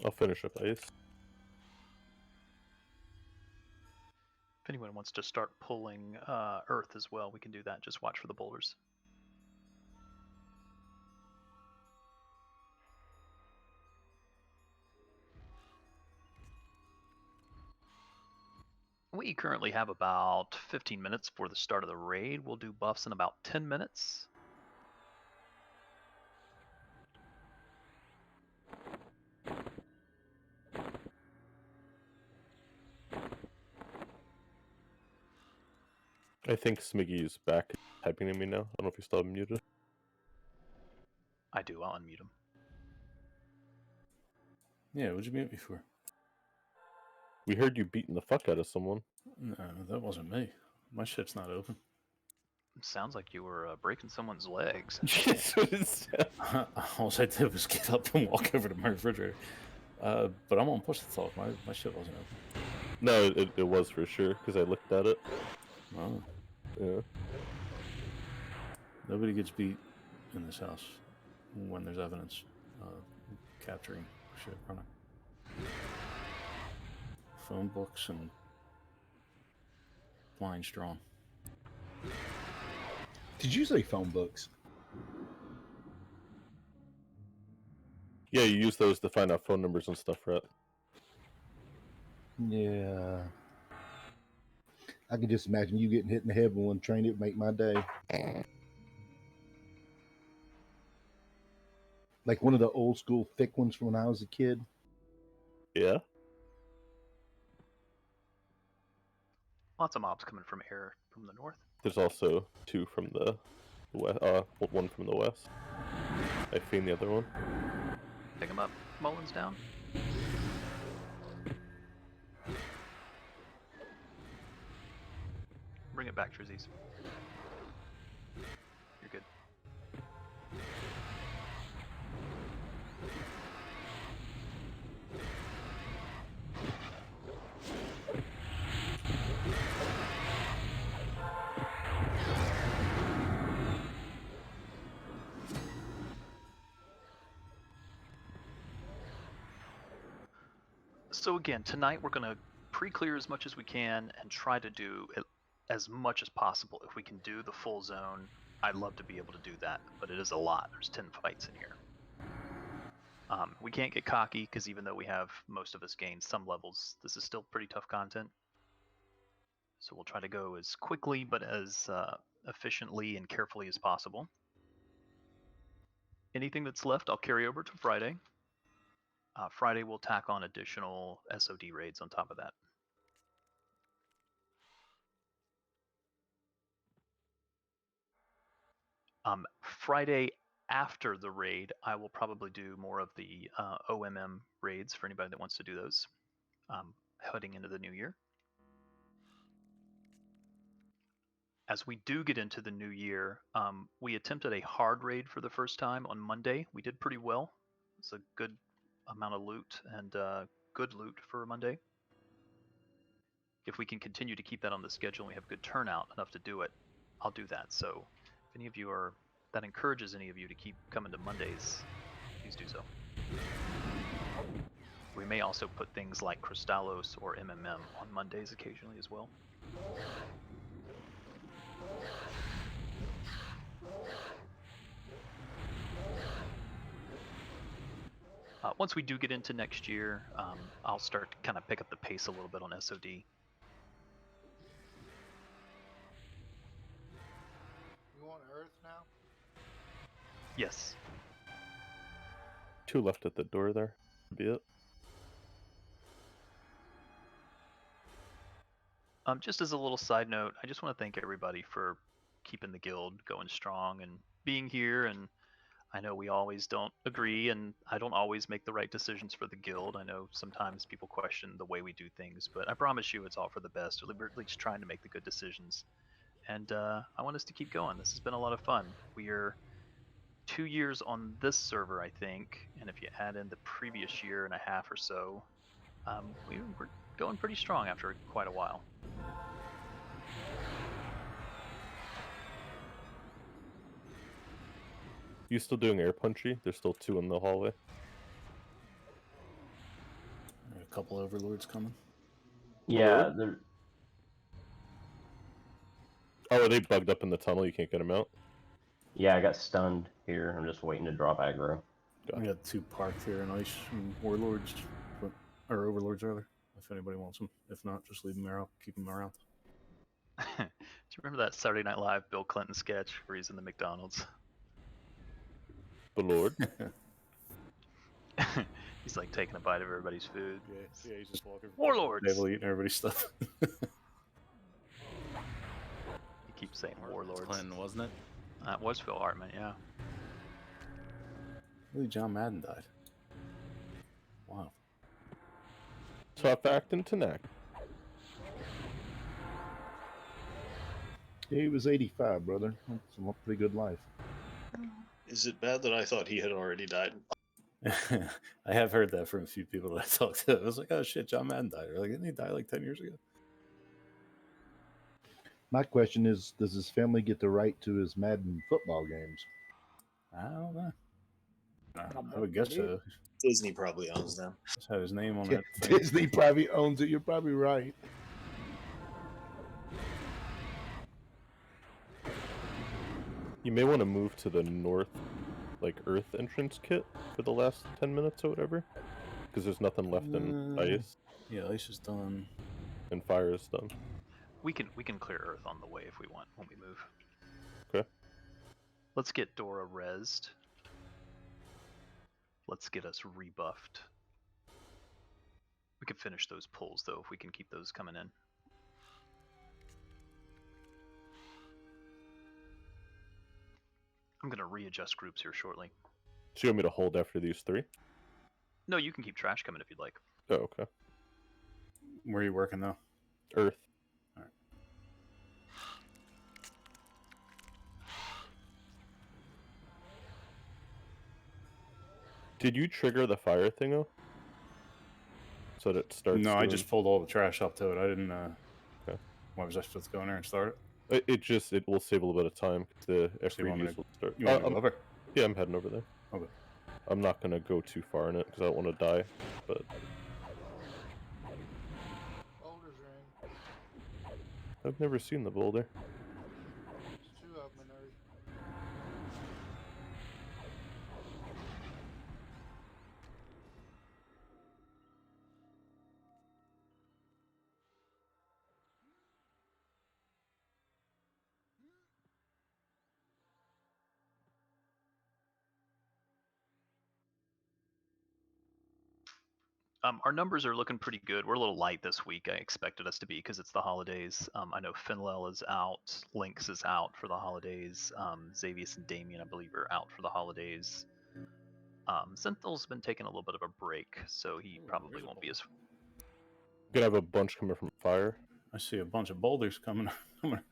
I'll finish up ice. If anyone wants to start pulling earth as well, we can do that. Just watch for the boulders. We currently have about 15 minutes for the start of the raid. We'll do buffs in about 10 minutes. I think Smiggy's back typing to me now. I don't know if he's still muted. I do. I'll unmute him. Yeah, what'd you mute me for? We heard you beating the fuck out of someone. No, that wasn't me. My shit's not open. Sounds like you were breaking someone's legs. All I did was get up and walk over to my refrigerator. But I'm on push to talk. My shit wasn't open. No, it was for sure, because I looked at it. Oh. Yeah. Nobody gets beat in this house when there's evidence capturing shit running. Phone books and lines drawn. Did you say phone books? Yeah, you use those to find out phone numbers and stuff, right? Yeah. I can just imagine you getting hit in the head with one train. It would make my day. Like one of the old school thick ones from when I was a kid. Yeah. Lots of mobs coming from air from the north. There's also two from the west. One from the west. I fiend the other one. Pick him up. Mullins down. Bring it back, Trizzies. You're good. So again, tonight we're going to pre-clear as much as we can and try to do it as much as possible. If we can do the full zone, I'd love to be able to do that, but it is a lot. There's 10 fights in here. We can't get cocky because even though we have most of us gained some levels, this is still pretty tough content. So we'll try to go as quickly but as efficiently and carefully as possible. Anything that's left, I'll carry over to Friday. Friday we'll tack on additional SOD raids on top of that. Friday after the raid, I will probably do more of the OMM raids for anybody that wants to do those, heading into the new year. As we do get into the new year, we attempted a hard raid for the first time on Monday. We did pretty well. It's a good amount of loot and good loot for Monday. If we can continue to keep that on the schedule and we have good turnout enough to do it, I'll do that. So if any of you are, that encourages any of you to keep coming to Mondays, please do so. We may also put things like Crystallos or MMM on Mondays occasionally as well. Once we do get into next year, I'll start to kind of pick up the pace a little bit on SOD. You want Earth now? Yes. Two left at the door there. Be it. Just as a little side note, I just want to thank everybody for keeping the guild going strong and being here. And I know we always don't agree, and I don't always make the right decisions for the guild. I know sometimes people question the way we do things, but I promise you it's all for the best. We're at least trying to make the good decisions. And I want us to keep going. This has been a lot of fun. We are 2 years on this server, I think, and if you add in the previous year and a half or so, we're going pretty strong after quite a while. You still doing air punchy? There's still two in the hallway. couple overlords coming. Yeah, Lord? they're, Oh, are they bugged up in the tunnel? You can't get them out? yeah, I got stunned here. I'm just waiting to drop aggro. We got 2 parked here in ice and warlords, or overlords rather. If anybody wants them, if not, just leave them there. I'll keep them around. Do you remember that Saturday Night Live Bill Clinton sketch where he's in the McDonald's? The Lord? He's like taking a bite of everybody's food. Yeah, he's just walking. Warlords! Table eating everybody's stuff. He keeps saying warlords. Clinton, wasn't it? That was Phil Hartman, yeah. Really, John Madden died. Wow. Tough acting tonight. He was 85, brother. That's a pretty good life. Is it bad that I thought he had already died? I have heard that from a few people that I talked to. I was like, oh shit, John Madden died. They're like, didn't he die like 10 years ago? My question is, does his family get the right to his Madden football games? I don't know. I would guess so. Disney probably owns them. Just had his name on that thing. Disney probably owns it. You're probably right. You may want to move to the north, like, Earth entrance kit for the last 10 minutes or whatever. Because there's nothing left in ice, Yeah, ice is done. and fire is done. We can clear Earth on the way if we want when we move. Okay. Let's get Dora rezzed. Let's get us rebuffed. We can finish those pulls though if we can keep those coming in. I'm gonna readjust groups here shortly. So you want me to hold after these 3? No, you can keep trash coming if you'd like. Oh, okay. Where are you working though? Earth. Alright. Did you trigger the fire thingo? So that it starts. No, I doing- just pulled all the trash up to it. I didn't. Okay. Why was I supposed to go in there and start it? It will save a little bit of time. The you want me FPVs to- will start. You want me to go over? Yeah, I'm heading over there. Okay. I'm not gonna go too far in it because I don't want to die. But Boulders are in. I've never seen the boulder. There's 2 of them in Earth. Our numbers are looking pretty good. We're a little light this week. I expected us to be because it's the holidays. I know Finlel is out, Lynx is out for the holidays. Xavius and Damien, I believe, are out for the holidays. Sentinel's been taking a little bit of a break, so he probably won't be as. Gonna have a bunch coming from fire. I see a bunch of boulders coming around.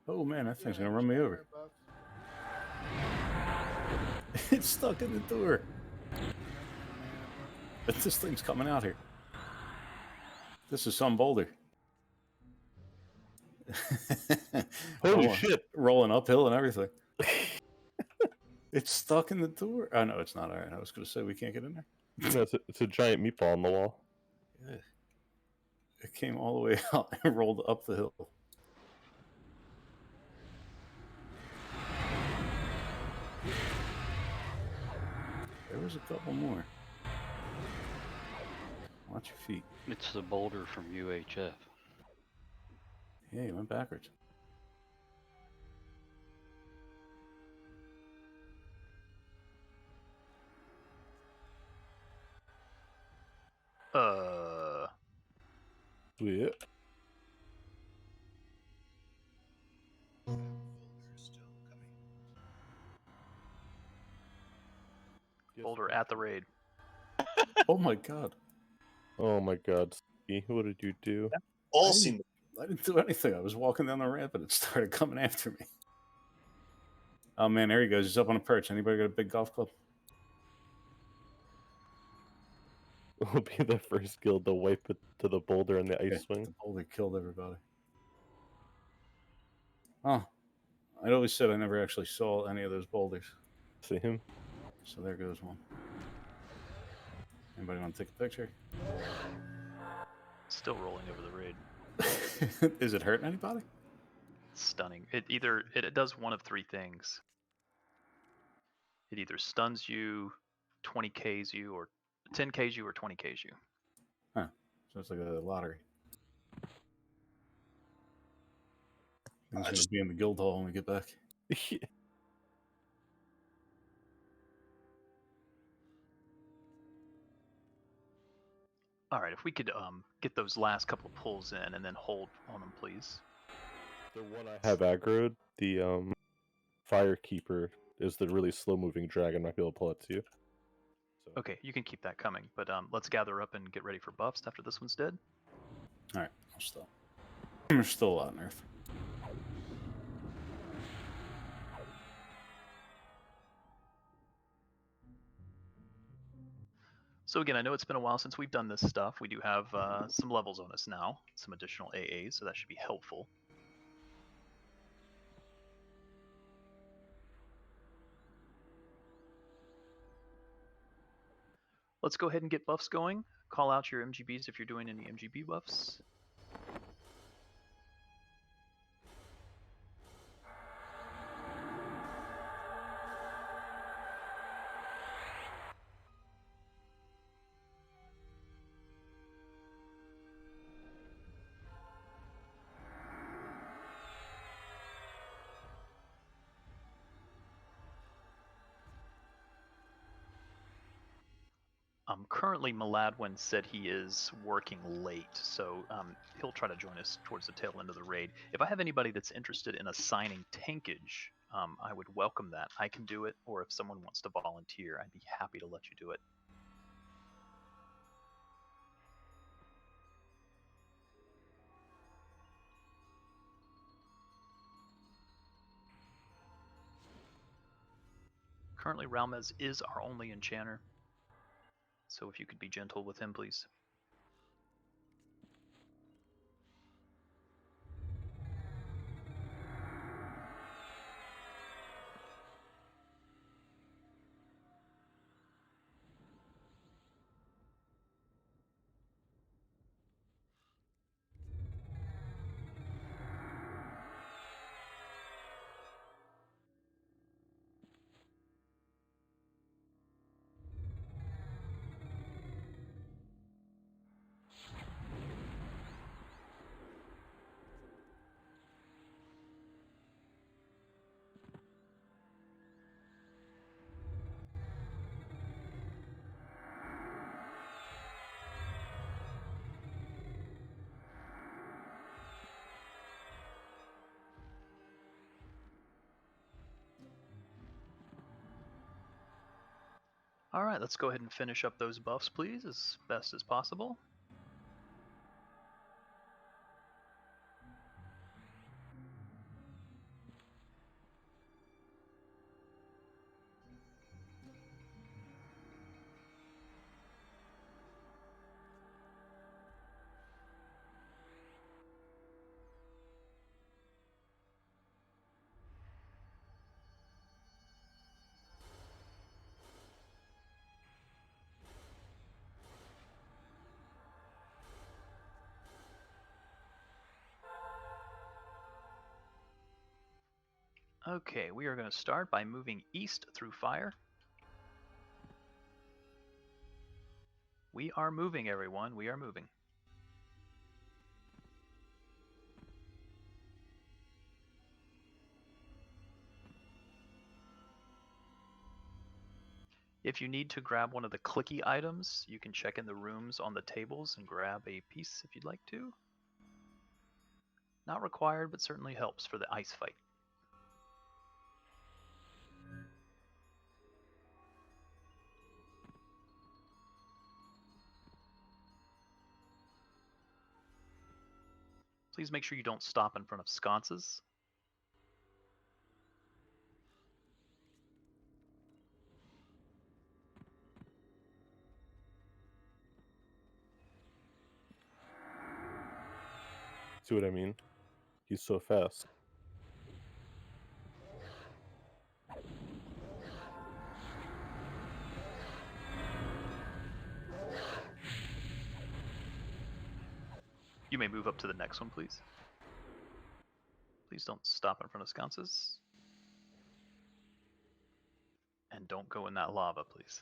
Oh man, that thing's gonna run me over. Buff. It's stuck in the door. But this thing's coming out here. This is some boulder. Holy Rolling- shit! Rolling uphill and everything. It's stuck in the door. Oh no, it's not. All right, I was gonna say we can't get in there. No, it's a giant meatball on the wall. Yeah. It came all the way out and rolled up the hill. There was a couple more. Watch your feet. It's the boulder from UHF. Yeah, you went backwards. Yeah. Boulder at the raid. Oh my god. Oh my god, Stevie, what did you do? All seem I didn't do anything. I was walking down the ramp and it started coming after me. Oh man, there he goes. He's up on a perch. Anybody got a big golf club? We'll be the first guild to wipe it to the boulder and the ice Yeah, swing. the boulder killed everybody. Oh, I'd always said I never actually saw any of those boulders. See him? So there goes one. Anybody want to take a picture? Still rolling over the raid. Is it hurting anybody? Stunning. It does one of three things. It either stuns you, 20Ks you, or 10Ks you, or 20Ks you. Huh. So it's like a lottery. I'm just going to be in the guild hall when we get back. All right, if we could get those last couple of pulls in and then hold on them, please. The one I have aggroed, the Firekeeper is the really slow-moving dragon. Might be able to pull it to you. So. Okay, you can keep that coming, but let's gather up and get ready for buffs after this one's dead. Alright, I'll stop. There's still a lot on Earth. So again, I know it's been a while since we've done this stuff. We do have some levels on us now, some additional AAs, so that should be helpful. Let's go ahead and get buffs going. Call out your MGBs if you're doing any MGB buffs. Currently, Maladwin said he is working late, so he'll try to join us towards the tail end of the raid. If I have anybody that's interested in assigning tankage, I would welcome that. I can do it, or if someone wants to volunteer, I'd be happy to let you do it. Currently, Ralmez is our only enchanter, so if you could be gentle with him, please. All right, let's go ahead and finish up those buffs, please, as best as possible. Okay, we are going to start by moving east through fire. We are moving, everyone. We are moving. If you need to grab one of the clicky items, you can check in the rooms on the tables and grab a piece if you'd like to. Not required, but certainly helps for the ice fight. Please make sure you don't stop in front of sconces. See what I mean? He's so fast. You may move up to the next one, please. Please don't stop in front of sconces. And don't go in that lava, please.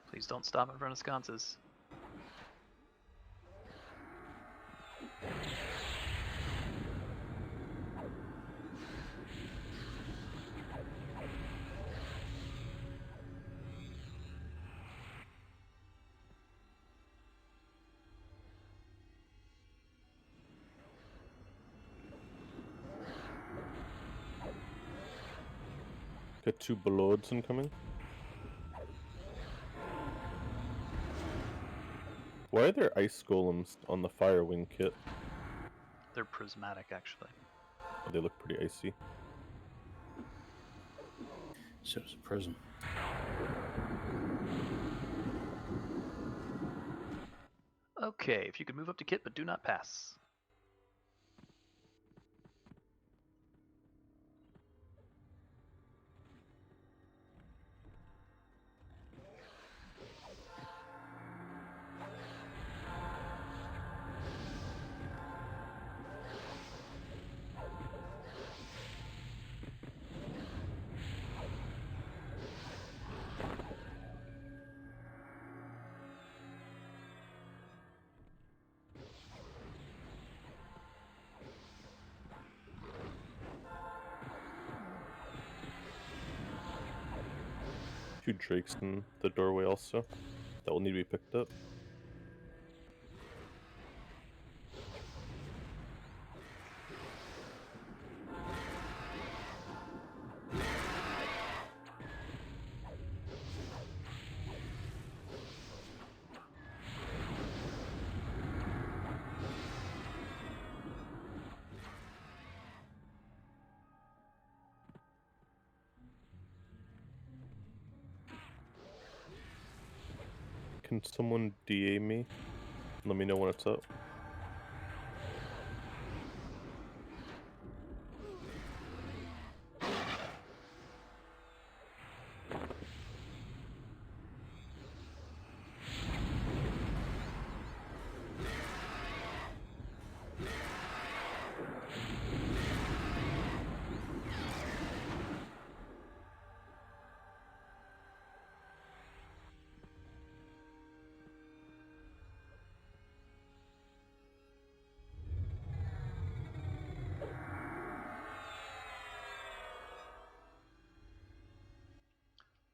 Please don't stop in front of sconces. Got 2 Blods incoming. Why are there ice golems on the Firewing kit? They're prismatic, actually. Oh, they look pretty icy. So it's a prison. Okay, if you could move up to kit, but do not pass. Two drakes in the doorway also. That will need to be picked up. Can someone DA me? Let me know when it's up.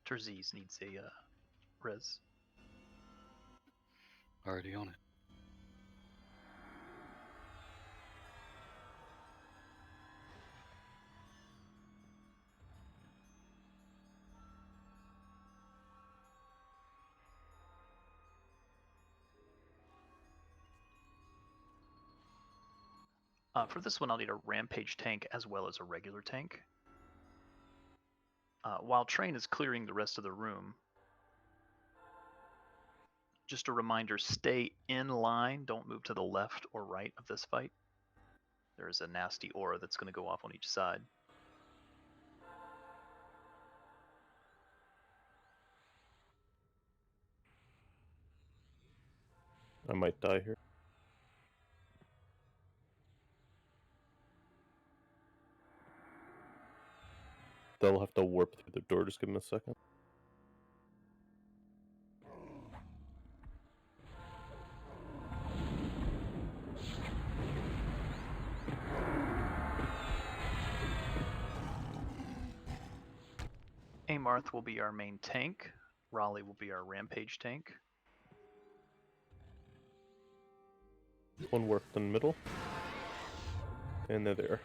Terziz needs a res. Already on it. For this one, I'll need a rampage tank as well as a regular tank. While Train is clearing the rest of the room, just a reminder, stay in line. Don't move to the left or right of this fight. There is a nasty aura that's going to go off on each side. I might die here. They'll have to warp through the door. Just give them a second. Marth will be our main tank. Raleigh will be our rampage tank. One worked in the middle. And they're there.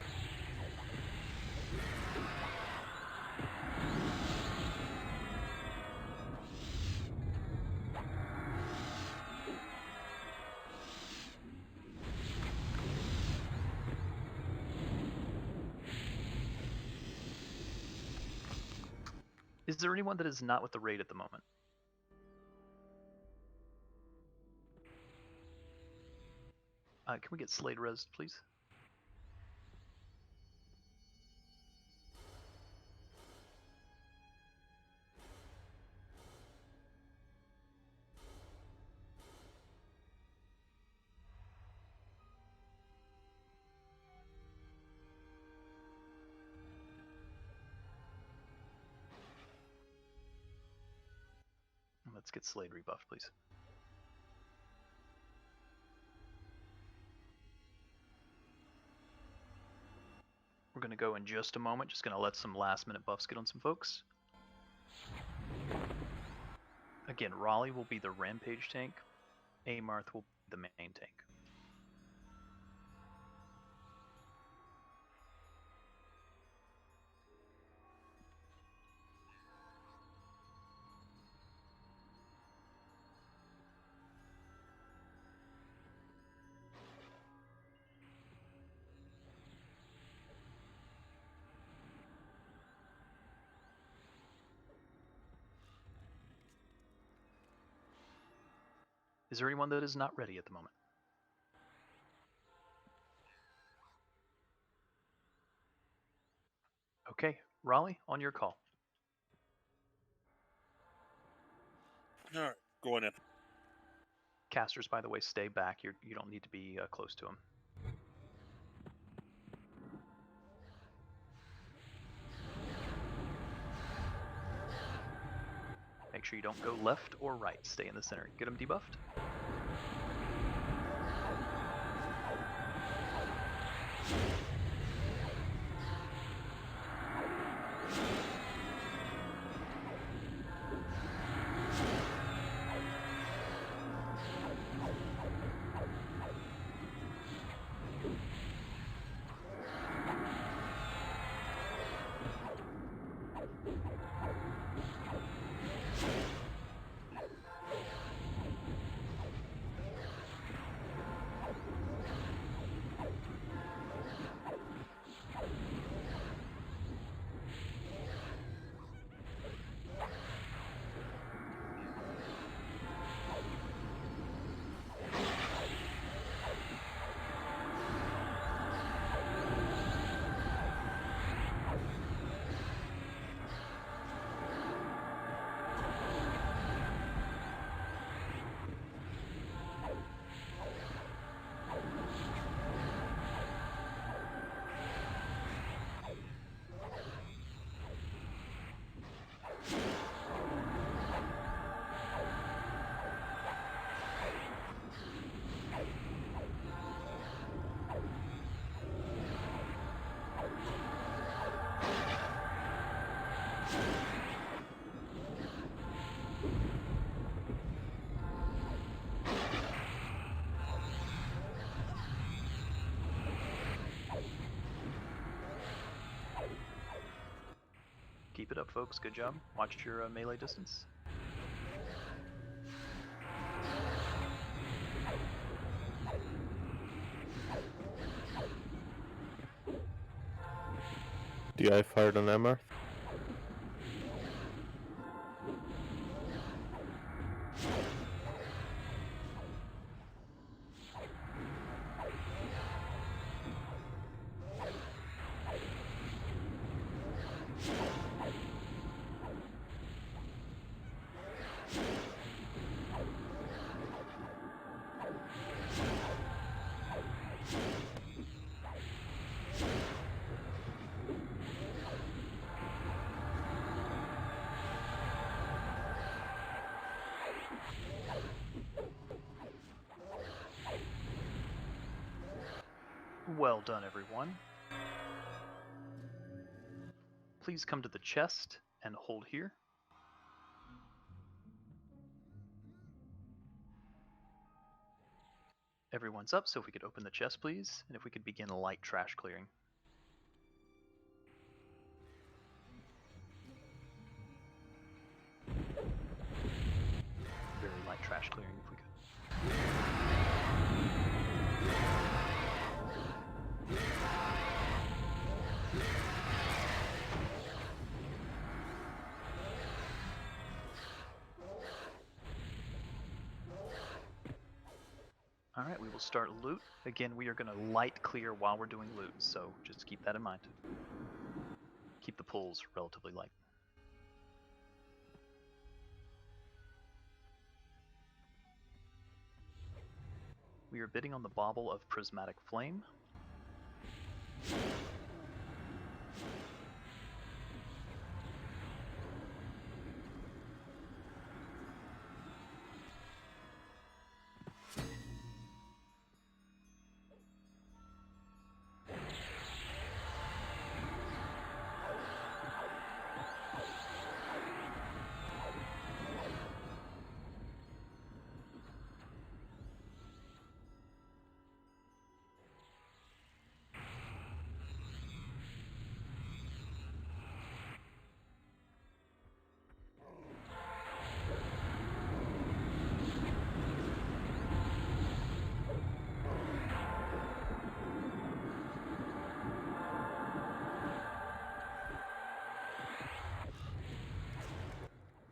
Is there anyone that is not with the raid at the moment? Can we get Slade res, please? Let's get Slade rebuffed, please. We're going to go in just a moment. Just going to let some last-minute buffs get on some folks. Again, Raleigh will be the rampage tank. Amarth will be the main tank. Is there anyone that is not ready at the moment? Okay, Raleigh, on your call. All right, going in. Casters, by the way, stay back. You don't need to be close to them. Make sure you don't go left or right. Stay in the center. Get them debuffed. Keep it up, folks. Good job. Watch your melee distance. DI fired on Amarth. Well done, everyone. Please come to the chest and hold here. Everyone's up, so if we could open the chest, please, and if we could begin light trash clearing. Very light trash clearing, if we could. Alright, we will start loot. Again, we are going to light clear while we're doing loot, so just keep that in mind. Keep the pulls relatively light. We are bidding on the bauble of Prismatic Flame.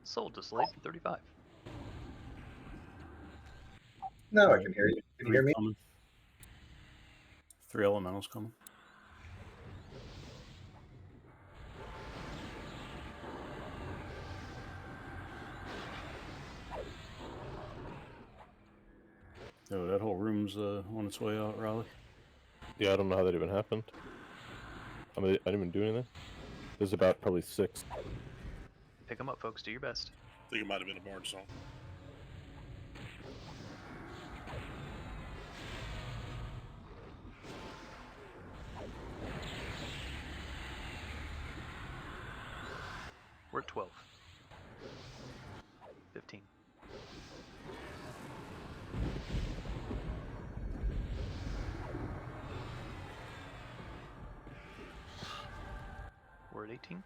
Sold to Slade for 35. Now I can hear you. Can you hear me? Coming. 3 elementals coming. Oh, that whole room's on its way out, Raleigh. Yeah, I don't know how that even happened. I mean, I didn't even do anything. There's about probably 6. Pick them up, folks. Do your best. I think it might have been a barn song. We're at 12. 15. We're at 18.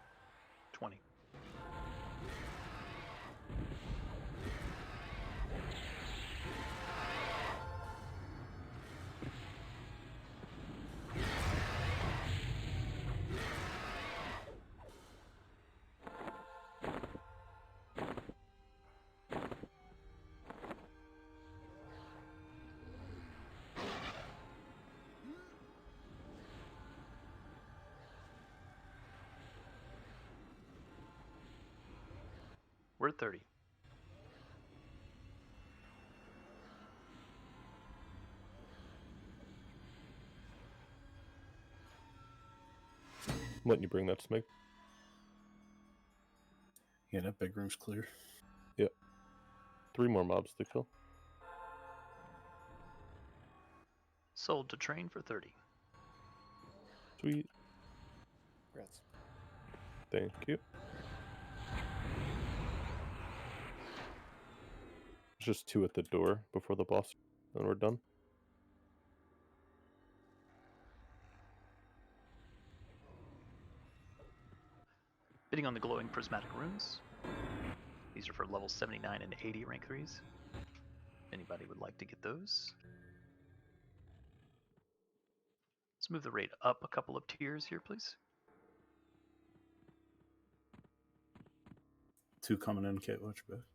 20. We're at 30. I'm letting you bring that snake. Yeah, that big room's clear. Yep. 3 more mobs to kill. Sold to train for 30. Sweet. Congrats. Thank you. Just 2 at the door before the boss, and we're done. Bidding on the glowing prismatic runes. These are for level 79 and 80 rank 3s. If anybody would like to get those. Let's move the rate up a couple of tiers here, please. 2 coming in, Kate, watch your back.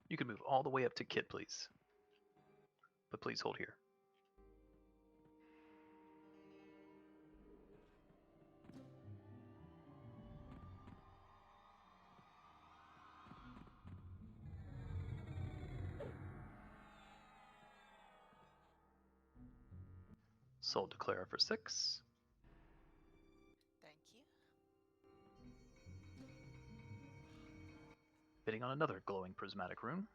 You can move all the way up to Kit, please. But please hold here. Sold to Clara for 6. Thank you. Bidding on another glowing prismatic rune.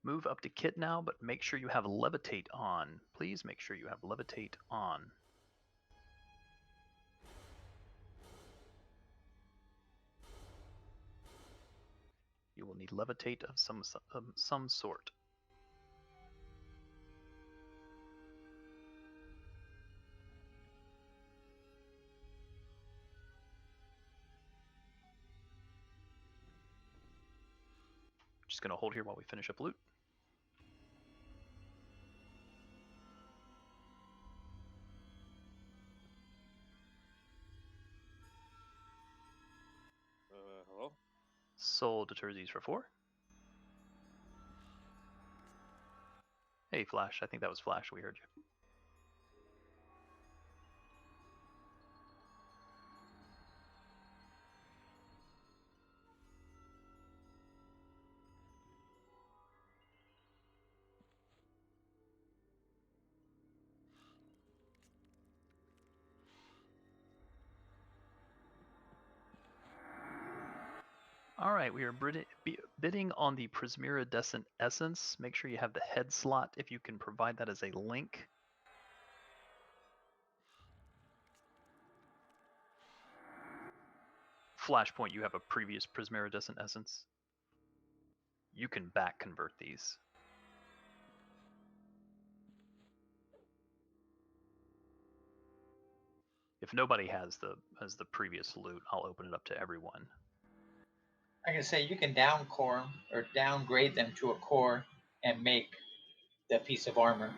Move up to kit now, but make sure you have levitate on. Please make sure you have levitate on. You will need levitate of some sort. Just gonna hold here while we finish up loot. Hello? Soul Deterzies for 4. Hey, Flash. I think that was Flash. We heard you. All right, we are bidding on the Prismiridescent Essence. Make sure you have the head slot if you can provide that as a link. Flashpoint, you have a previous Prismiridescent Essence. You can back convert these. If nobody has the previous loot, I'll open it up to everyone. I can say you can down core or downgrade them to a core and make the piece of armor.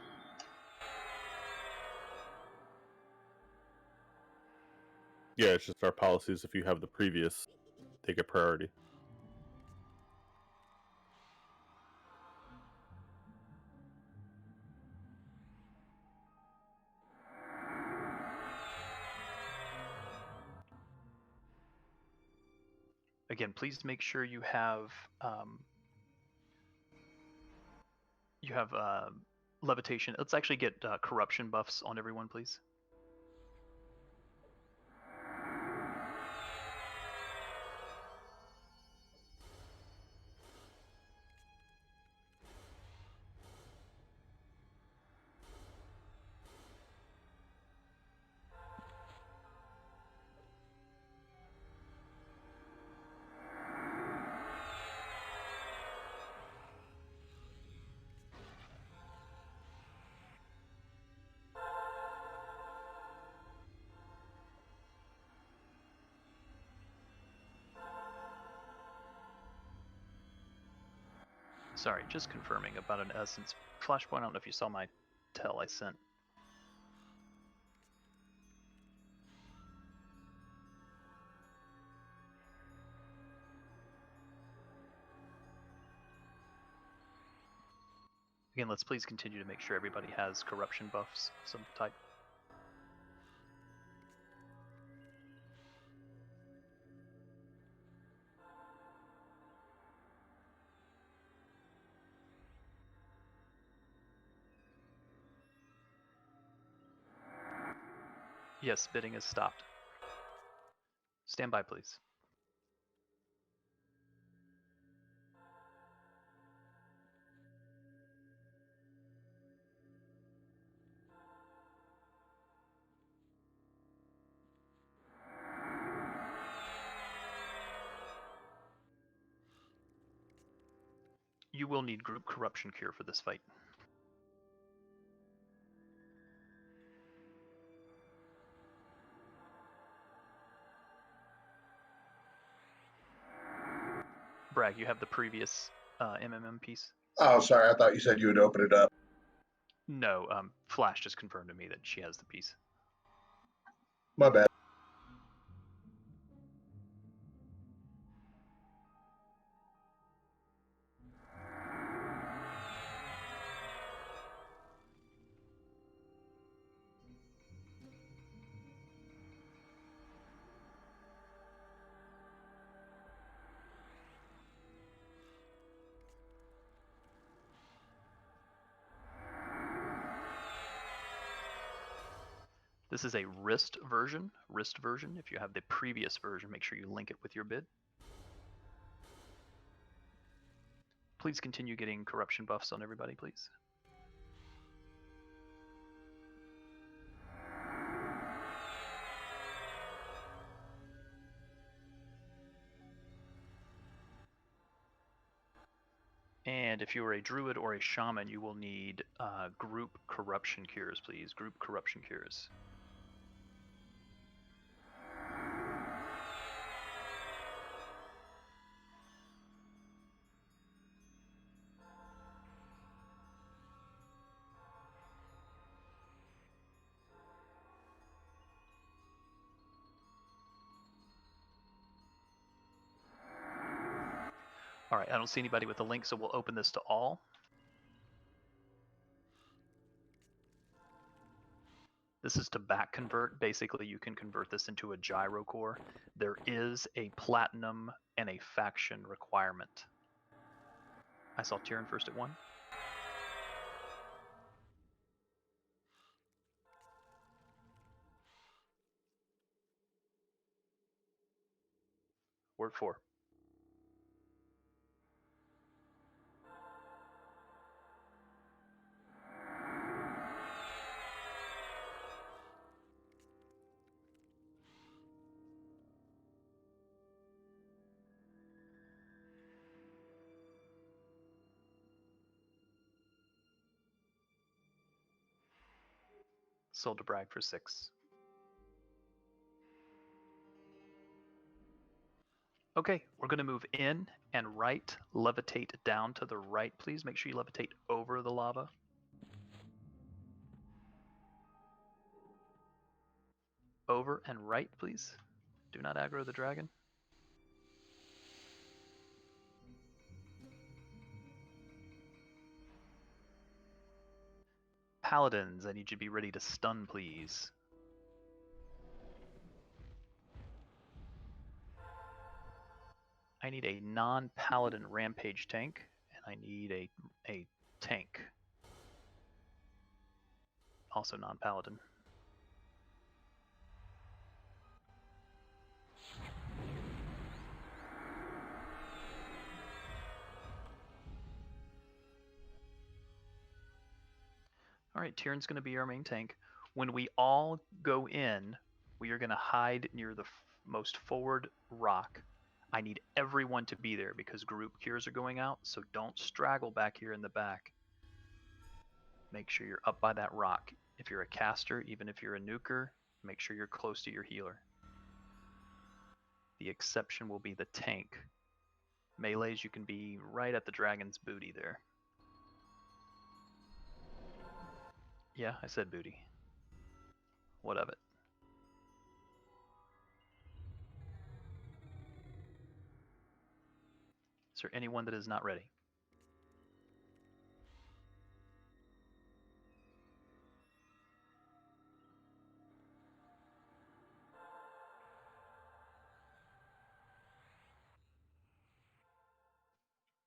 Yeah, it's just our policies. If you have the previous, they get priority. Again, please make sure you have levitation. Let's actually get corruption buffs on everyone, please. Sorry, just confirming about an essence. Flashpoint, I don't know if you saw my tell I sent. Again, let's please continue to make sure everybody has corruption buffs of some type. Yes, bidding is stopped. Stand by, please. You will need group corruption cure for this fight. Bragg, you have the previous MMM piece? Oh, sorry. I thought you said you would open it up. No, Flash just confirmed to me that she has the piece. My bad. This is a wrist version. Wrist version. If you have the previous version, make sure you link it with your bid. Please continue getting corruption buffs on everybody, please. And if you are a druid or a shaman, you will need group corruption cures, please. Group corruption cures. All right, I don't see anybody with a link, so we'll open this to all. This is to back convert. Basically, you can convert this into a gyro core. There is a platinum and a faction requirement. I saw Tyrion first at 1. Word 4. Sold to brag for 6. Okay, we're going to move in and right, levitate down to the right, please. Make sure you levitate over the lava. Over and right, please. Do not aggro the dragon. Paladins, I need you to be ready to stun, please. I need a non-paladin rampage tank, and I need a tank. Also non-paladin. Alright, Tyrion's going to be our main tank. When we all go in, we are going to hide near the most forward rock. I need everyone to be there because group cures are going out, so don't straggle back here in the back. Make sure you're up by that rock. If you're a caster, even if you're a nuker, make sure you're close to your healer. The exception will be the tank. Melees, you can be right at the dragon's booty there. Yeah, I said booty. What of it? Is there anyone that is not ready?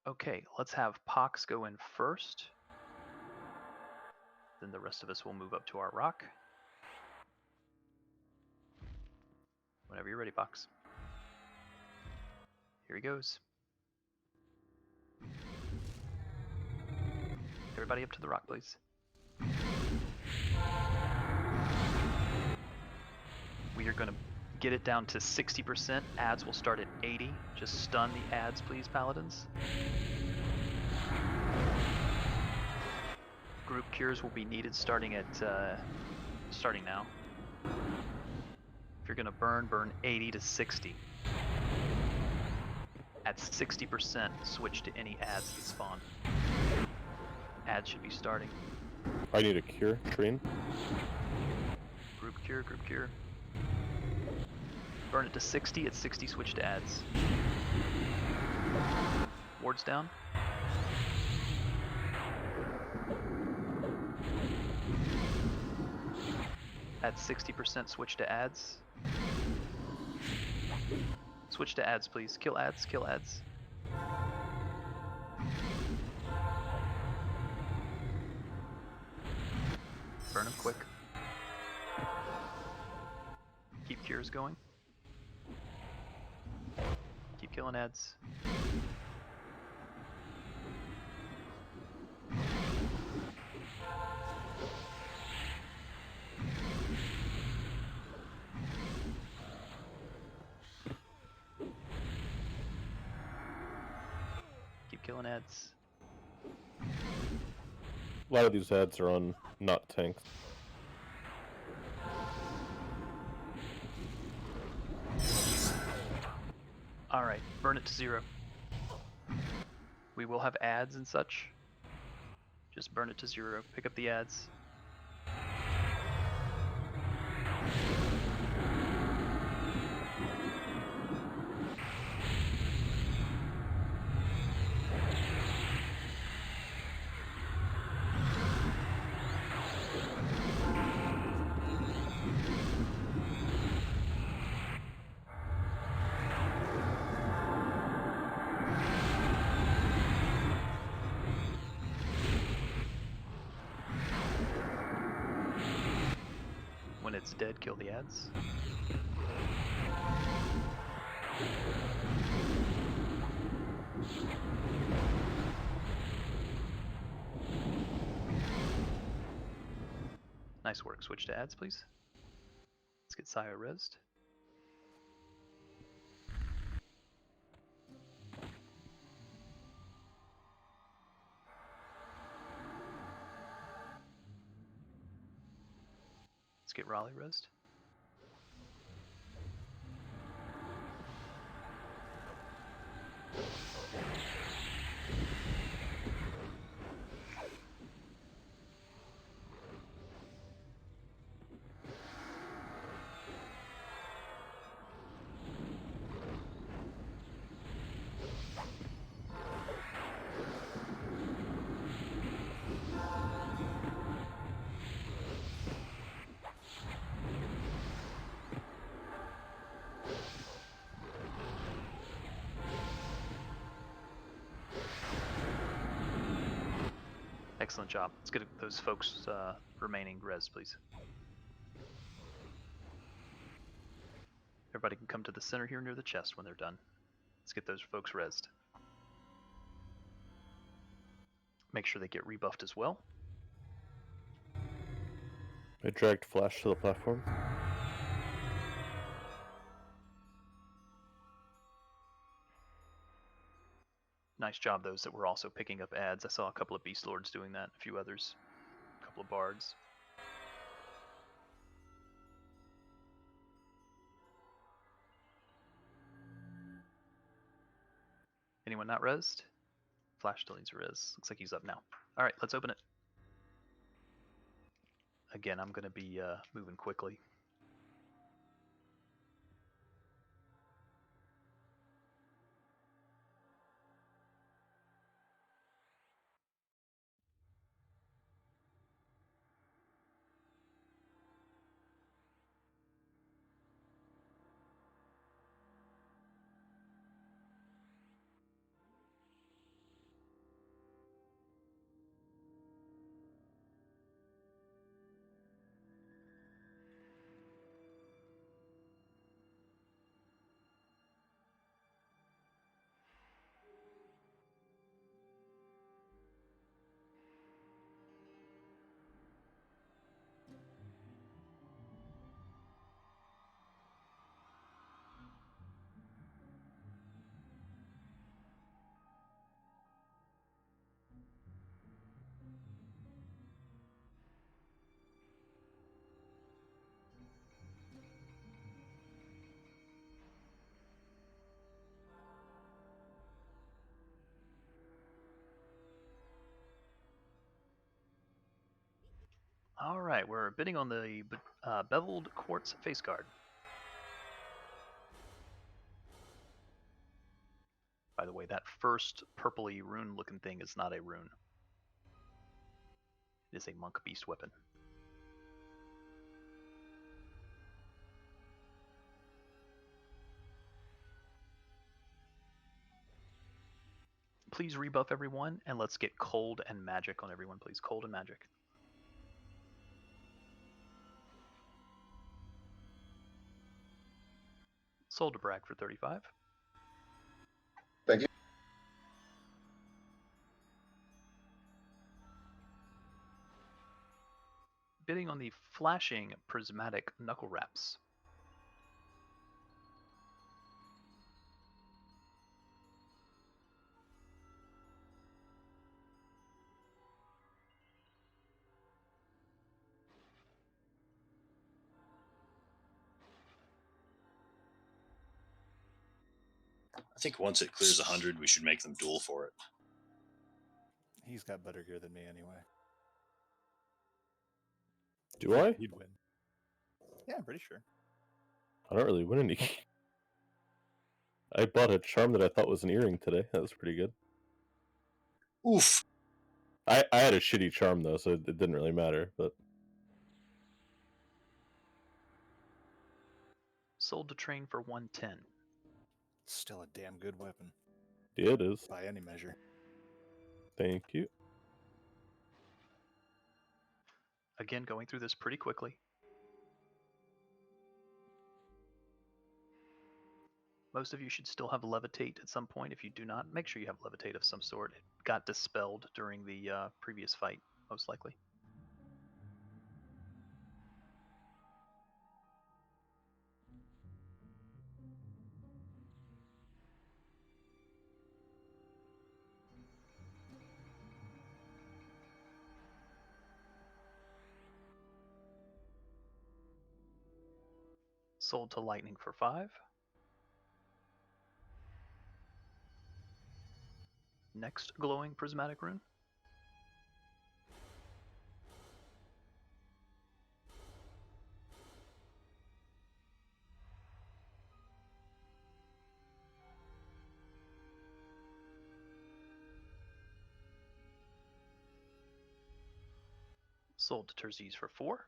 Okay, let's have Pox go in first. Then the rest of us will move up to our rock. Whenever you're ready, Pox. Here he goes. Everybody up to the rock, please. We are going to get it down to 60%. Ads will start at 80. Just stun the ads, please, Paladins. Group cures will be needed starting now. If you're going to burn 80 to 60. At 60%, switch to any ads that spawn. Ads should be starting. I need a cure, train. Group cure, group cure. Burn it to 60, at 60 switch to ads. Wards down. At 60% switch to ads. Switch to ads, please. Kill ads, kill ads. Burn them quick. Cure's going. Keep killing ads. Keep killing ads. A lot of these ads are on not tanks. Alright, burn it to 0. We will have ads and such. Just burn it to 0. Pick up the ads. When it's dead, kill the ads. Nice work. Switch to ads, please. Let's get Sio rezzed. Let's get Raleigh rezzed. Excellent job. Let's get those folks remaining res, please. Everybody can come to the center here near the chest when they're done. Let's get those folks rezzed. Make sure they get rebuffed as well. I dragged Flash to the platform. Nice job, those that were also picking up ads. I saw a couple of Beast Lords doing that, a few others, a couple of Bards. Anyone not rezzed? Flash still needs a res. Looks like he's up now. All right, let's open it. Again, I'm going to be moving quickly. All right, we're bidding on the beveled quartz face guard. By the way, that first purpley rune looking thing is not a rune. It is a monk beast weapon. Please rebuff everyone, and let's get cold and magic on everyone, please. Cold and magic. Sold to Bragg for 35. Thank you. Bidding on the flashing prismatic knuckle wraps. I think once it clears 100, we should make them duel for it. He's got better gear than me anyway. Do I? He'd win. Yeah, I'm pretty sure. I don't really win any. I bought a charm that I thought was an earring today. That was pretty good. Oof. I had a shitty charm though, so it didn't really matter. But Sold to Train for 110. Still a damn good weapon. yeah, it is. By any measure. Thank you. Again, going through this pretty quickly. Most of you should still have Levitate at some point. If you do not, make sure you have Levitate of some sort. It got dispelled during the previous fight, most likely. Sold to Lightning for 5. Next glowing prismatic rune. Sold to Terzies for 4.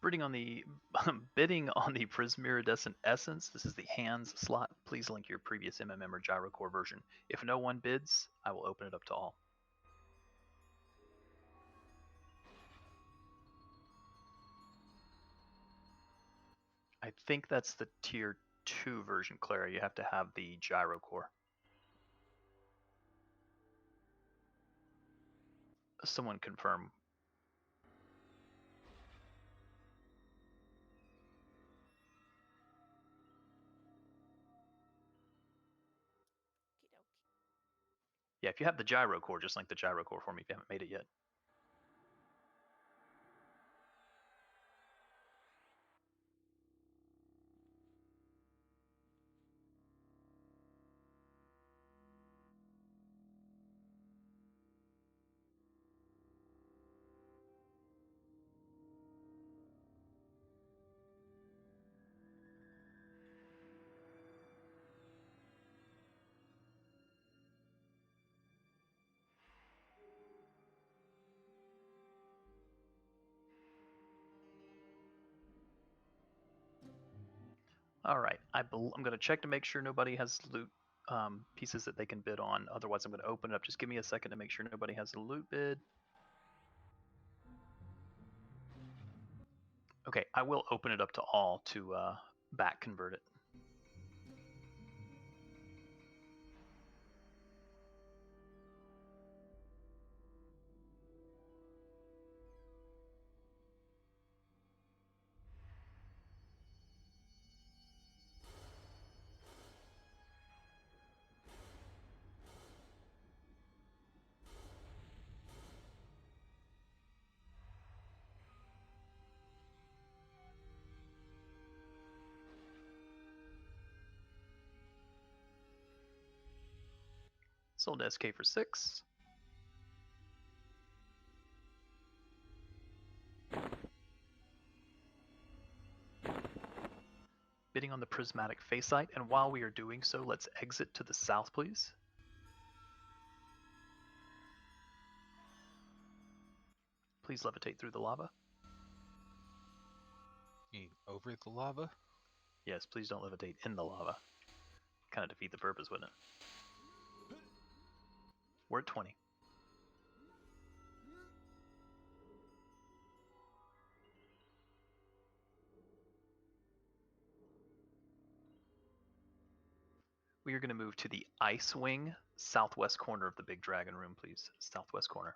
Bidding on the Prismiridescent Essence. This is the hands slot. Please link your previous MMM or Gyrocore version. If no one bids, I will open it up to all. I think that's the tier 2 version, Clara. You have to have the Gyrocore. Someone confirm. Yeah, if you have the Gyrocore, just link the Gyrocore for me if you haven't made it yet. All right, I'm going to check to make sure nobody has loot pieces that they can bid on. Otherwise, I'm going to open it up. Just give me a second to make sure nobody has a loot bid. Okay, I will open it up to all to back convert it. Sold to SK for 6. Bidding on the prismatic facite, and while we are doing so, let's exit to the south, please. Please levitate through the lava. You mean over the lava? Yes, please don't levitate in the lava. Kind of defeat the purpose, wouldn't it? We're at 20. We are going to move to the ice wing, southwest corner of the big dragon room, please. Southwest corner.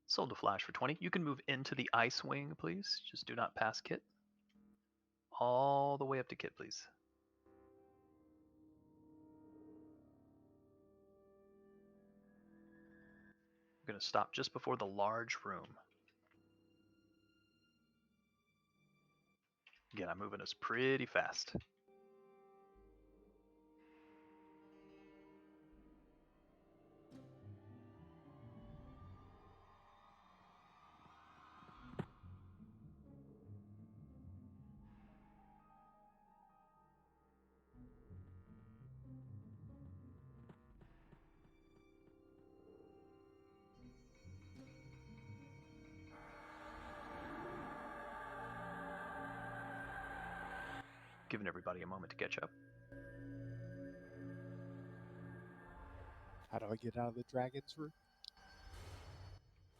Sold a flash for 20. You can move into the ice wing, please. Just do not pass kit. All the way up to kit, please. I'm going to stop just before the large room. Again, I'm moving us pretty fast. Giving everybody a moment to catch up. How do I get out of the dragon's room?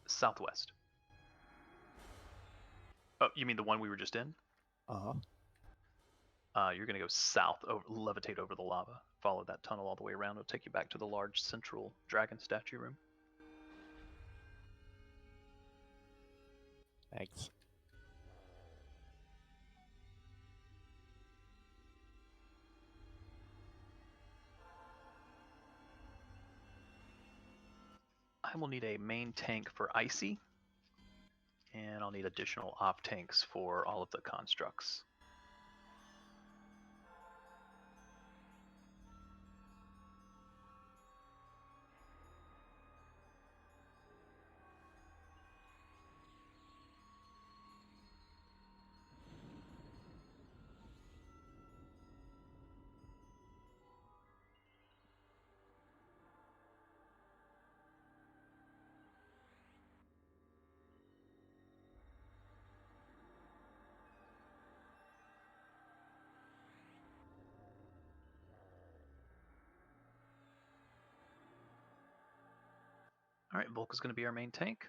Southwest. Oh, you mean the one we were just in? You're going to go south, levitate over the lava. Follow that tunnel all the way around. It'll take you back to the large central dragon statue room. Thanks. I will need a main tank for Icy, and I'll need additional op tanks for all of the constructs. All right, Volk is going to be our main tank.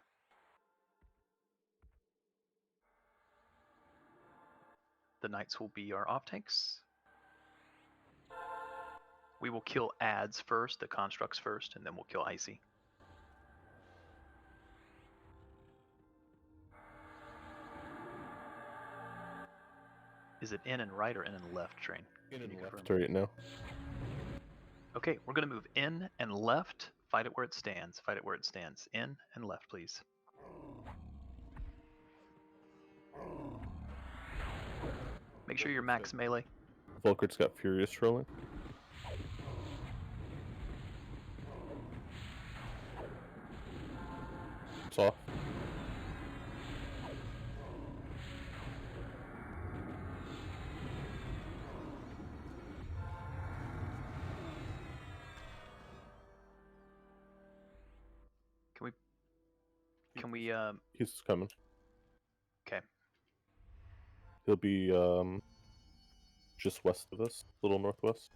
The Knights will be our op tanks. We will kill ads first, the constructs first, and then we'll kill Icy. Is it in and right or in and left, Train? In Can and you left confirm? right now. Okay, we're going to move in and left. Fight it where it stands. Fight it where it stands. In and left, please. Make sure you're max melee. Volkert's got Furious rolling. It's off. Can we He's coming. Okay. He'll be just west of us, a little northwest.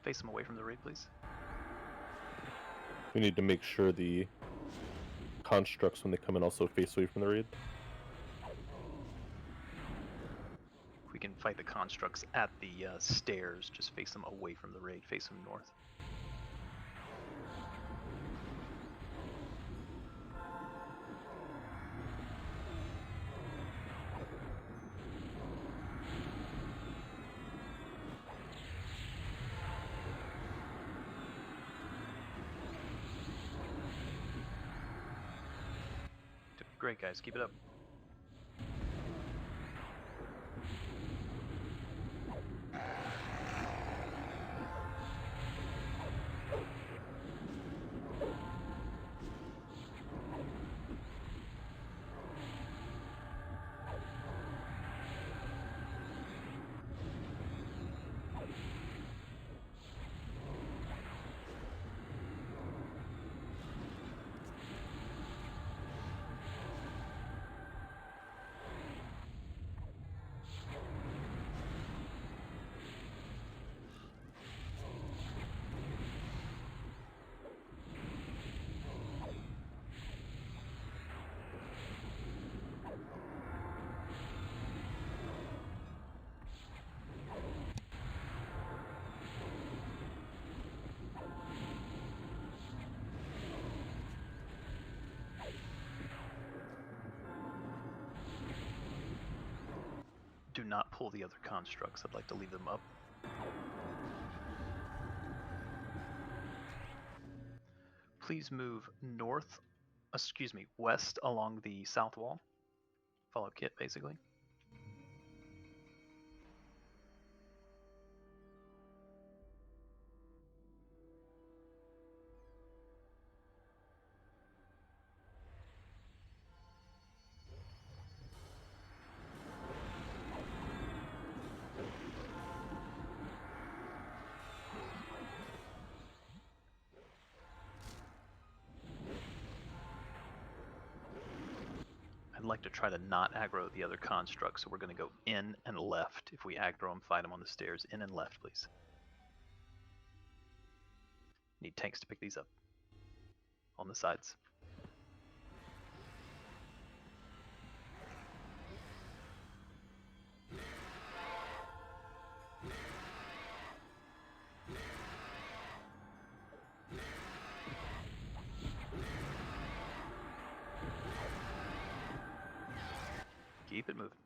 Face him away from the raid, please. We need to make sure the constructs, when they come in, also face away from the raid. If we can fight the constructs at the stairs, just face them away from the raid. Face them north. Great, guys. Keep it up. Do not pull the other constructs. I'd like to leave them up. Please move west along the south wall. Follow Kit, basically. I'd like to try to not aggro the other constructs, so we're going to go in and left. If we aggro them, fight them on the stairs. In and left, please. Need tanks to pick these up. On the sides. Keep it moving.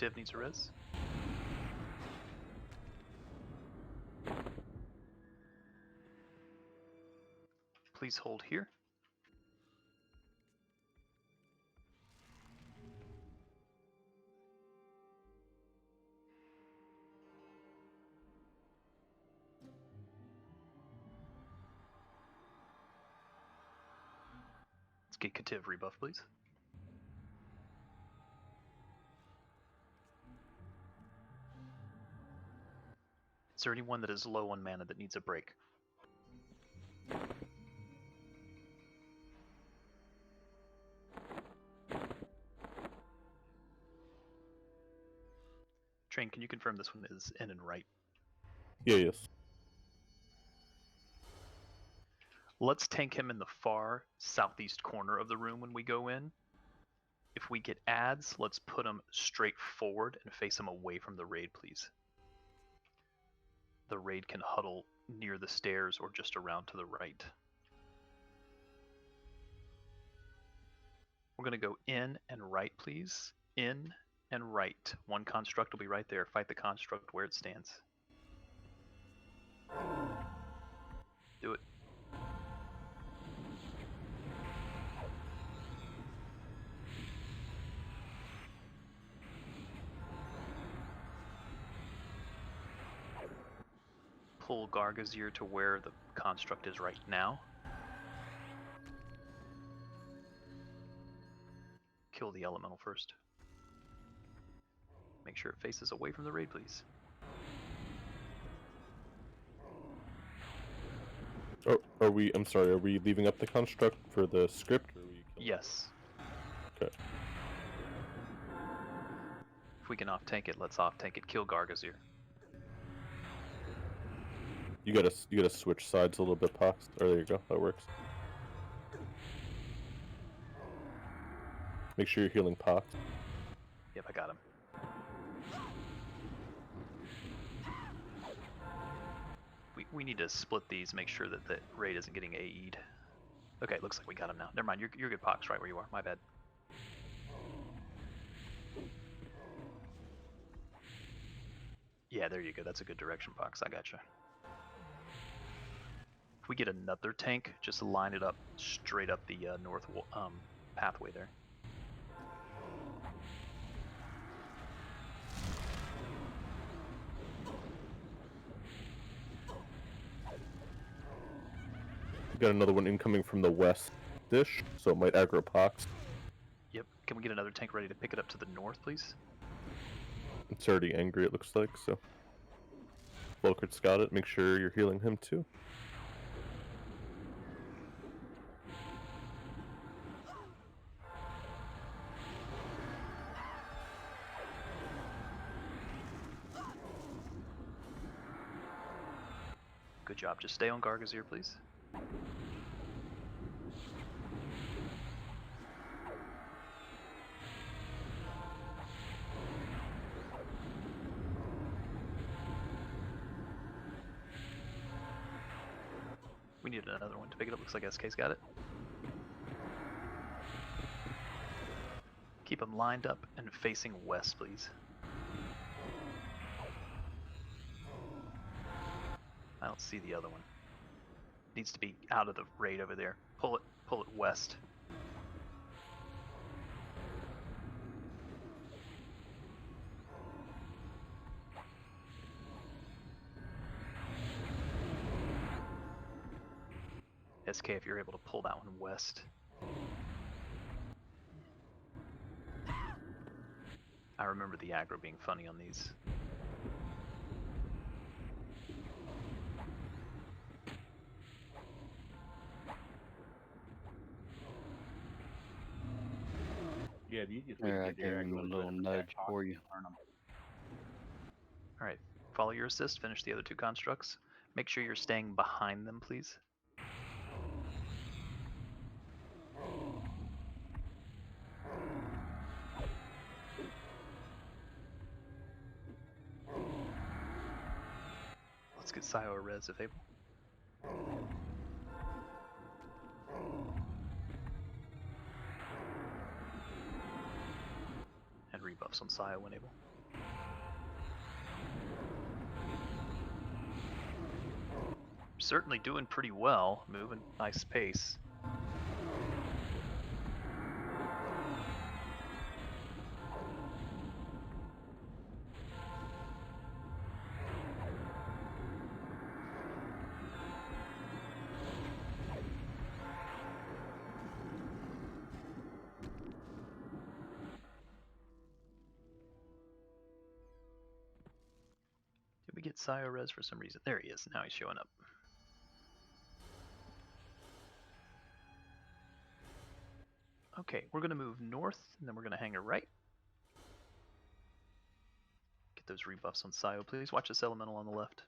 Kativ needs a res. Please hold here. Let's get Kativ rebuff, please. Is there anyone that is low on mana that needs a break? Train, can you confirm this one is in and right? Yeah, yes. Let's tank him in the far southeast corner of the room when we go in. If we get adds, let's put him straight forward and face him away from the raid, please. The raid can huddle near the stairs or just around to the right. We're going to go in and right, please. In and right. One construct will be right there. Fight the construct where it stands. Do it. Pull Gargazir to where the construct is right now. Kill the elemental first. Make sure it faces away from the raid, please. Oh, I'm sorry, are we leaving up the construct for the script, or are we killing Yes. it? Okay. If we can off-tank it, let's off-tank it. Kill Gargazir. You gotta switch sides a little bit, Pox. Oh, there you go. That works. Make sure you're healing Pox. Yep, I got him. We need to split these, make sure that the raid isn't getting AE'd. Okay, looks like we got him now. Never mind, you're good, Pox, right where you are. My bad. Yeah, there you go. That's a good direction, Pox. I gotcha. If we get another tank, just line it up straight up the north pathway there. Got another one incoming from the west dish, so it might aggro Pox. Yep. Can we get another tank ready to pick it up to the north, please? It's already angry, it looks like, so. Volkert's got it. Make sure you're healing him too. Good job. Just stay on Gargazir, please. We need another one to pick it up. Looks like SK's got it. Keep them lined up and facing west, please. I don't see the other one. Needs to be out of the raid over there. Pull it west. SK, if you're able to pull that one west. I remember the aggro being funny on these. Yeah, you just There, I gave him a little nudge for you. Alright, follow your assist, finish the other two constructs. Make sure you're staying behind them, please. Let's get Sio or Res if able. And rebuffs on Sio when able. Certainly doing pretty well, moving nice pace. Did we get Sio Res for some reason? There he is, now he's showing up. Okay, we're gonna move north, and then we're gonna hang a right. Get those rebuffs on Sio, please. Watch this elemental on the left.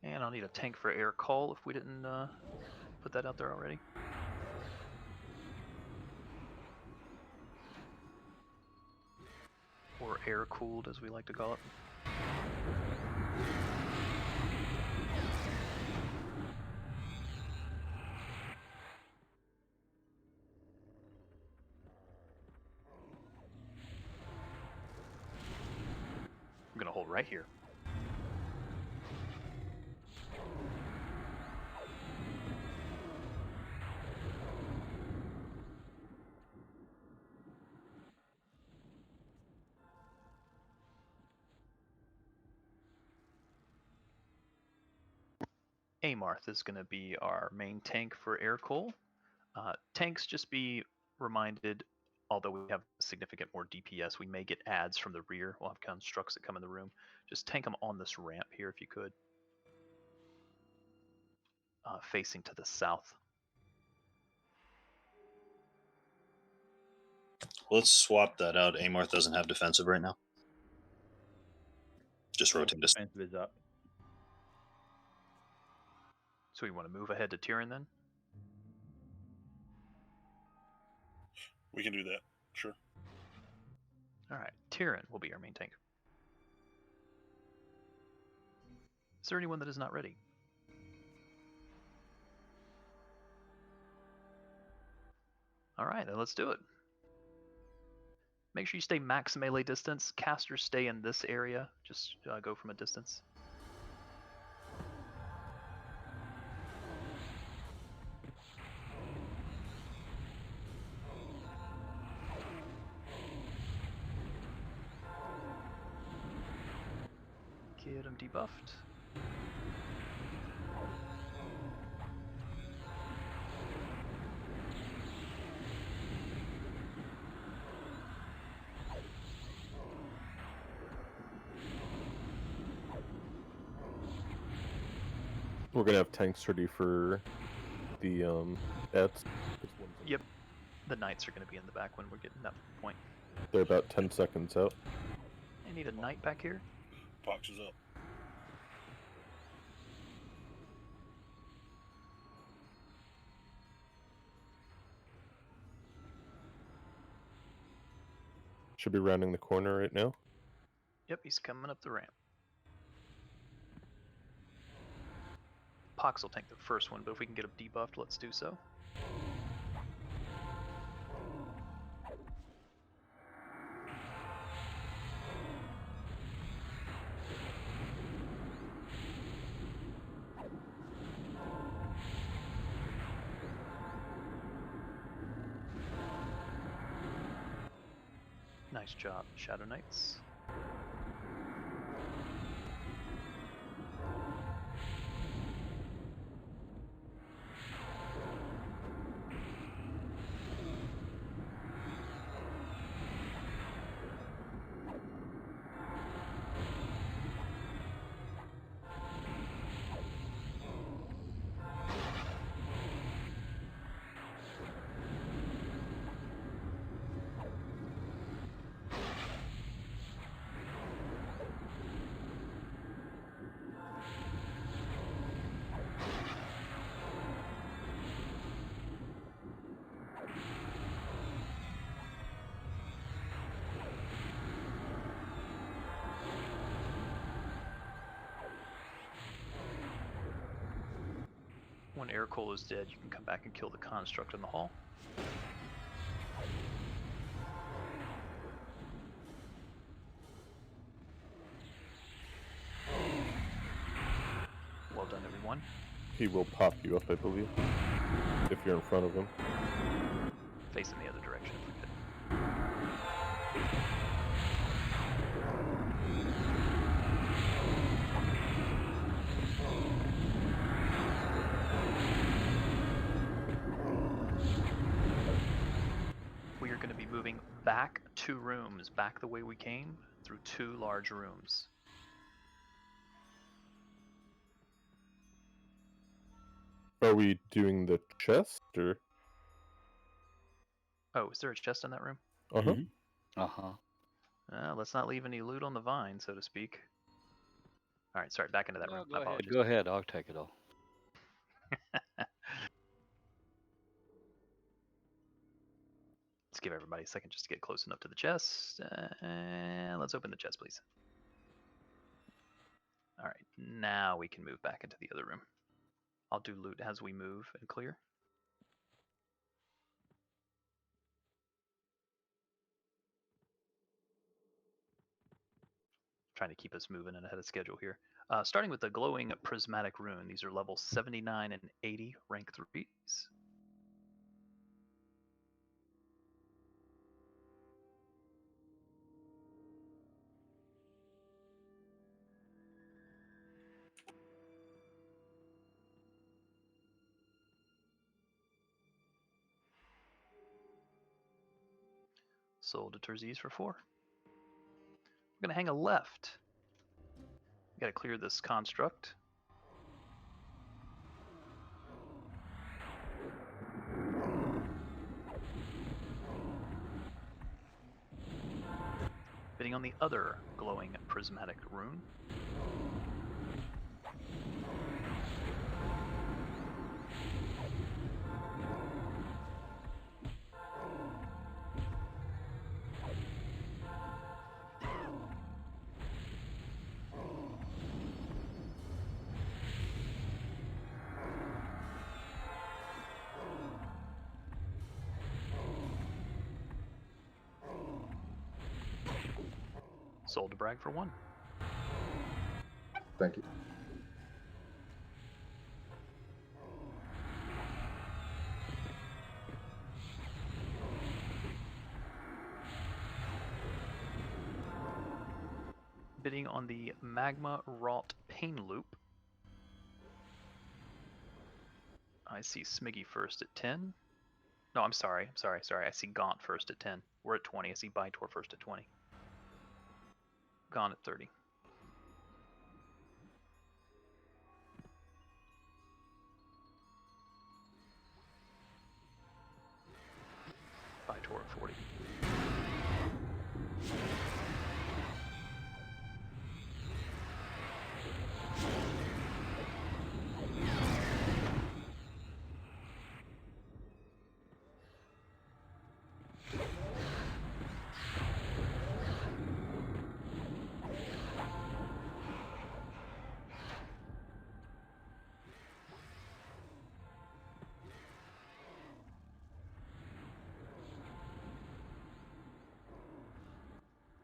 And I'll need a tank for air call if we didn't put that out there already. Or air cooled, as we like to call it. I'm gonna hold right here. Amarth is going to be our main tank for air coal. Tanks, just be reminded, although we have significant more DPS, we may get adds from the rear. We'll have constructs that come in the room. Just tank them on this ramp here if you could. Facing to the south. Let's swap that out. Amarth doesn't have defensive right now. Just rotate this. Defensive is up. So we want to move ahead to Tyrion then? We can do that. Sure. Alright, Tyrion will be our main tank. Is there anyone that is not ready? Alright, then let's do it. Make sure you stay max melee distance. Casters stay in this area. Just go from a distance. debuffed. We're gonna have tanks ready for the ads. Yep. The knights are going to be in the back when we're getting that point. They're about 10 seconds out. I need a knight back here. Fox is up. Should be rounding the corner right now. Yep, he's coming up the ramp. Pox will tank the first one, but if we can get him debuffed, let's do so. Nice job, Shadow Knights. When Aircool is dead, you can come back and kill the construct in the hall. Well done, everyone. He will pop you up, I believe, if you're in front of him. Facing the other direction if we could. We are going to be moving back 2 rooms, back the way we came, through 2 large rooms. Are we doing the chest, or? Oh, is there a chest in that room? Uh-huh. Let's not leave any loot on the vine, so to speak. Alright, sorry, back into that room. Go ahead. Go ahead. I'll take it all. Let's give everybody a second just to get close enough to the chest. And let's open the chest, please. Alright, now we can move back into the other room. I'll do loot as we move and clear. Trying to keep us moving and ahead of schedule here. Starting with the glowing prismatic rune. These are level 79 and 80 rank 3s. Soul deters these for 4. We're going to hang a left. Got to clear this construct. Bidding on the other glowing prismatic rune. Sold to brag for 1. Thank you. Bidding being on the magma wrought pain loop. I see Smiggy first at 10. No, I'm sorry. I see Gaunt first at 10. We're at 20. I see Bytor first at 20. Gaunt at 30. Bytor at 40.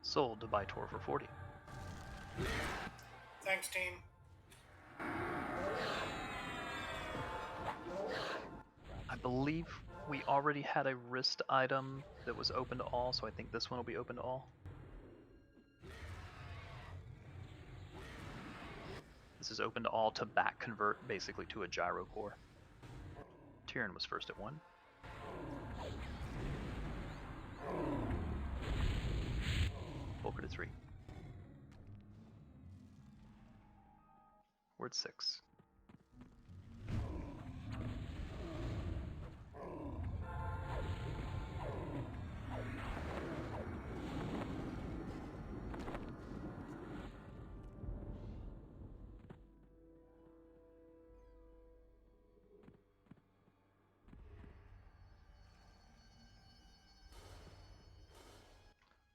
Sold to Bytor for 40. Thanks, team. I believe we already had a wrist item that was open to all, so I think this one will be open to all. This is open to all to back convert basically to a gyro core. Tyrion was first at 1. Volker to 3. We're at 6.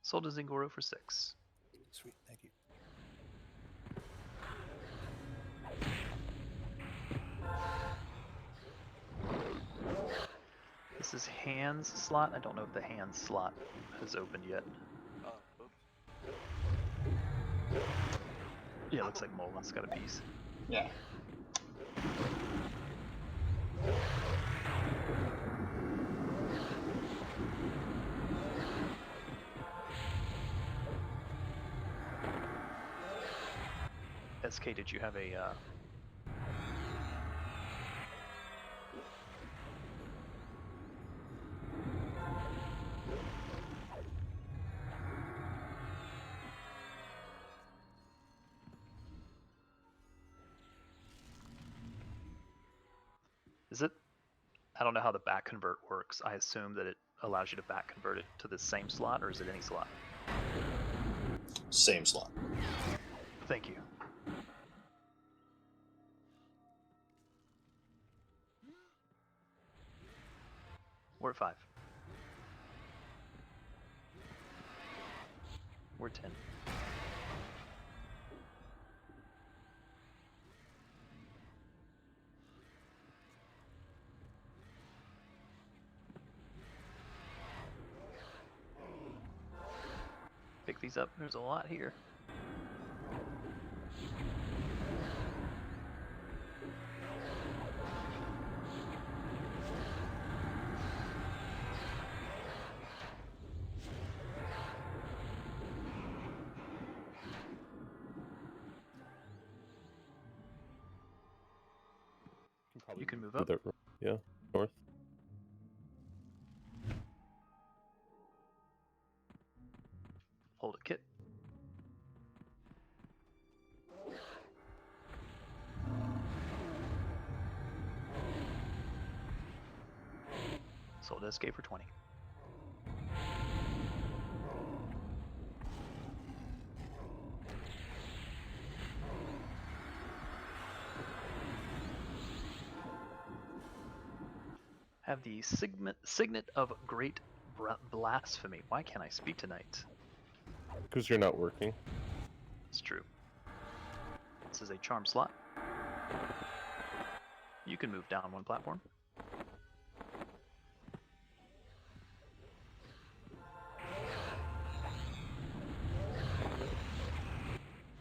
Sold to Zingoro for 6. Sweet, thank you. This is hands slot. I don't know if the hands slot has opened yet. Yeah, looks like Molin's got a piece. Yeah. SK, did you have a Is it? I don't know how the back convert works. I assume that it allows you to back convert it to the same slot, or is it any slot? Same slot. Thank you. We're at 5. We're at 10. Pick these up. There's a lot here. You can move up. Yeah, north. Hold a kit. Sold SK for 20. Have the signet of great blasphemy. Why can't I speak tonight? Because you're not working. It's true. This is a charm slot. You can move down 1 platform.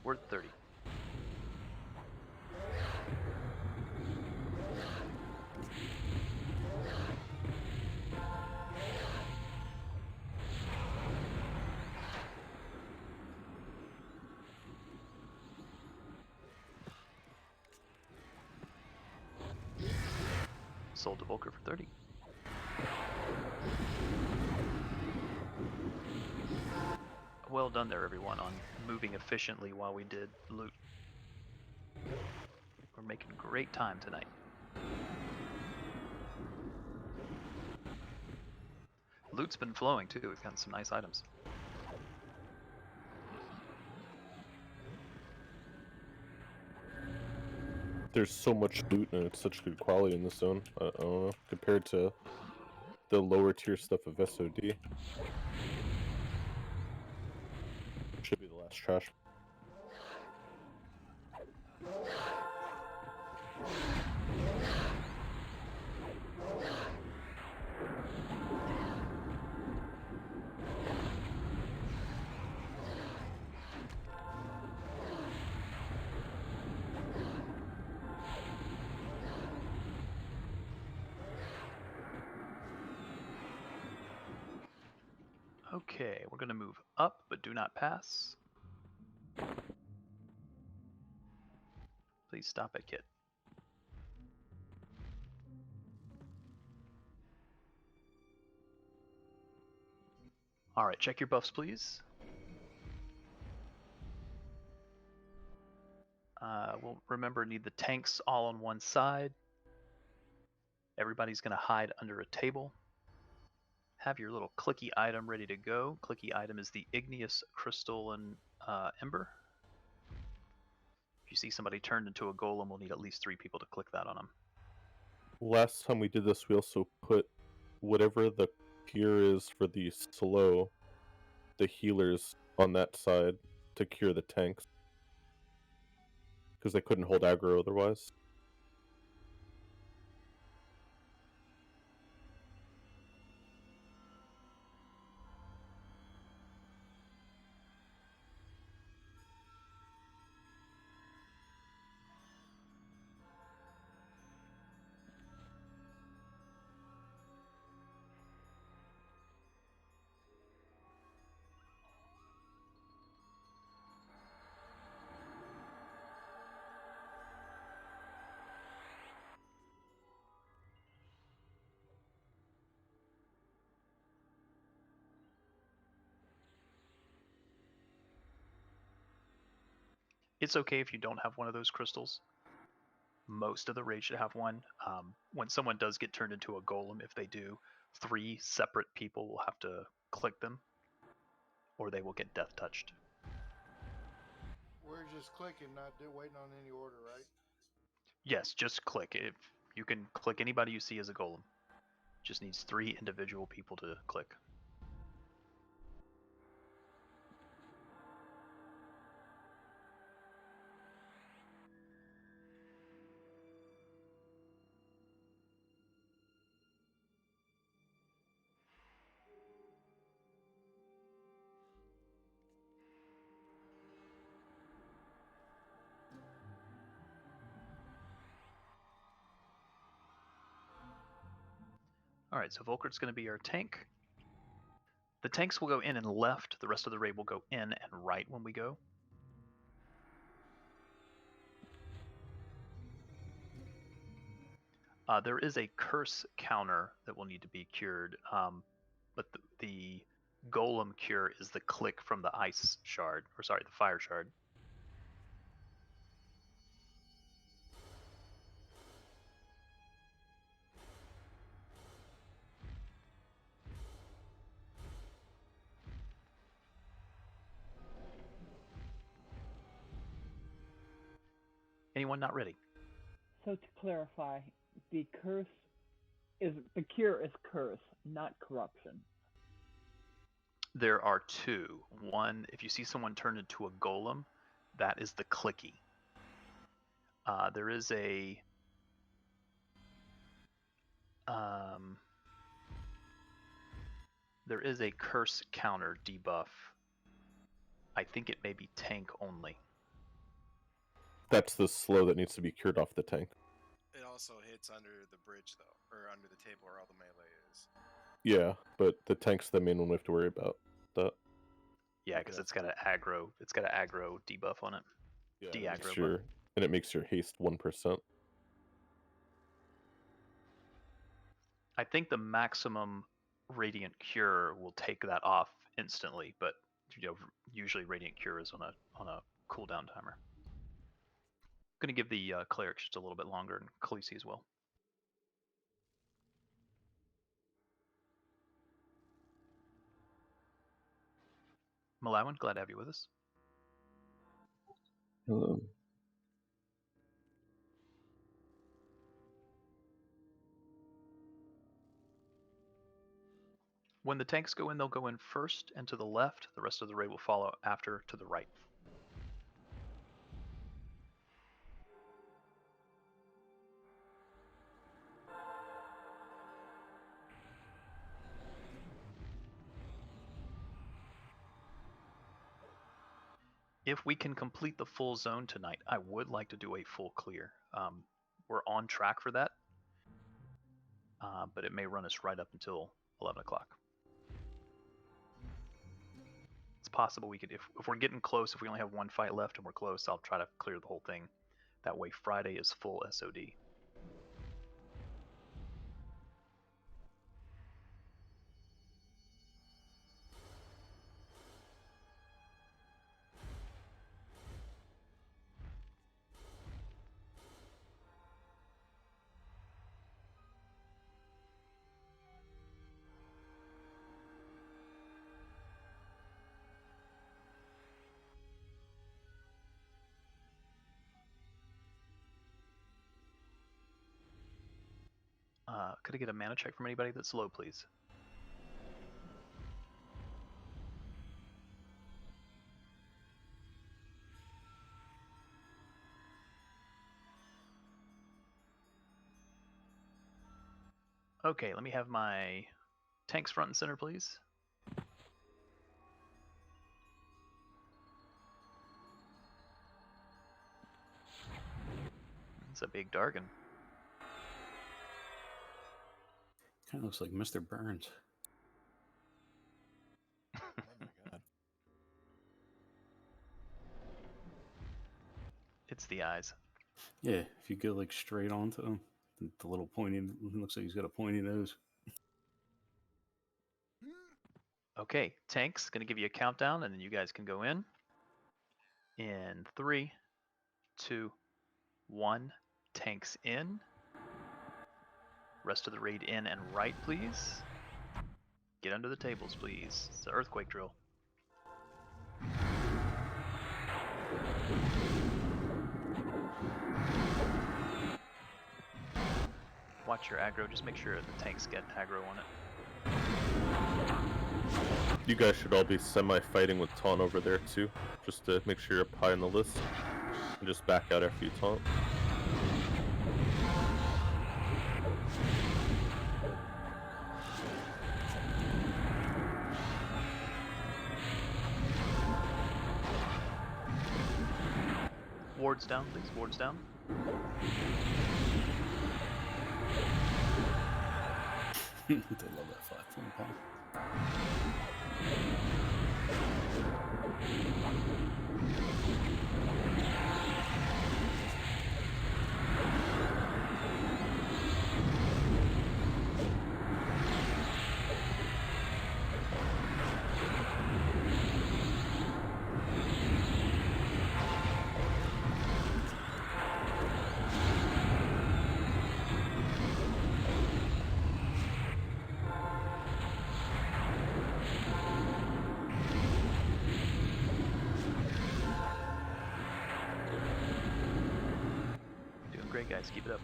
We're at 30. Sold to Volker for 30. Well done there, everyone, on moving efficiently while we did loot. We're making great time tonight. Loot's been flowing too. We've gotten some nice items. There's so much loot and it's such good quality in this zone. I don't know, compared to the lower tier stuff of SOD. Should be the last trash. Okay, we're going to move up, but do not pass. Please stop it, kid. Alright, check your buffs, please. We'll remember, need the tanks all on one side. Everybody's going to hide under a table. Have your little clicky item ready to go. Clicky item is the igneous crystal and ember. If you see somebody turned into a golem, we'll need at least 3 people to click that on them. Last time we did this, we also put whatever the cure is for the slow, the healers on that side to cure the tanks. Because they couldn't hold aggro otherwise. It's okay if you don't have one of those crystals. Most of the raid should have one. When someone does get turned into a golem, if they do, 3 separate people will have to click them, or they will get death touched. We're just clicking, not waiting on any order, right? Yes, just click. If you can click anybody you see as a golem. Just needs 3 individual people to click. Alright, so Volkert's going to be our tank. The tanks will go in and left. The rest of the raid will go in and right when we go. There is a curse counter that will need to be cured, but the golem cure is the click from the ice shard, or sorry, the fire shard. Anyone not ready? So to clarify, the cure is curse, not corruption. There are 2. One, if you see someone turned into a golem, that is the clicky. There is a curse counter debuff. I think it may be tank only. That's the slow that needs to be cured off the tank. It also hits under the bridge, though, or under the table where all the melee is. Yeah, but the tank's the main one we have to worry about. That. Yeah, because it's got an aggro. It's got an aggro debuff on it. Yeah, De-aggro. and it makes your haste 1%. I think the maximum Radiant Cure will take that off instantly, but usually Radiant Cure is on a cooldown timer. I'm gonna give the cleric just a little bit longer, and Khaleesi as well. Malawan, glad to have you with us. Hello. When the tanks go in, they'll go in first and to the left. The rest of the raid will follow after to the right. If we can complete the full zone tonight, I would like to do a full clear. We're on track for that, but it may run us right up until 11 o'clock. It's possible we could, if we're getting close, if we only have one fight left and we're close, I'll try to clear the whole thing. That way Friday is full SOD. Could I get a mana check from anybody that's low, please? Okay, let me have my tanks front and center, please. It's a big Dargan. Kind of looks like Mr. Burns. Oh my god. It's the eyes. Yeah, if you go like straight onto him, the little pointy, looks like he's got a pointy nose. Okay, tanks, gonna give you a countdown, and then you guys can go in. In 3, 2, 1, tanks in. Rest of the raid in and right, please. Get under the tables, please. It's an earthquake drill. Watch your aggro, just make sure the tanks get aggro on it. You guys should all be semi-fighting with taunt over there too, just to make sure you're up high on the list. And just back out after you taunt. Wards down, please. Wards down. They love that 5-point pop. Great, guys. Keep it up.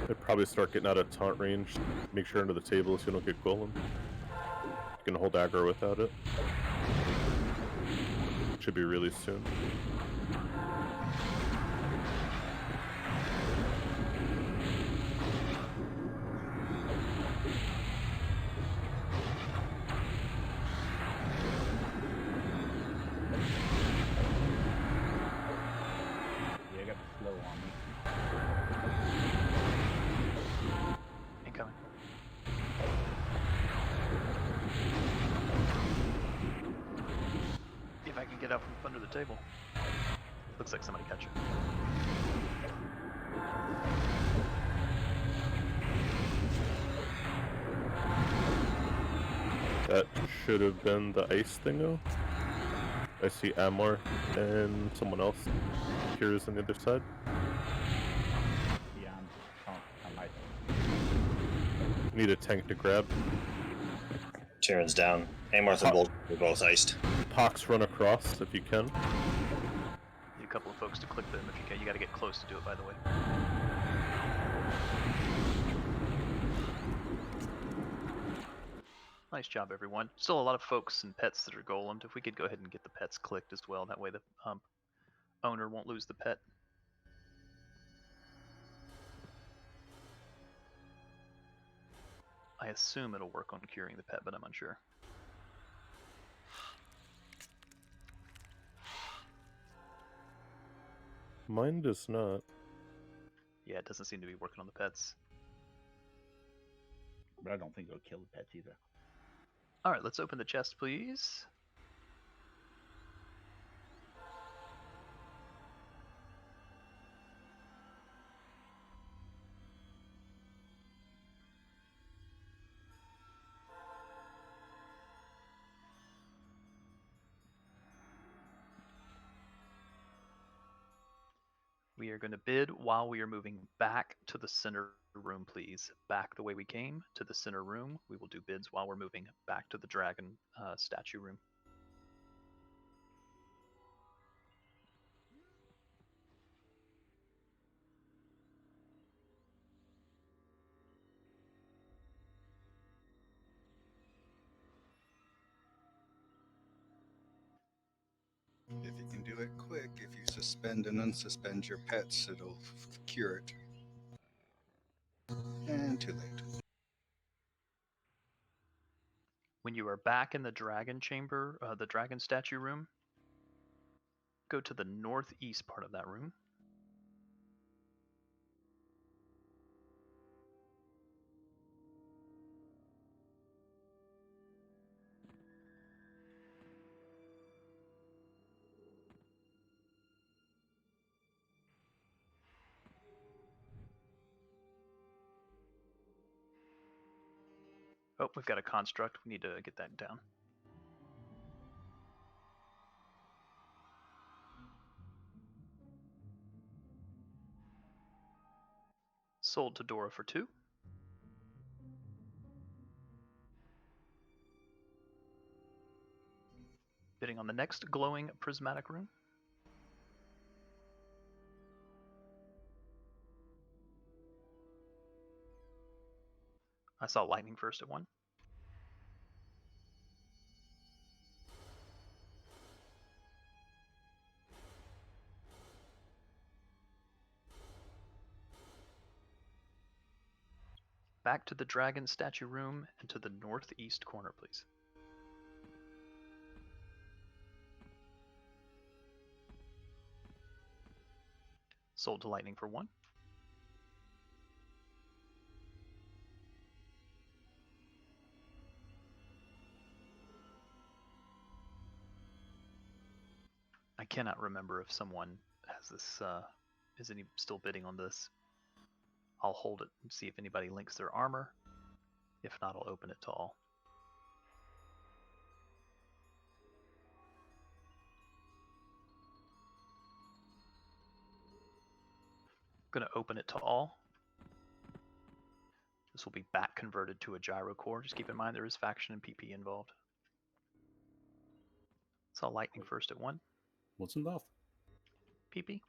They'd probably start getting out of taunt range. Make sure under the table so you don't get Golem. You can hold aggro without it. Should be really soon. Get out from under the table. Looks like somebody got you. That should have been the ice thingo. I see Amor and someone else. Kira's on the other side. Yeah, I might. Need a tank to grab. Tyron's down. Amorth and Bolt are both iced. Pox, run across if you can. Need a couple of folks to click them if you can. You gotta get close to do it, by the way. Nice job, everyone. Still a lot of folks and pets that are golemed. If we could go ahead and get the pets clicked as well, that way the owner won't lose the pet. I assume it'll work on curing the pet, but I'm unsure. Mine does not. Yeah, it doesn't seem to be working on the pets. But I don't think it'll kill the pets either. Alright, let's open the chest, please. We are going to bid while we are moving back to the center room, please. Back the way we came to the center room. We will do bids while we're moving back to the dragon statue room. If you can do it quick, if you suspend and unsuspend your pets, it'll cure it. And too late. When you are back in the dragon chamber, the dragon statue room, go to the northeast part of that room. Oh, we've got a construct. We need to get that down. Sold to Dora for 2. Bidding on the next glowing prismatic room. I saw lightning first at 1. Back to the dragon statue room and to the northeast corner, please. Sold to lightning for 1. I cannot remember if someone has this, is any still bidding on this. I'll hold it and see if anybody links their armor. If not, I'll open it to all. I'm going to open it to all. This will be back converted to a gyro core. Just keep in mind there is faction and PP involved. Saw lightning first at 1. What's involved? PP.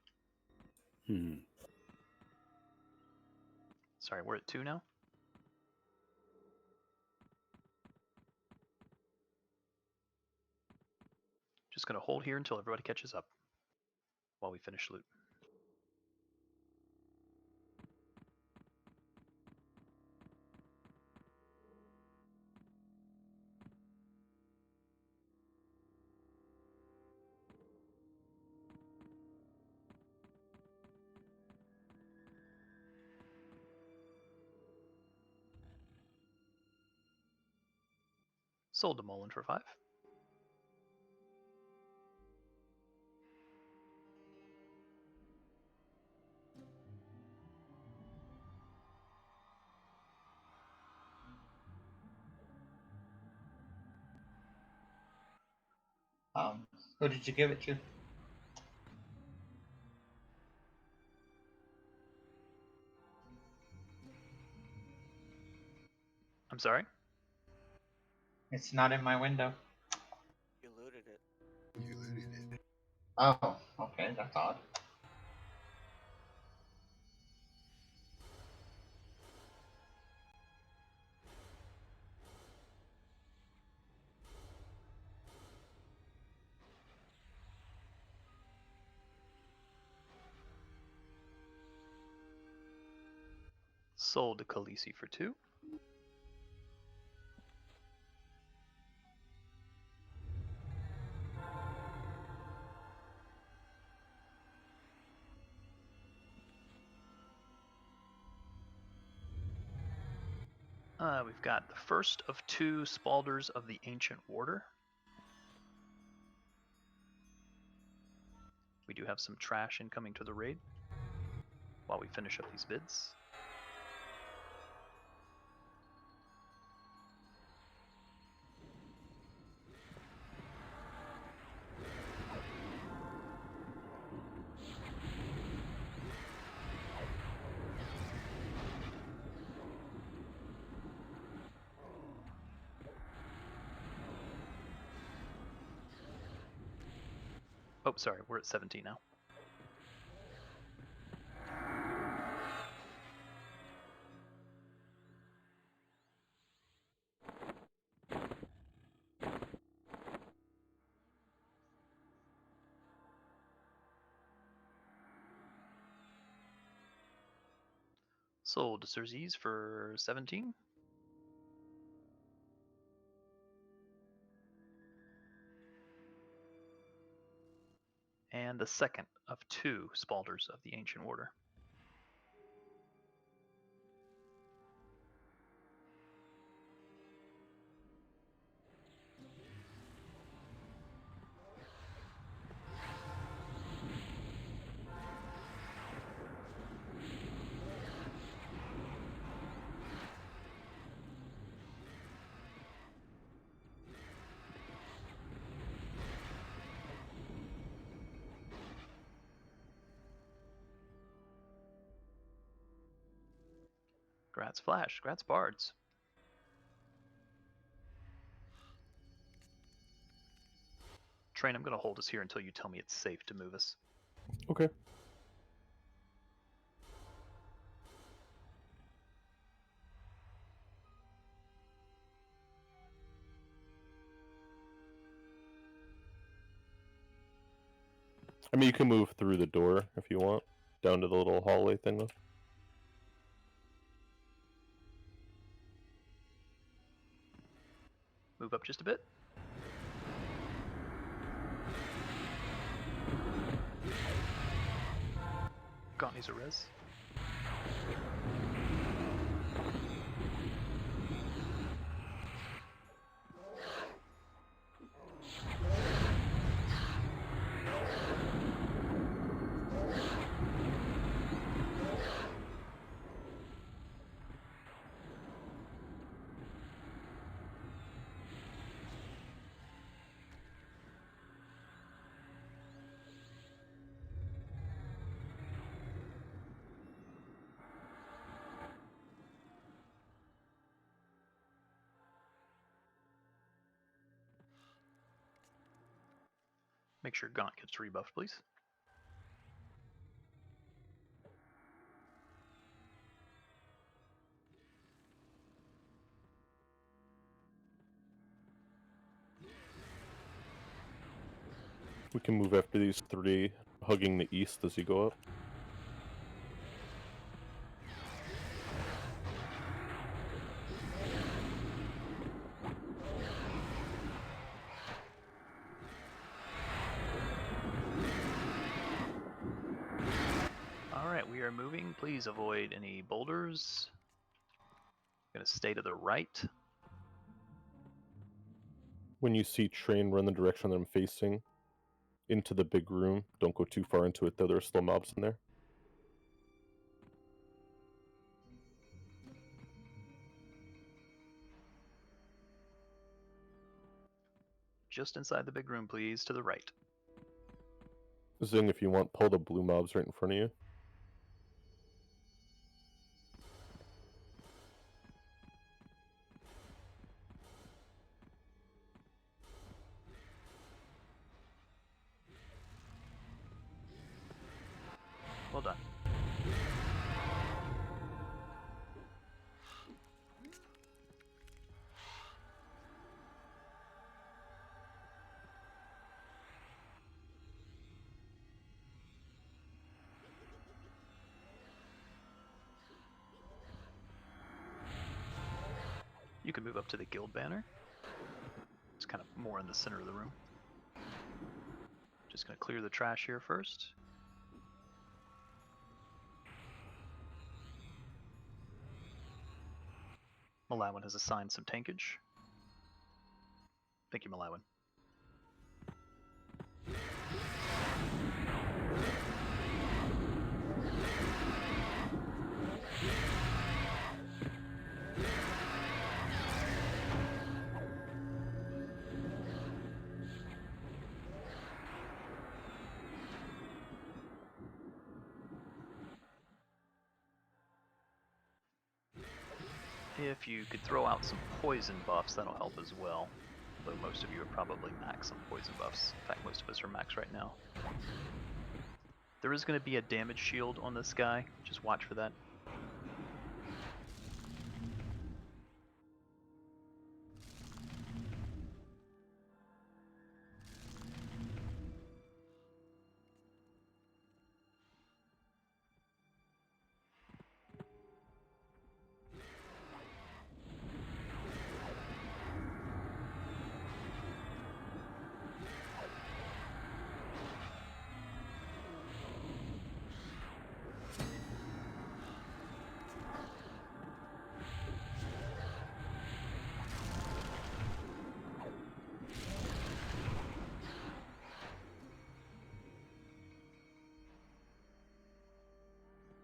Hmm. Sorry, we're at 2 now. Just going to hold here until everybody catches up while we finish loot. Sold to Mullen for 5. Who did you give it to? I'm sorry? It's not in my window. You looted it. You looted it. Oh, okay, that's odd. Sold to Khaleesi for 2. We've got the first of 2 Spalders of the Ancient Order. We do have some trash incoming to the raid while we finish up these bids. Oh, sorry, we're at 17 now. Sold to Cersei's for 17. And the second of 2 Spalders of the Ancient Order. Grats Flash, grats Bards. Train, I'm going to hold us here until you tell me it's safe to move us. Okay. I mean, you can move through the door if you want, down to the little hallway thing though. Move up just a bit. Gaunt needs a res. Make sure Gaunt gets rebuffed, please. We can move after these 3, hugging the east as you go up. Alright, we are moving. Please avoid any boulders. Gonna stay to the right. When you see Train run the direction that I'm facing, into the big room. Don't go too far into it though, there are still mobs in there. Just inside the big room, please, to the right. Zing, if you want, pull the blue mobs right in front of you. Well done. You can move up to the guild banner. It's kind of more in the center of the room. Just going to clear the trash here first. Malawin has assigned some tankage. Thank you, Malawin. If you could throw out some poison buffs, that'll help as well. Though most of you are probably max on poison buffs. In fact, most of us are max right now. There is going to be a damage shield on this guy. Just watch for that.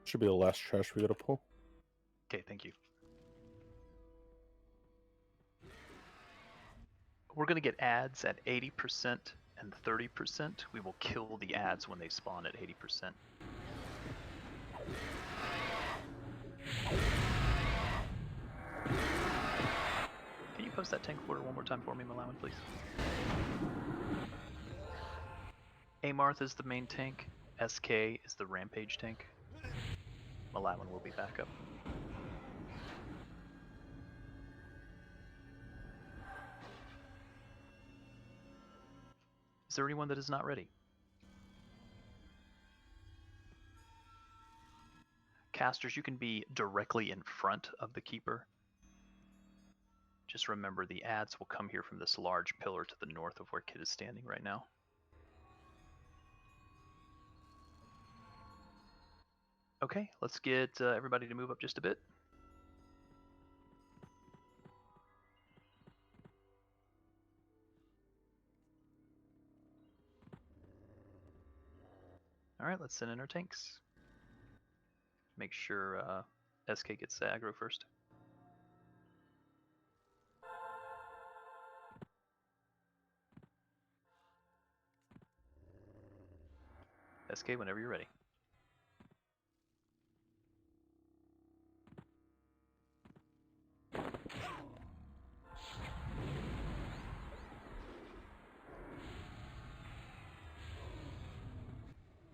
Should be the last trash we gotta pull. Okay, thank you. We're going to get ads at 80% and 30%. We will kill the ads when they spawn at 80%. Can you post that tank order one more time for me, Malawin, please? Amarth is the main tank. SK is the rampage tank. Malawin will be back up. Is there anyone that is not ready? Casters, you can be directly in front of the keeper. Just remember the ads will come here from this large pillar to the north of where Kid is standing right now. Okay, let's get everybody to move up just a bit. Alright, let's send in our tanks. Make sure SK gets the aggro first. SK, whenever you're ready.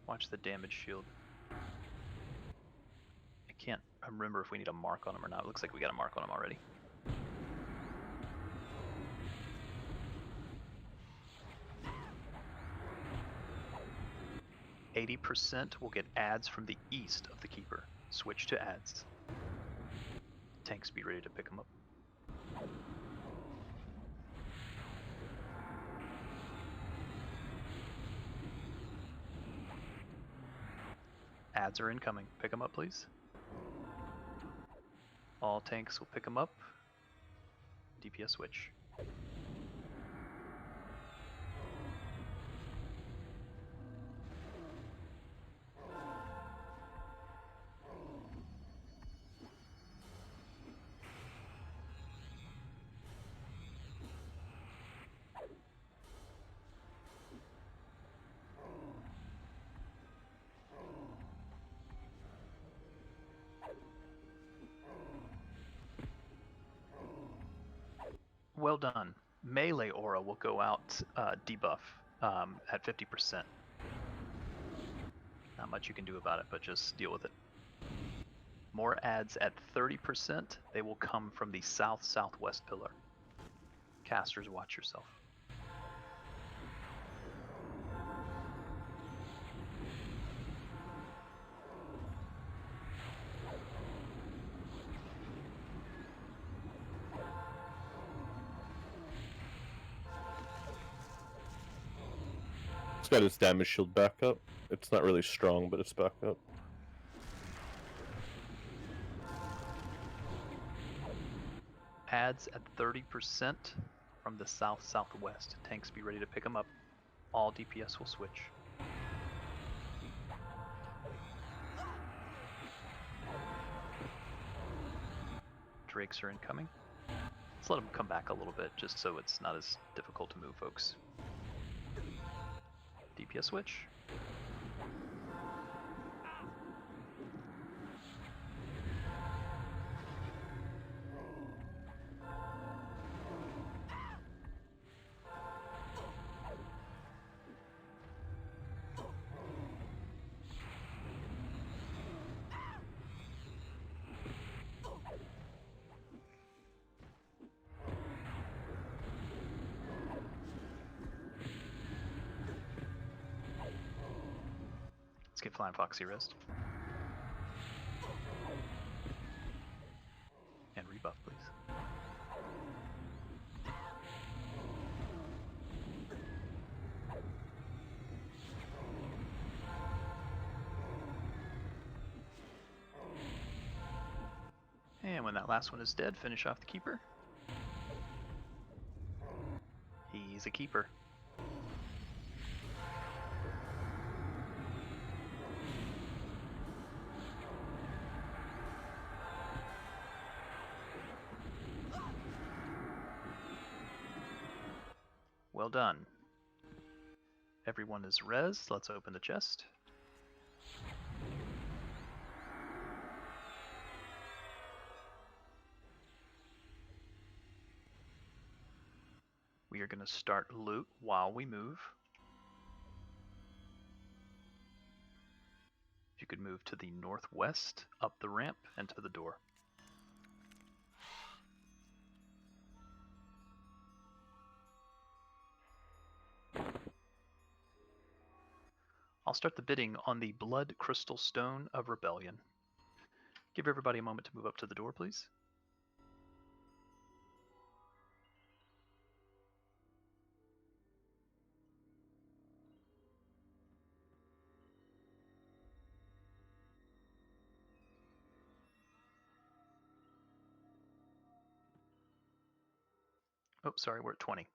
Watch the damage shield. I can't remember if we need a mark on him or not. It looks like we got a mark on him already. %, will get ads from the east of the keeper. Switch to ads. Tanks be ready to pick them up. Ads are incoming. Pick them up, please. All tanks will pick them up. DPS switch. Well done. Melee aura will go out debuff at 50%. Not much you can do about it, but just deal with it. More adds at 30%. They will come from the south-southwest pillar. Casters, watch yourself. It's got its damage shield back up. It's not really strong, but it's back up. Adds at 30% from the south-southwest. Tanks be ready to pick them up. All DPS will switch. Drakes are incoming. Let's let them come back a little bit, just so it's not as difficult to move, folks. DPS switch. Let's get Flying Foxy rest. And rebuff, please. And when that last one is dead, finish off the keeper. He's a keeper. Well done. Everyone is res. Let's open the chest. We are going to start loot while we move. If you could move to the northwest, up the ramp, and to the door. I'll start the bidding on the Blood Crystal Stone of Rebellion. Give everybody a moment to move up to the door, please. Oh, sorry, we're at 20.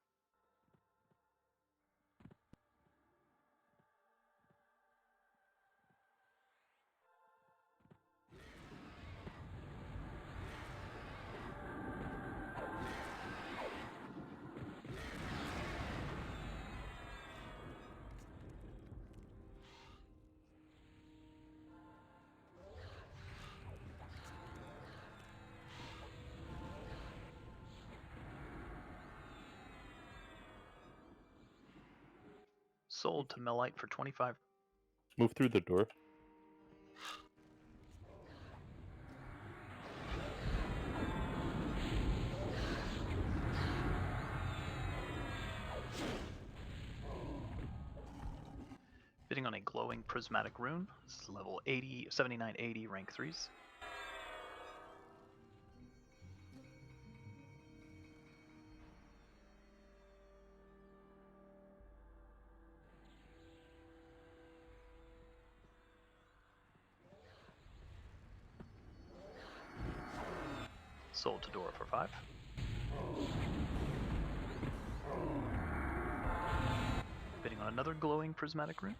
Sold to Melite for 25. Move through the door. Bidding on a glowing prismatic rune. This is level 80, 7980, rank 3s. Sold to Dora for 5. Bidding on another glowing prismatic rune.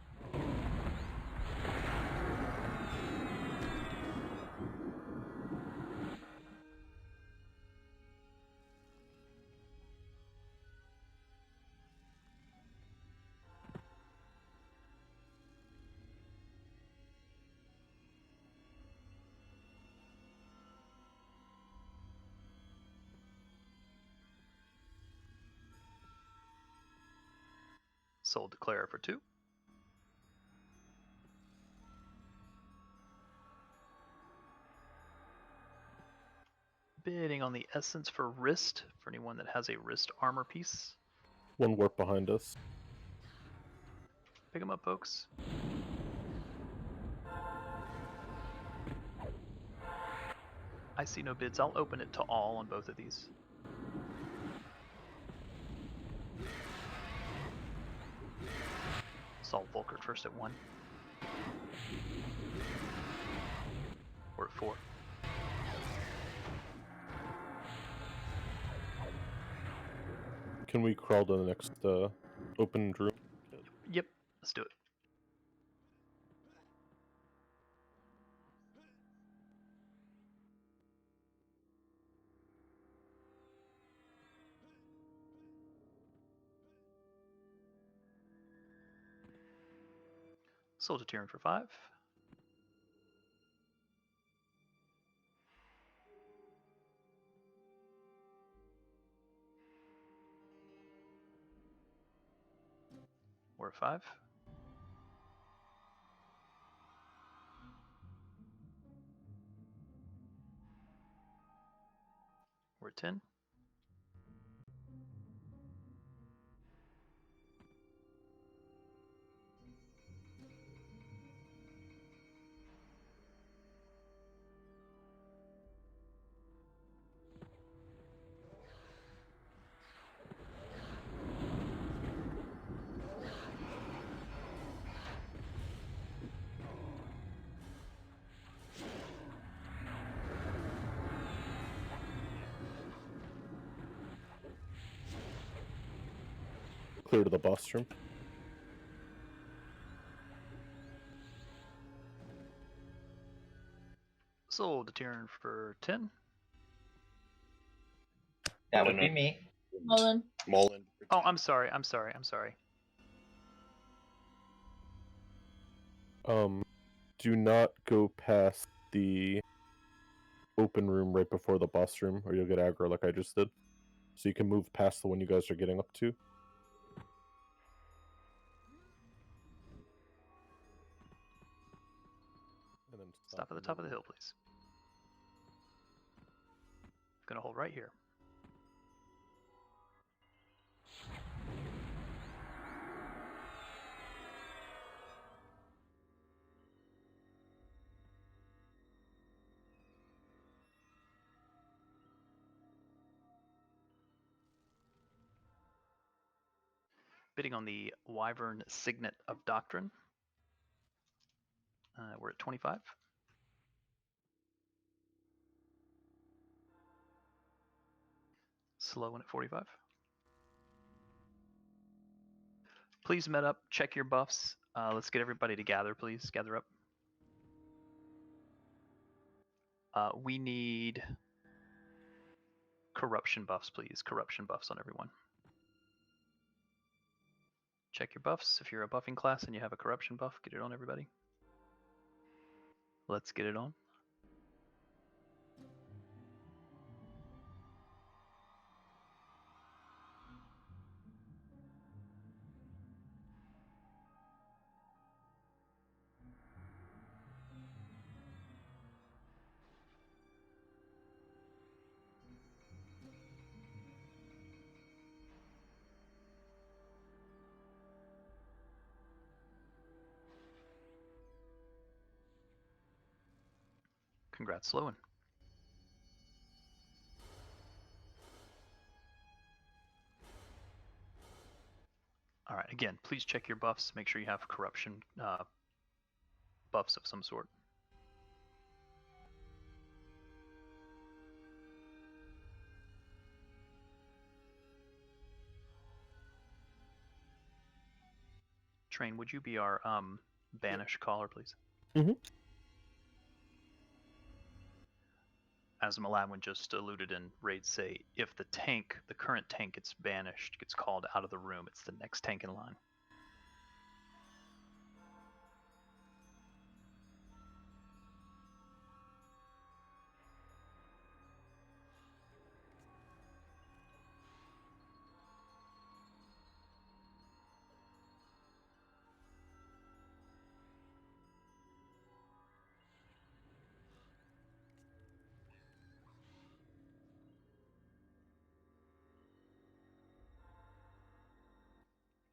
Soul Declare for 2. Bidding on the Essence for Wrist, for anyone that has a wrist armor piece. 1 warp behind us. Pick them up, folks. I see no bids. I'll open it to all on both of these. Salt Volker first at 1. We're at 4. Can we crawl to the next open room? Yep, let's do it. Soldier Tyrion for 5. We're at 5. We're at 10. Clear to the boss room. Soldier Tyrion for 10. That would be me. Mullen. Mullen. Oh, I'm sorry. I'm sorry. I'm sorry. Do not go past the open room right before the boss room, or you'll get aggro like I just did. So you can move past the one you guys are getting up to. And then Stop at the top of the hill, please. Gonna hold right here. Bidding on the Wyvern Signet of Doctrine. We're at 25. Slow one at 45. Please met up, check your buffs. Let's get everybody to gather, please. Gather up. We need corruption buffs, please. Corruption buffs on everyone. Check your buffs. If you're a buffing class and you have a corruption buff, get it on everybody. Let's get it on. Congrats, Sloan. All right, again, please check your buffs. Make sure you have corruption buffs of some sort. Train, would you be our banish caller, please? Mm-hmm. As Malawin just alluded in Raid say, if the tank, the current tank gets banished, gets called out of the room, it's the next tank in line.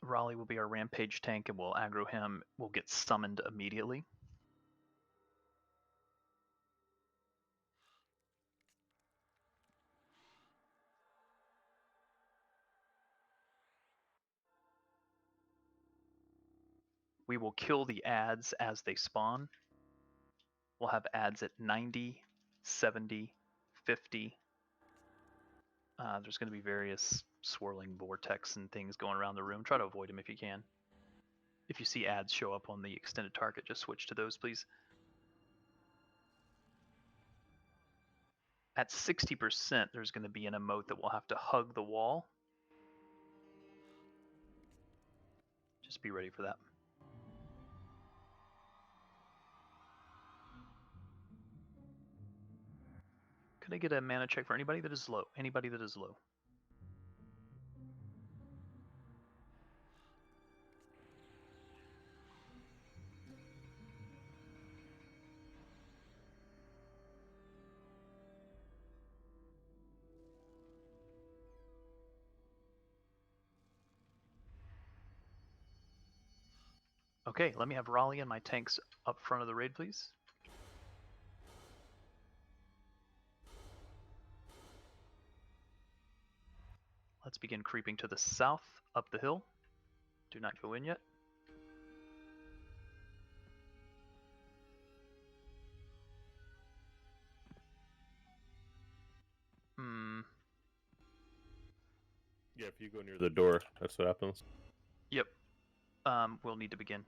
Raleigh will be our rampage tank, and we'll aggro him. We'll get summoned immediately. We will kill the ads as they spawn. We'll have ads at 90, 70, 50. There's going to be various swirling vortex and things going around the room. Try to avoid them if you can. If you see ads show up on the extended target, just switch to those, please. At 60%, there's going to be an emote that will have to hug the wall. Just be ready for that. Could I get a mana check for anybody that is low? Anybody that is low. Okay, let me have Raleigh and my tanks up front of the raid, please. Let's begin creeping to the south, up the hill. Do not go in yet. Yeah, if you go near the door, that's what happens. Yep. We'll need to begin.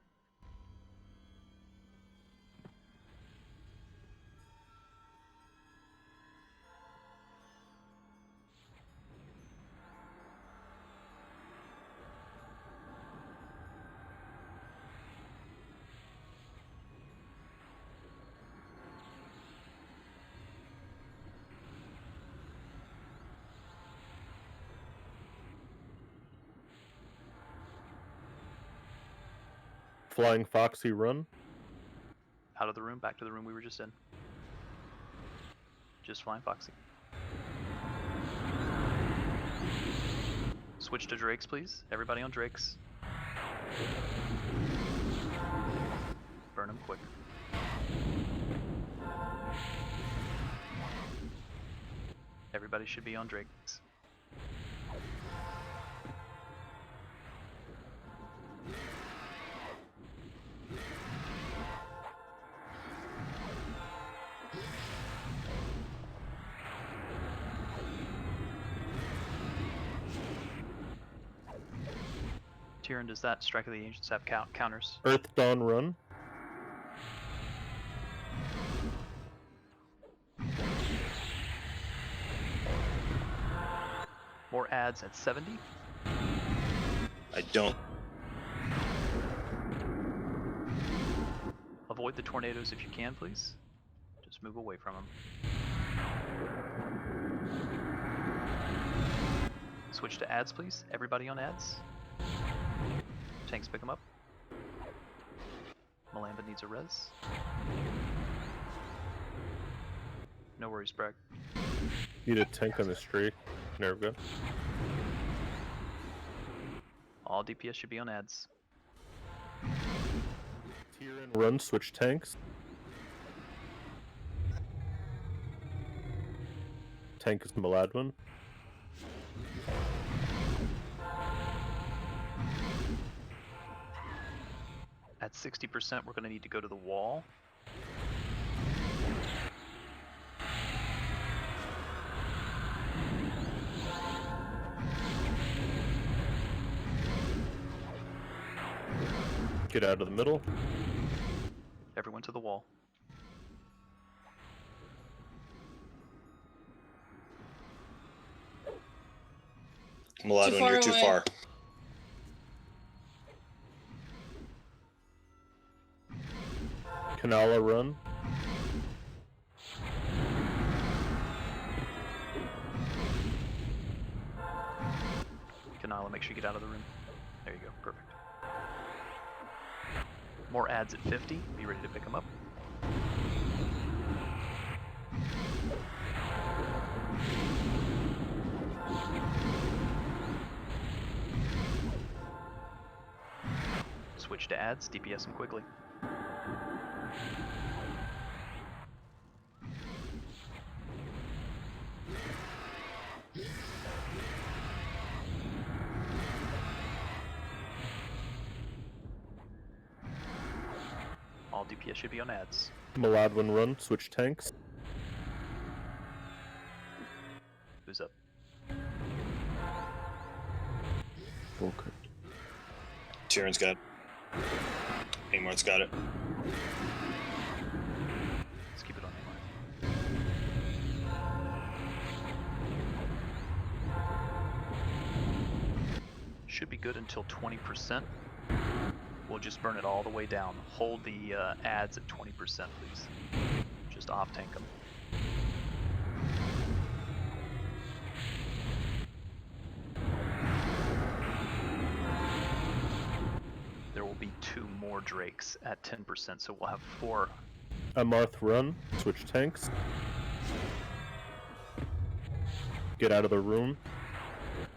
Flying Foxy run. Out of the room, back to the room we were just in. Just Flying Foxy. Switch to Drakes, please. Everybody on Drakes. Burn them quick. Everybody should be on Drakes. Tyrion, does that Strike of the Ancients have counters? Earth Dawn run. More ads at 70. I don't. Avoid the tornadoes if you can, please. Just move away from them. Switch to ads, please. Everybody on ads. Tanks pick them up. Malamba needs a res. No worries, Bragg. Need a tank on the street. There we go. All DPS should be on ads. Tyrion run, switch tanks. Tank is Maladwin. At 60%, we're going to need to go to the wall. Get out of the middle. Everyone to the wall. Maladwin, you're too far. Kanala run. Kanala, make sure you get out of the room. There you go, perfect. More ads at 50. Be ready to pick them up. switch to ads, DPS them quickly. All DPS should be on ads. Maladwin run, switch tanks. Who's up? Okay. Tyrion's got it. Amor's got it. Let's keep it on Amor. Should be good until 20%. We'll just burn it all the way down. Hold the ads at 20%, please. Just off tank them. There will be 2 more drakes at 10%, so we'll have 4. Amarth run, switch tanks. Get out of the room.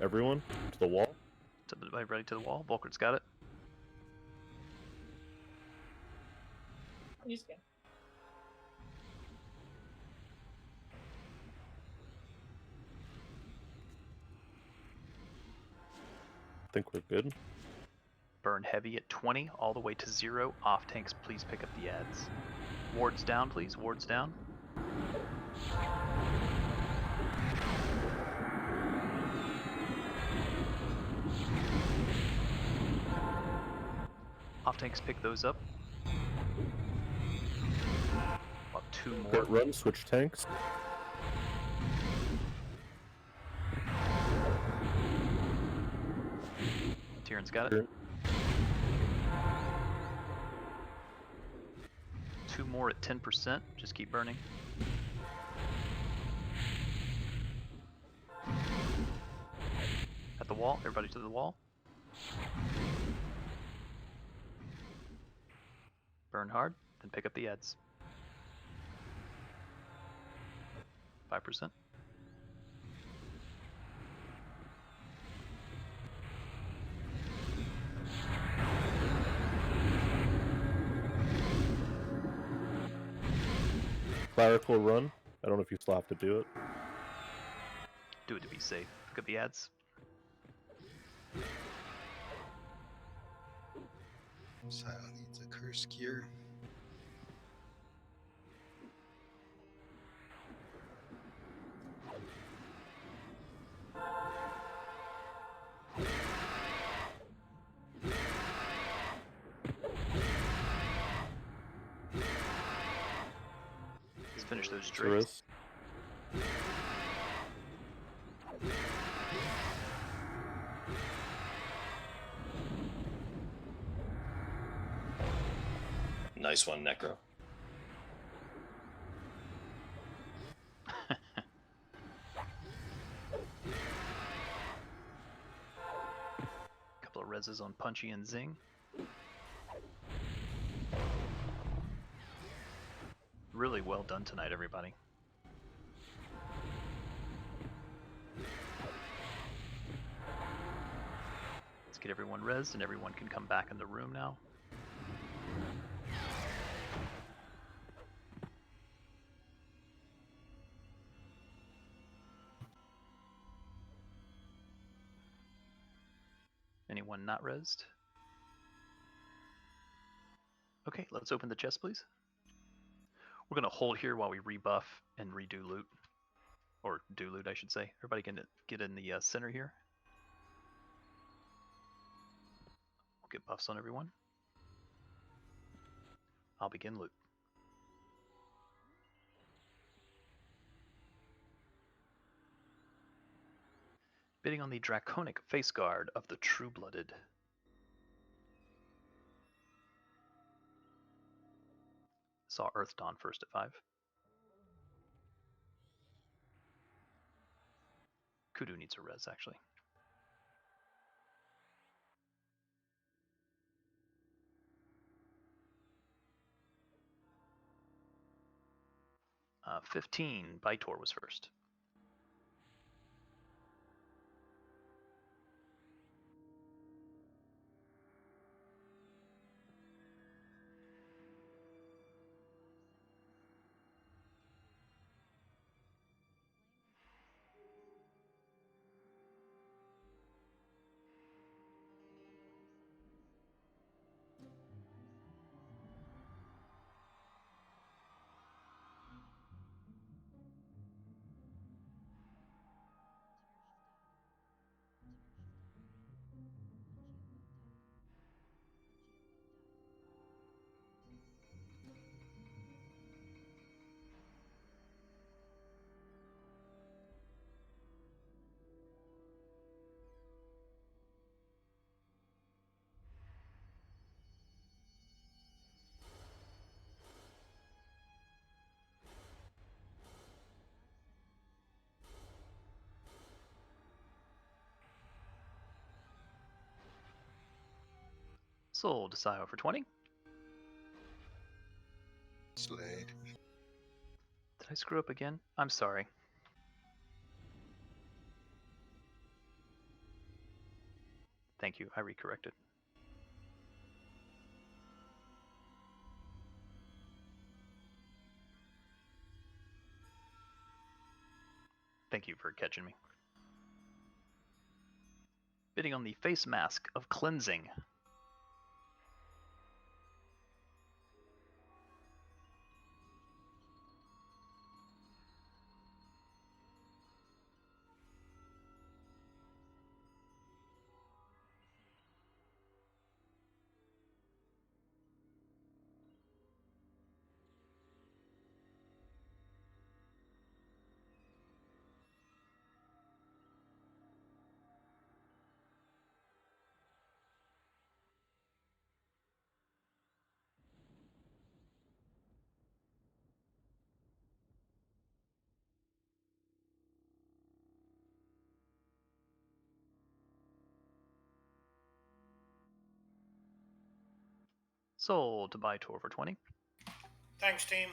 Everyone, to the wall. Ready to the wall. Volker's got it. He's good. I think we're good. Burn heavy at 20, all the way to 0. Off tanks, please pick up the ads. Wards down, please. Wards down. Off tanks, pick those up. About 2 more. Get run, switch tanks. Tyrion's got it. 2 more at 10%. Just keep burning. At the wall. Everybody to the wall. Burn hard, then pick up the ads. 5%. Clerical run. I don't know if you still have to do it. Do it to be safe. Pick up the ads. Sile needs a curse cure. Let's finish those drakes. Nice one, Necro. Couple of reses on Punchy and Zing. Really well done tonight, everybody. Let's get everyone resed and everyone can come back in the room now. Anyone not resed? Okay, let's open the chest, please. We're going to hold here while we rebuff and redo loot. Or do loot, I should say. Everybody can get in the center here. We'll get buffs on everyone. I'll begin loot. Bidding on the Draconic Face Guard of the True-Blooded. Saw Earth Dawn first at 5. Kudu needs a res, actually. Uh, 15, Baitor was first. Sold to Sio for 20. Slade. Did I screw up again? I'm sorry. Thank you. I recorrected. Thank you for catching me. Bidding on the face mask of cleansing. Sold to buy Tor for 20. Thanks, team.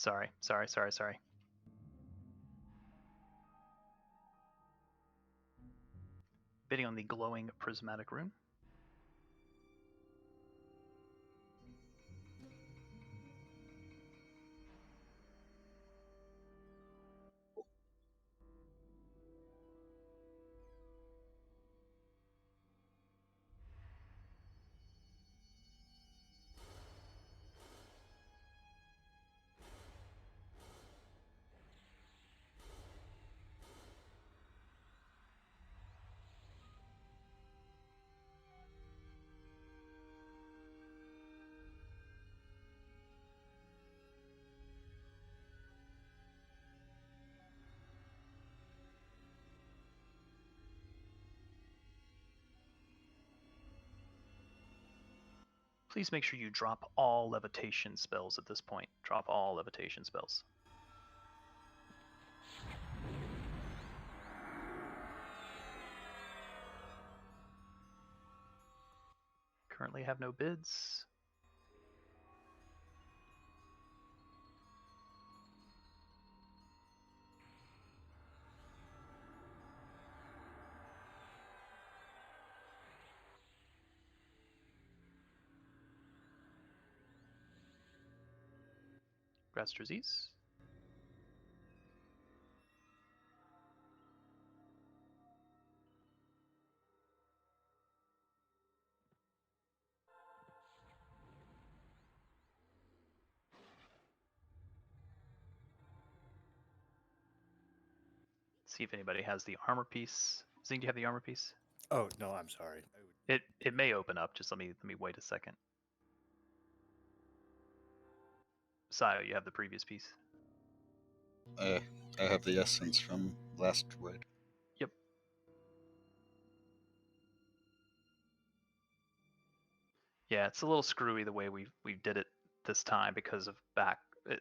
Sorry. Bidding on the glowing prismatic rune. Please make sure you drop all levitation spells at this point. Drop all levitation spells. Currently have no bids. Grass disease. See if anybody has the armor piece. Zing, do you have the armor piece? Oh no, I'm sorry. It may open up. Just let me wait a second. Sio, you have the previous piece. I have the essence from last raid. Yep. Yeah, it's a little screwy the way we did it this time because of back.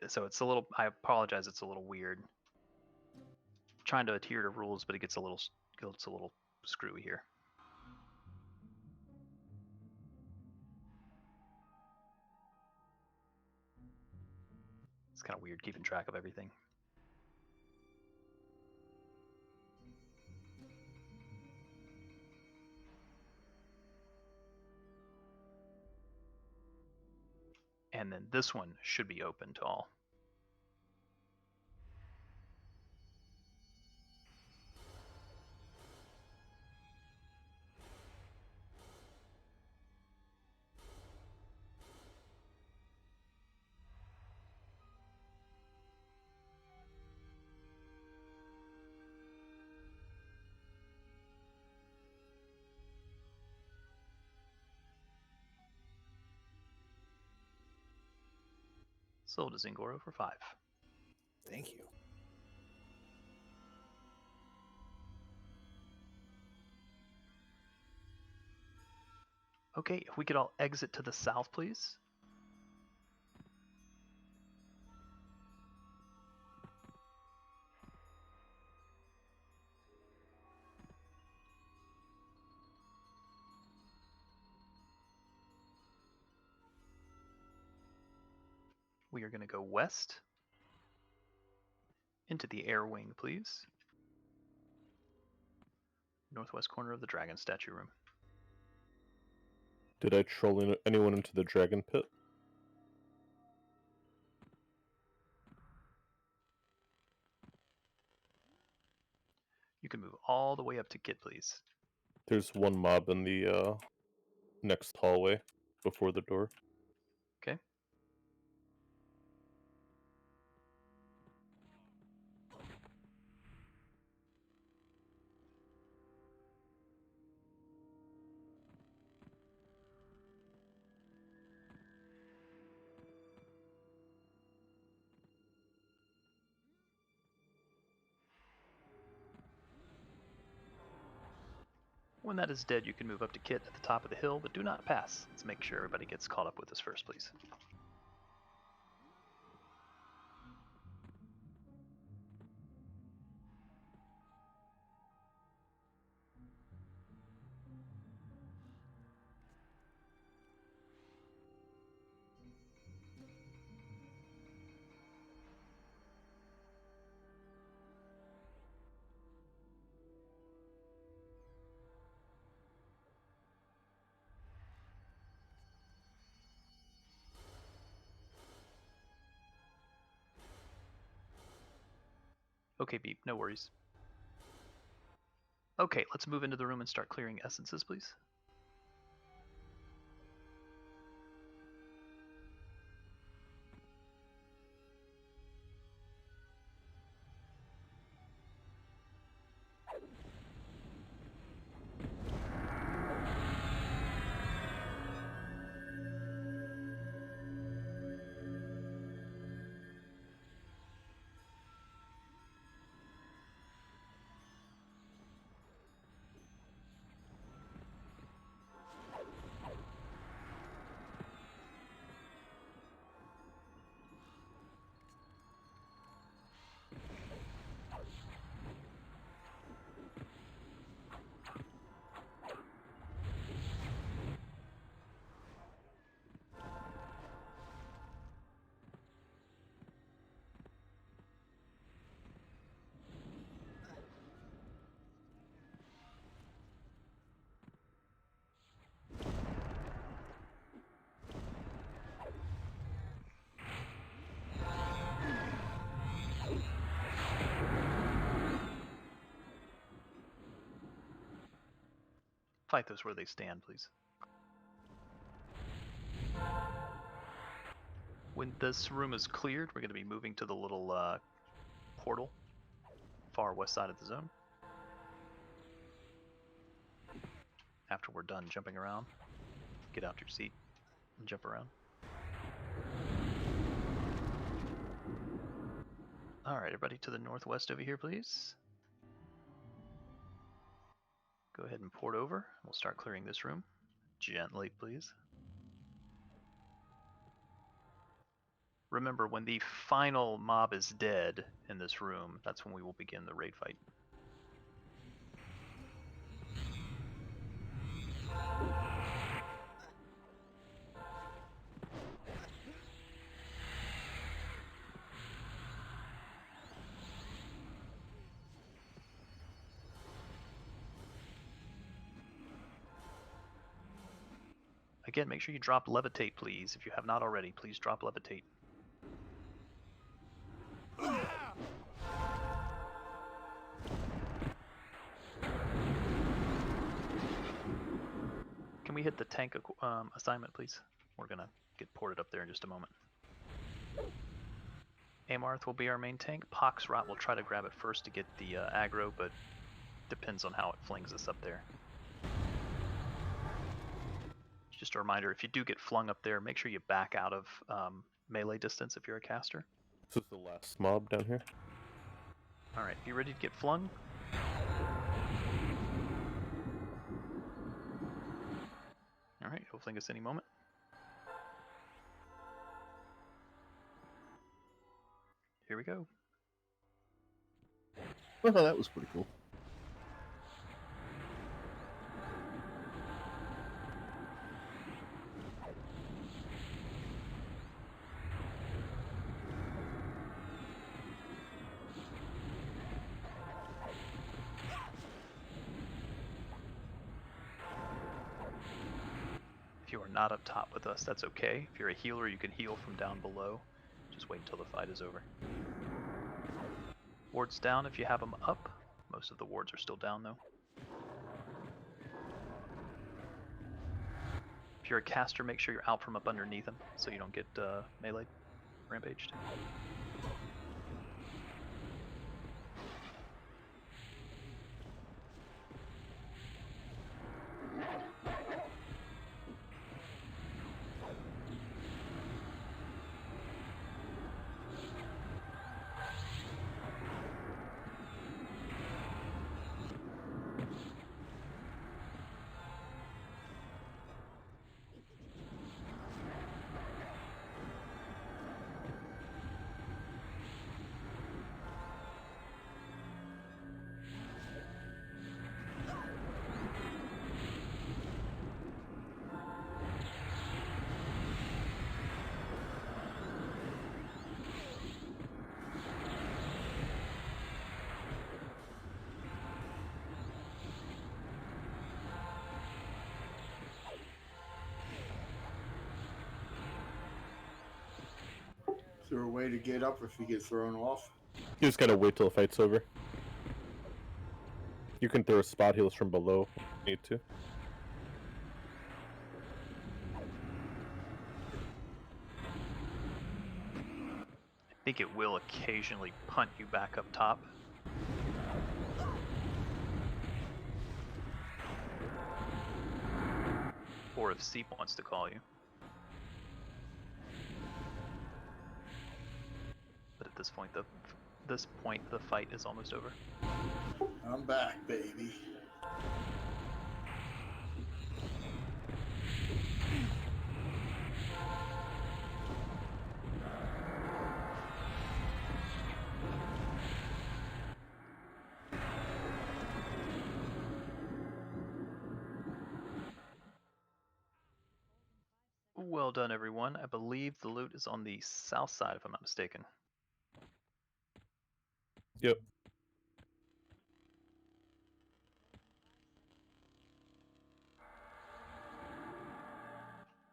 So it's a little. I apologize. It's a little weird. Trying to adhere to rules, but it gets a little screwy here. It's kind of weird keeping track of everything. And then this one should be open to all. Sold to Zingoro for 5. Thank you. Okay, if we could all exit to the south, please. We are going to go west into the air wing, please. Northwest corner of the dragon statue room. Did I troll anyone into the dragon pit? You can move all the way up to Kit, please. There's one mob in the next hallway before the door. Okay. When that is dead, you can move up to Kit at the top of the hill, but do not pass. Let's make sure everybody gets caught up with us first, please. Okay, Beep, no worries. Okay, let's move into the room and start clearing essences, please. Fight those where they stand, please. When this room is cleared, we're going to be moving to the little portal, far west side of the zone. After we're done jumping around, get out your seat and jump around. Alright, everybody to the northwest over here, please. Go ahead and port over. We'll start clearing this room. Gently, please. Remember, when the final mob is dead in this room, that's when we will begin the raid fight. Again, make sure you drop levitate, please. If you have not already, please drop levitate. Can we hit the tank assignment, please? We're going to get ported up there in just a moment. Amarth will be our main tank. Poxrot will try to grab it first to get the aggro, but depends on how it flings us up there. Just a reminder, if you do get flung up there, make sure you back out of melee distance if you're a caster. This is the last mob down here. Alright, be ready to get flung. All right, he'll fling us any moment. Here we go. Well, that was pretty cool. If you are not up top with us, that's okay. If you're a healer, you can heal from down below. Just wait until the fight is over. Wards down if you have them up. Most of the wards are still down though. If you're a caster, make sure you're out from up underneath them so you don't get melee rampaged. Is there a way to get up if you get thrown off? You just gotta wait till the fight's over. You can throw spot heals from below if you need to. I think it will occasionally punt you back up top. Or if Seep wants to call you. But at this point the fight is almost over. I'm back, baby. Well done, everyone. I believe the loot is on the south side, if I'm not mistaken. Yep.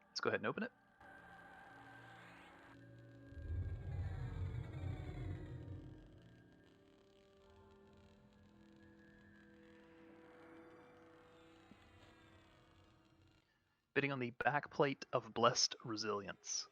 Let's go ahead and open it. Bidding on the back plate of Blessed Resilience.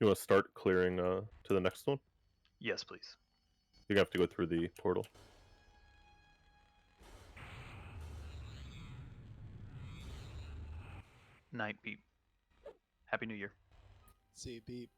You want to start clearing to the next one? Yes, please. You have to go through the portal. Night Beep. Happy New Year. See you, Beep.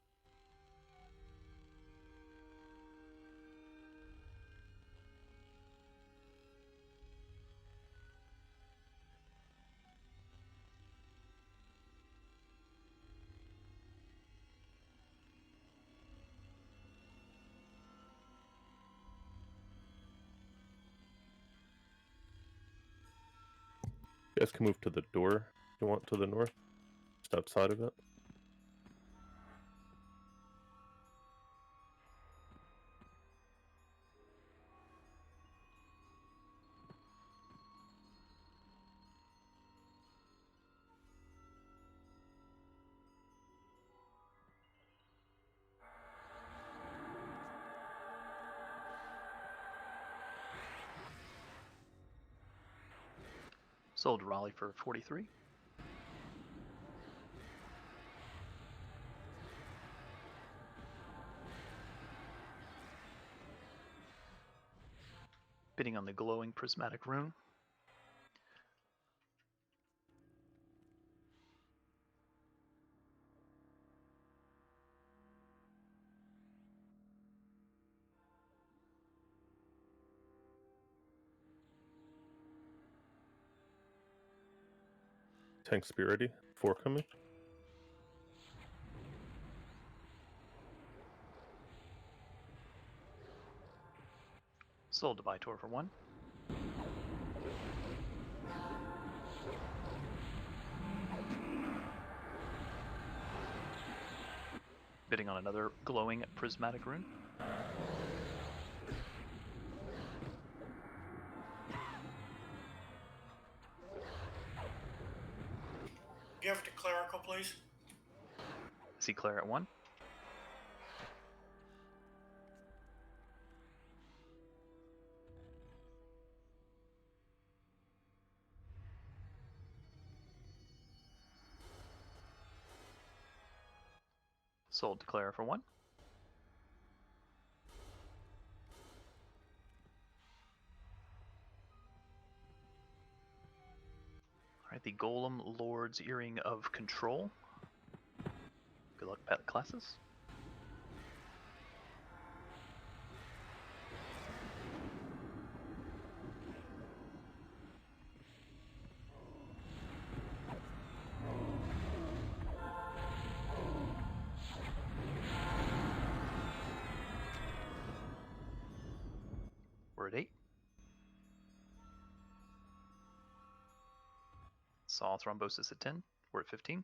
You guys can move to the door if you want to the north, just outside of it. Sold Raleigh for 43. Bidding on the glowing prismatic rune. Tank Spirity, 4 coming. Sold to Vitor for 1. Bidding on another glowing prismatic rune. Give it to Clerical, please. See Claire at 1. Sold to Clara for 1. Alright, the Golem Lord's Earring of Control. Good luck, pet classes. We're at 8. Saw Thrombosis at 10. We're at 15.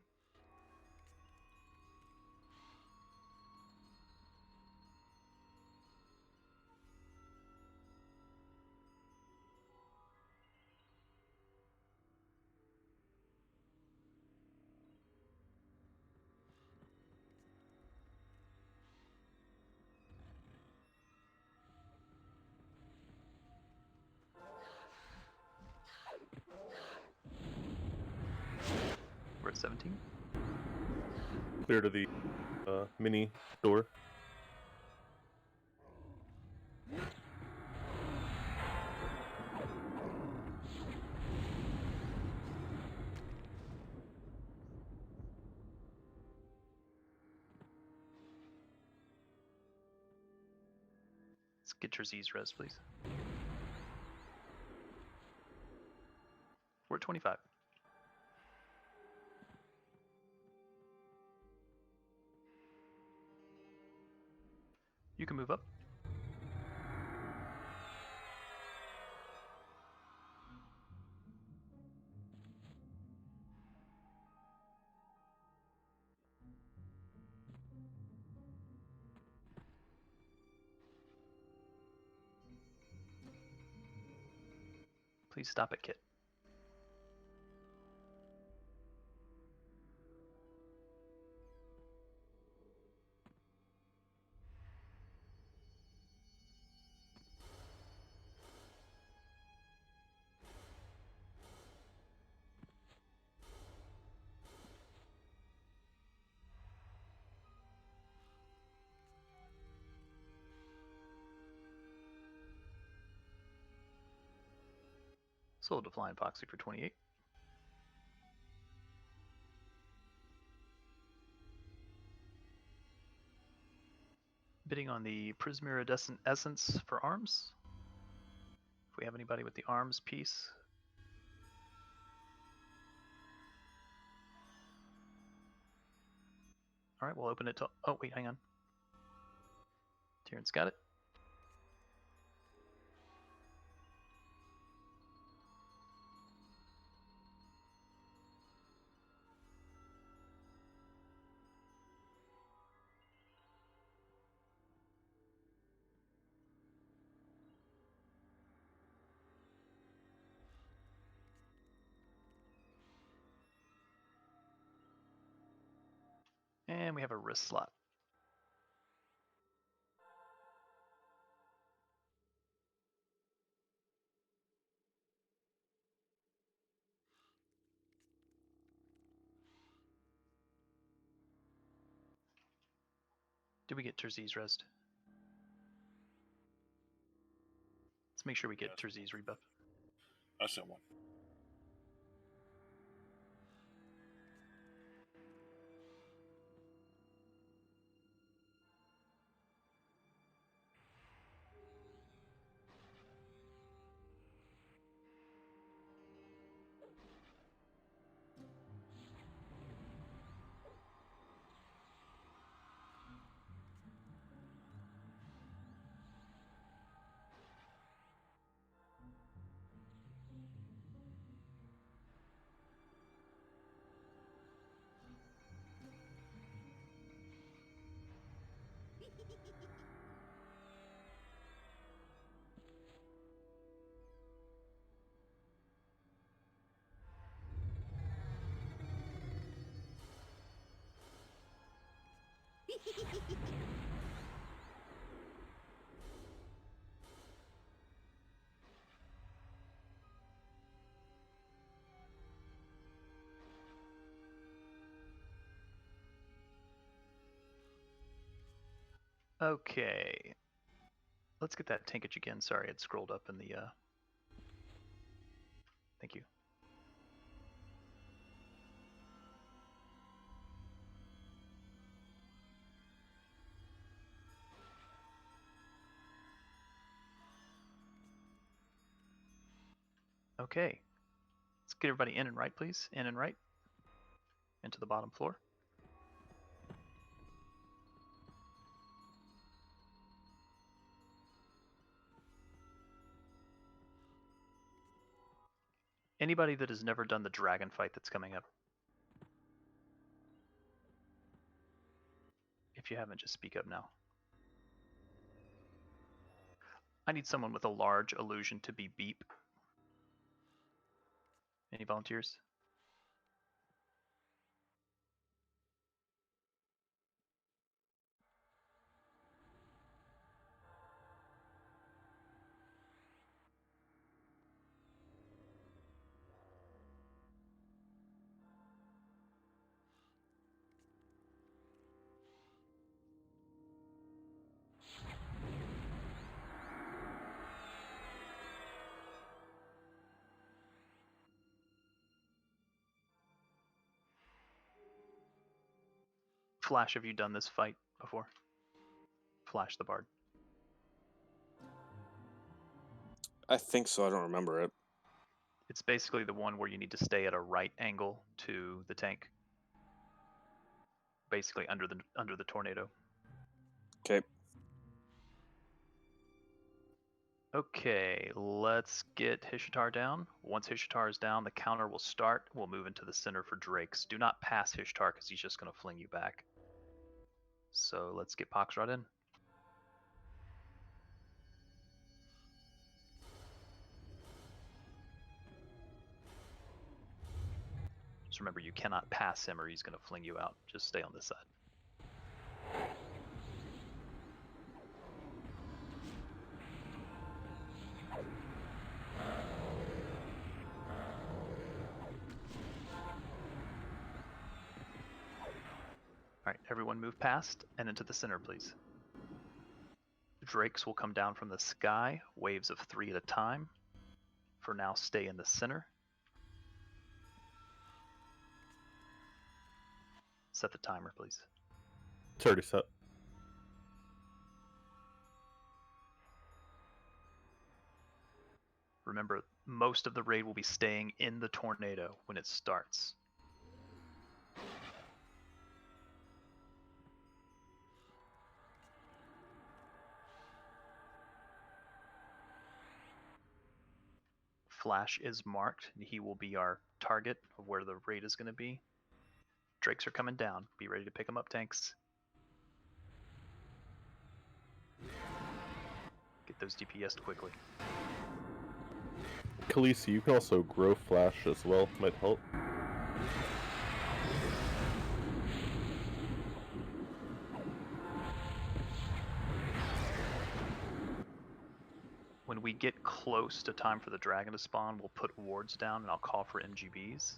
We're at 17. Clear to the mini door. Let's get your Z's res, please. We're at 25. You can move up. Please stop it, Kit. Sold to Flying Foxy for 28. Bidding on the Prismiridescent Essence for arms. If we have anybody with the arms piece. Alright, we'll open it to... Oh, wait, hang on. Tyrant's got it. And we have a wrist slot. Did we get Terzi's rest? Let's make sure we get Terzi's rebuff. I sent one. Okay. Let's get that tankage again. Sorry, it scrolled up in the Thank you. Okay. Let's get everybody in and right, please. In and right. Into the bottom floor. Anybody that has never done the dragon fight that's coming up? If you haven't, just speak up now. I need someone with a large illusion to be beep. Any volunteers? Flash, have you done this fight before? Flash the Bard. I think so. I don't remember it. It's basically the one where you need to stay at a right angle to the tank. Basically under the tornado. Okay. Okay, let's get Hishitar down. Once Hishitar is down, the counter will start. We'll move into the center for Drakes. Do not pass Hishitar because he's just going to fling you back. So let's get Poxrod in. Just remember, you cannot pass him or he's going to fling you out. Just stay on this side. Alright, everyone move past and into the center, please. Drakes will come down from the sky, waves of 3 at a time. For now, stay in the center. Set the timer, please. It's already set. Remember, most of the raid will be staying in the tornado when it starts. Flash is marked, and he will be our target of where the raid is going to be. Drakes are coming down. Be ready to pick them up, tanks. Get those DPS'd quickly. Khaleesi, you can also grow Flash as well. Might help. When we get close to time for the dragon to spawn, we'll put wards down and I'll call for MGBs.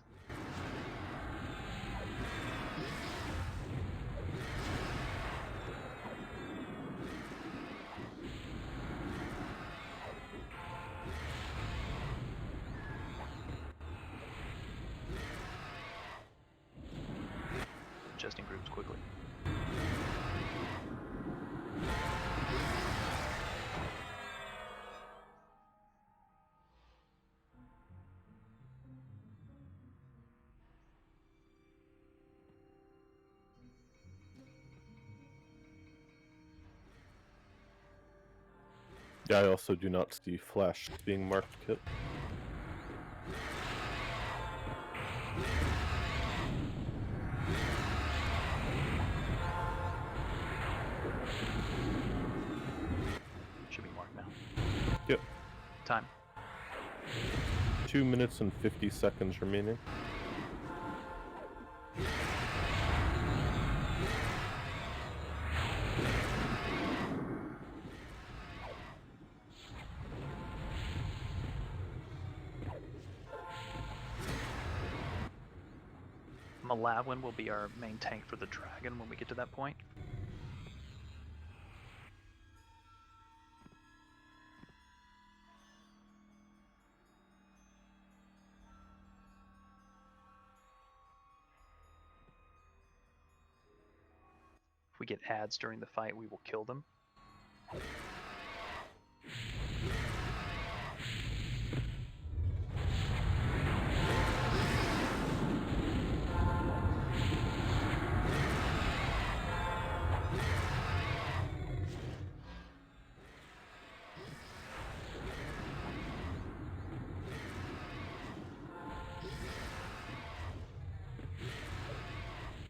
testing groups quickly. Yeah, I also do not see flash being marked, Kit. Should be marked now. Yep. Time. 2 minutes and 50 seconds remaining. Malawin will be our main tank for the dragon when we get to that point. If we get adds during the fight, we will kill them.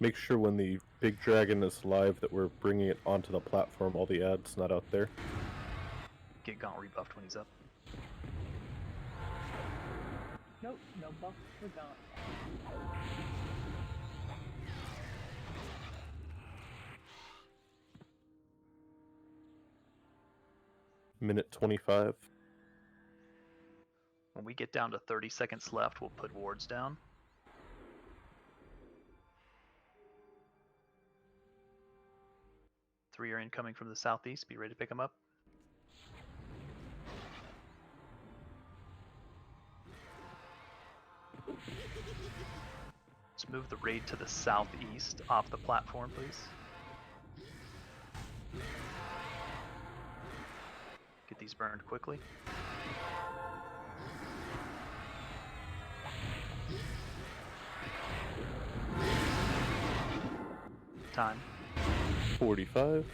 Make sure when the big dragon is live that we're bringing it onto the platform, all the ads not out there. Get Gaunt rebuffed when he's up. Nope, no buff for Gaunt. Minute 25. When we get down to 30 seconds left, we'll put wards down. Three are incoming from the southeast. Be ready to pick them up. Let's move the raid to the southeast off the platform, please. Get these burned quickly. Time. 45.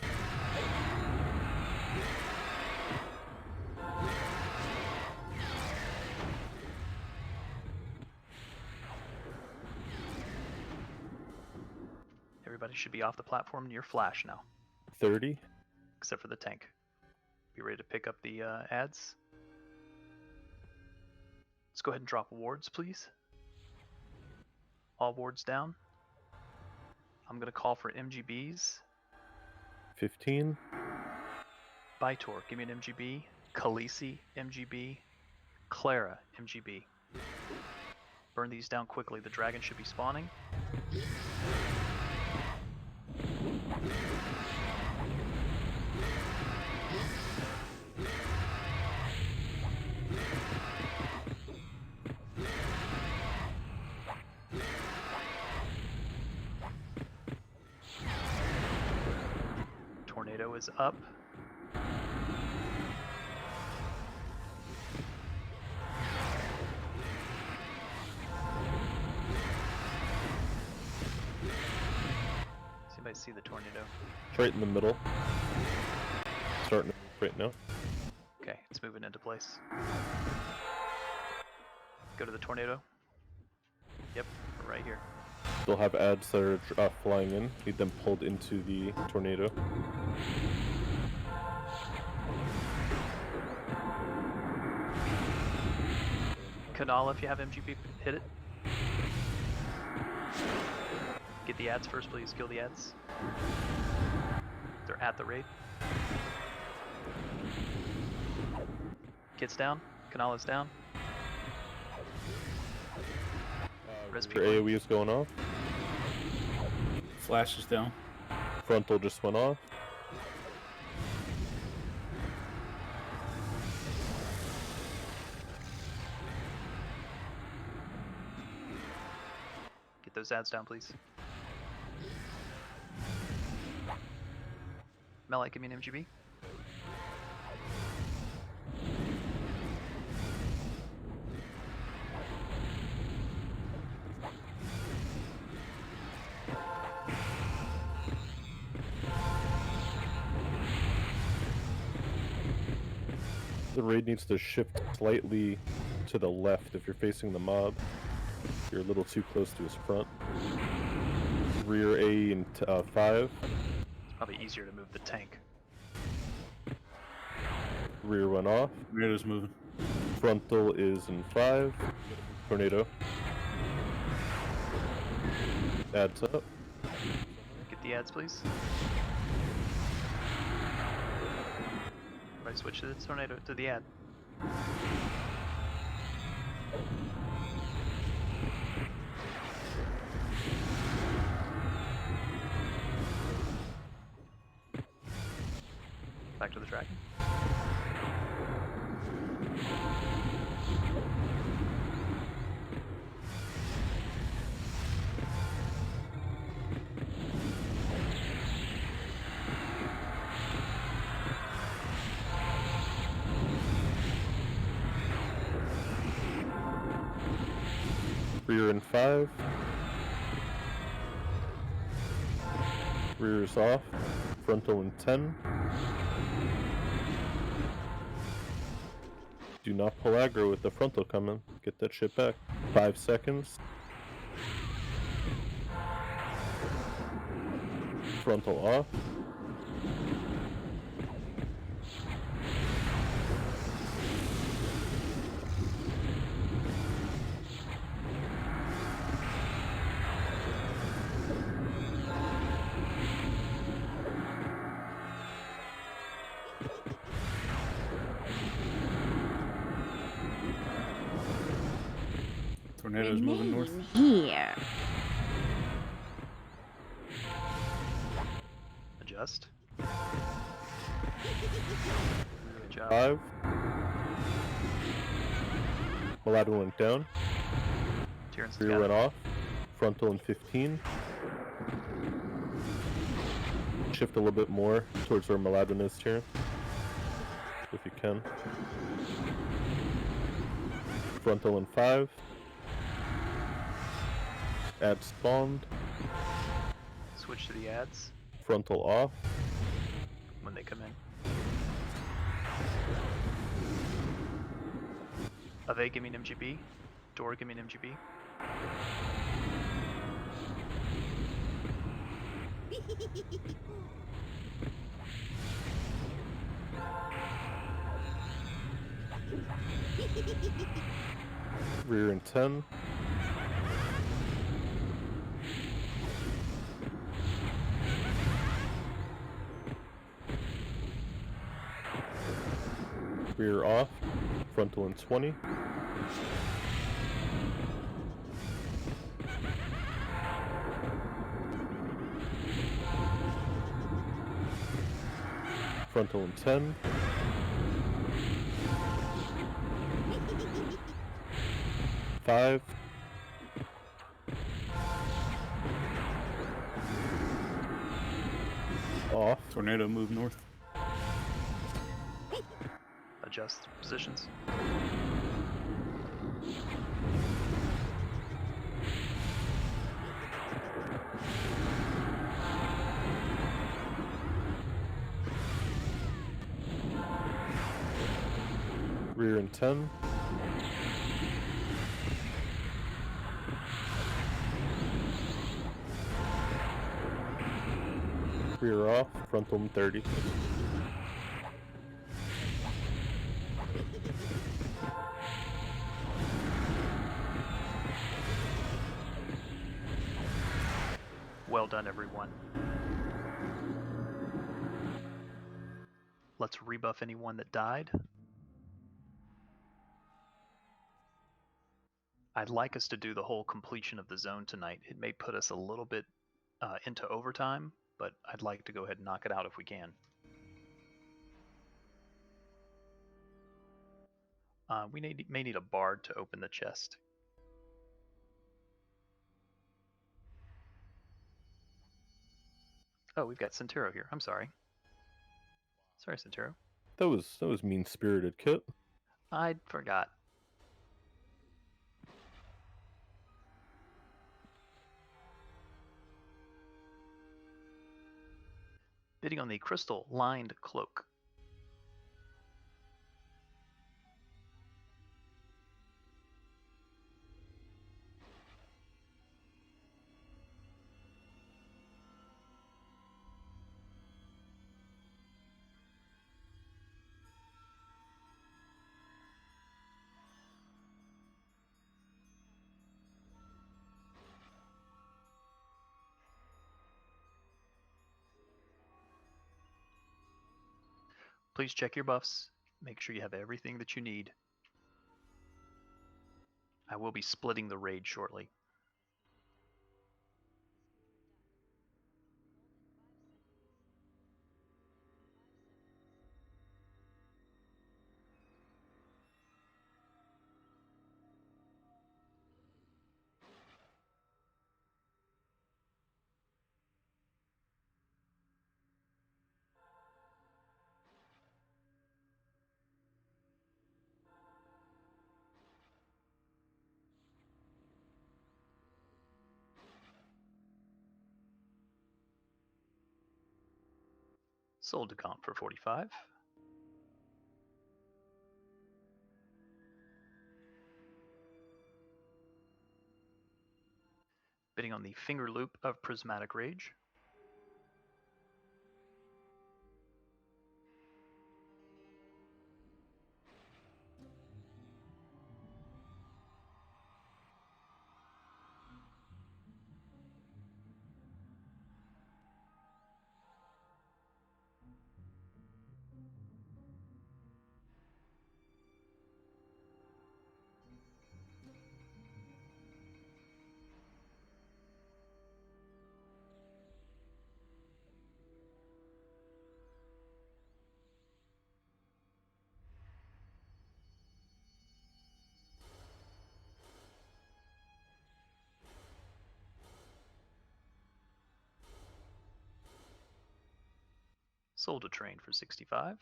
Everybody should be off the platform near flash now. 30. Except for the tank. Be ready to pick up the ads. Let's go ahead and drop wards, please. All wards down. I'm going to call for MGBs. 15. Vitor, give me an MGB. Khaleesi, MGB. Clara, MGB. Burn these down quickly. The dragon should be spawning. Tornado is up. Does anybody see the tornado? It's right in the middle. Starting to move right now. Okay, it's moving into place. Go to the tornado. Yep, we're right here. They'll have ads that are flying in. Need them pulled into the tornado. Kanala, if you have MGB, hit it. Get the ads first, please. Kill the ads. They're at the raid. Kit's down. Kanala's down. Your AoE is going off. Flash is down. Frontal just went off. Get those ads down, please. Melee, give me an MGB. The raid needs to shift slightly to the left if you're facing the mob. You're a little too close to his front. Rear A in 5. It's probably easier to move the tank. Rear 1 off. Tornado's moving. Frontal is in 5. Tornado. Adds up. Get the ads, please. Everybody switch to the tornado, to the ad. Back to the dragon. Rear in 5. Rear is off. Frontal in 10. Do not pull aggro with the frontal coming. Get that shit back. 5 seconds. Frontal off. Tornado's moving north. Here. Adjust. Good job. 5. Mulatto went down. Tyrant's Rear went off. Frontal in 15. Shift a little bit more towards where Mulatto is here. If you can. Frontal in 5. Ad spawned. Switch to the ads Frontal off. when they come in. Ave, give me an MGB. Door, give me an MGB. Rear in 10. Rear off. Frontal in 20. Frontal in 10. Five. Off. Tornado move north. Adjust positions. Rear in 10. Rear off, frontal in 30. Well done, everyone. Let's rebuff anyone that died. I'd like us to do the whole completion of the zone tonight. It may put us a little bit into overtime, but I'd like to go ahead and knock it out if we can. We may need a bard to open the chest. Oh, we've got Centero here. I'm sorry. Sorry, Santero. That was mean-spirited, Kit. I forgot. Bidding on the crystal lined cloak. Please check your buffs. Make sure you have everything that you need. I will be splitting the raid shortly. Sold to comp for 45. Bidding on the finger loop of Prismatic Rage. Sold a train for 65.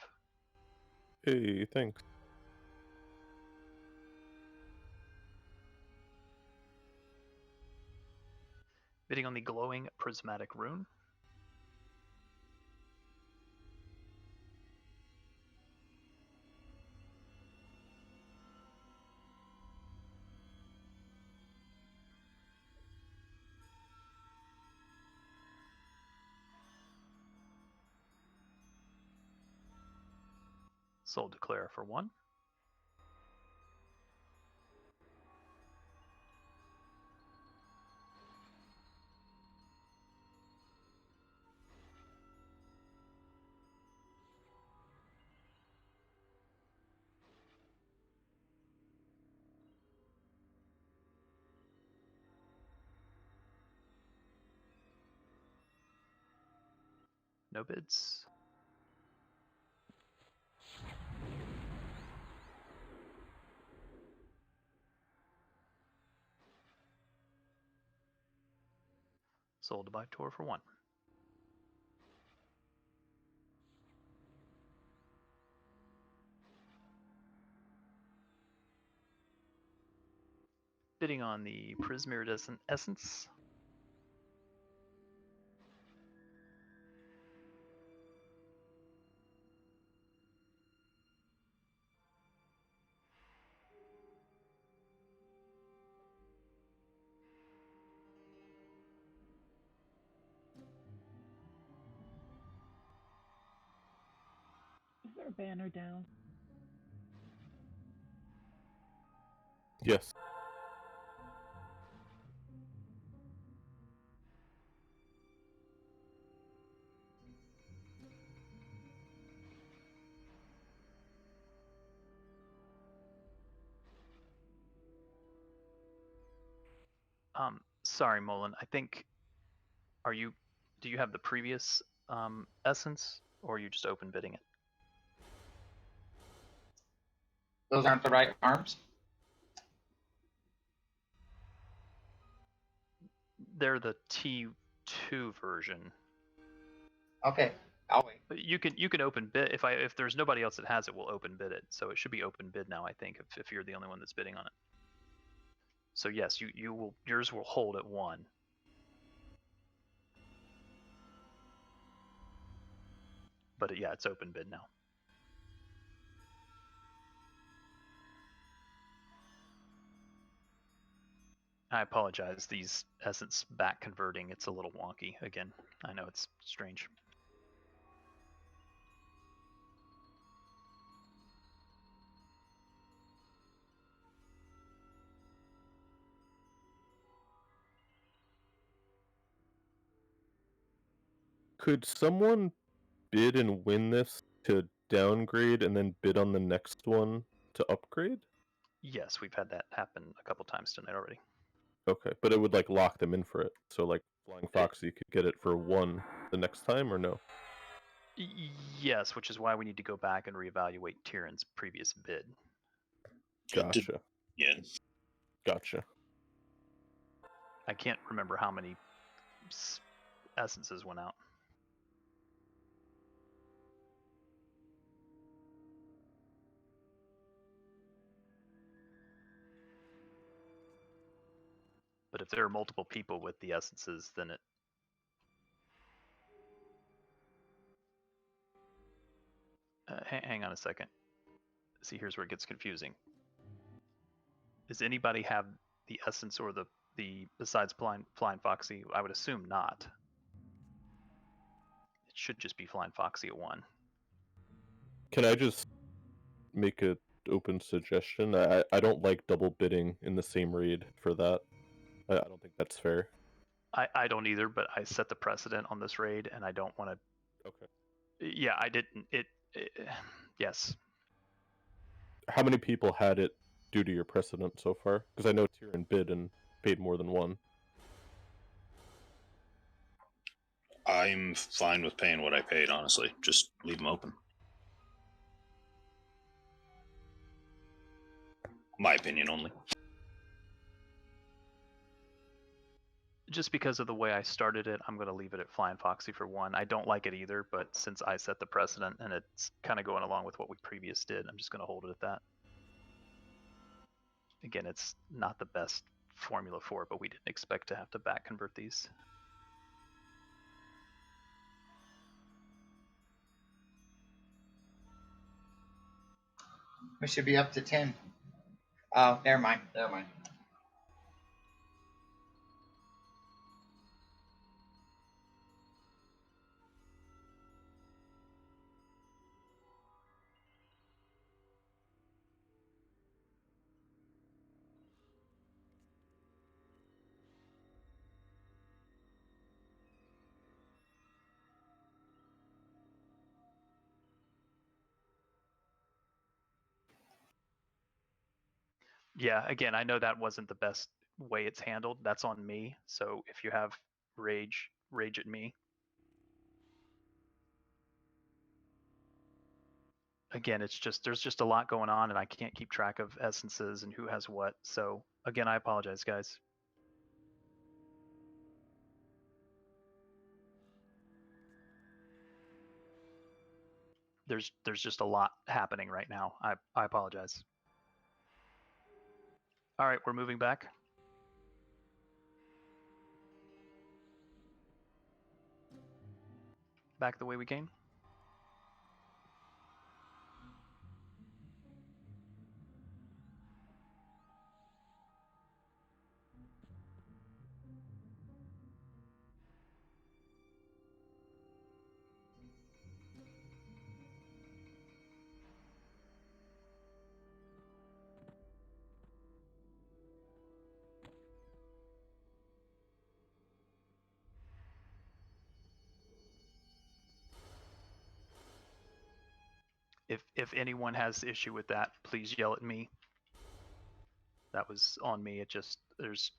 Hey, thanks. Bidding on the glowing Prismatic Rune. Sold to Clara for 1. No bids. Sold by Tor for 1. Bidding on the Prismiridescent Essence. Is there a banner down? Yes. Sorry, Mullen. I think, do you have the previous essence, or are you just open bidding it? Those aren't the right arms? They're the T2 version. Okay. I'll wait. But you can open bid if there's nobody else that has it, we'll open bid it. So it should be open bid now, I think, if you're the only one that's bidding on it. So yes, yours will hold at 1. But yeah, it's open bid now. I apologize. These essence back converting, it's a little wonky again. I know it's strange. Could someone bid and win this to downgrade and then bid on the next one to upgrade? Yes, we've had that happen a couple times tonight already. Okay, but it would like lock them in for it. So like Flying Foxy could get it for 1 the next time, or no? Yes, which is why we need to go back and reevaluate Tyrion's previous bid. Gotcha. Yeah. Gotcha. I can't remember how many essences went out. But if there are multiple people with the essences, then it... hang on a second. See, here's where it gets confusing. Does anybody have the essence or the besides Flying Foxy? I would assume not. It should just be Flying Foxy at 1. Can I just make an open suggestion? I don't like double bidding in the same raid for that. I don't think that's fair. I don't either, but I set the precedent on this raid, and I don't want to. Okay. Yeah, I didn't. Yes. How many people had it due to your precedent so far? Because I know Tyrion bid and paid more than 1. I'm fine with paying what I paid, honestly. Just leave them open. My opinion only. Just because of the way I started it, I'm going to leave it at Flying Foxy for 1. I don't like it either, but since I set the precedent and it's kind of going along with what we previous did, I'm just going to hold it at that. Again, it's not the best formula for it, but we didn't expect to have to back convert these. We should be up to 10. Oh, never mind. Never mind. Yeah, again, I know that wasn't the best way it's handled. That's on me. So if you have rage at me. Again, it's just there's just a lot going on, and I can't keep track of essences and who has what. So again, I apologize, guys. There's just a lot happening right now. I apologize. All right, we're moving back. Back the way we came. If anyone has issue with that, please yell at me. That was on me. It just there's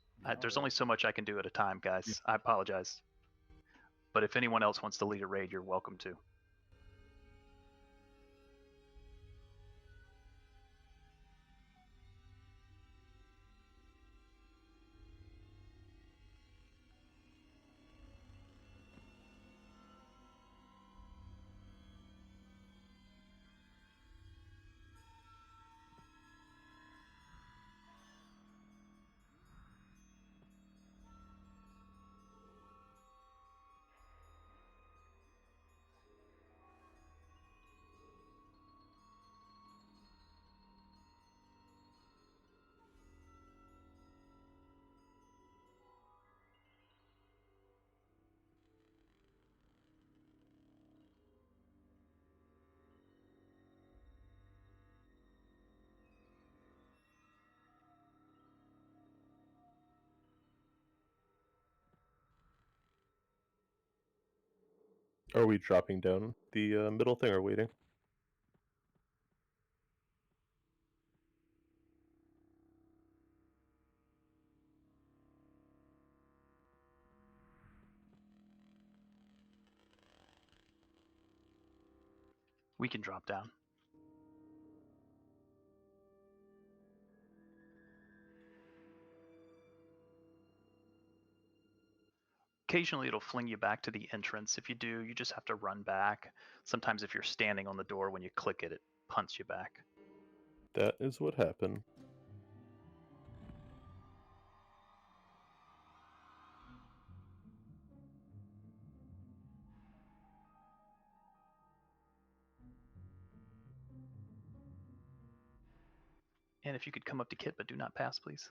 only so much I can do at a time, guys. I apologize. But if anyone else wants to lead a raid, you're welcome to. Are we dropping down the middle thing or waiting? We can drop down. Occasionally it'll fling you back to the entrance. If you do, you just have to run back. Sometimes if you're standing on the door, when you click it, it punts you back. That is what happened. And if you could come up to Kit, but do not pass, please.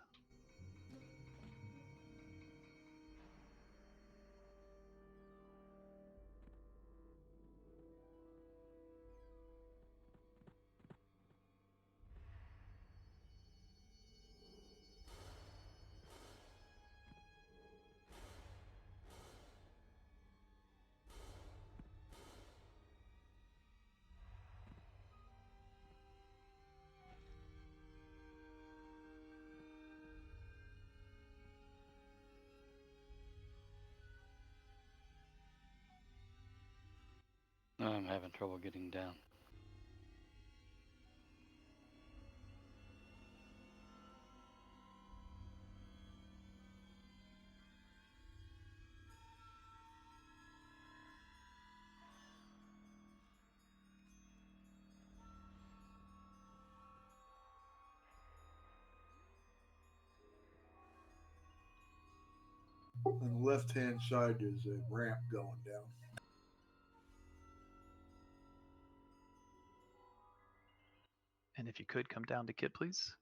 I'm having trouble getting down. On the left-hand side, there's a ramp going down. And if you could come down to Kit, please.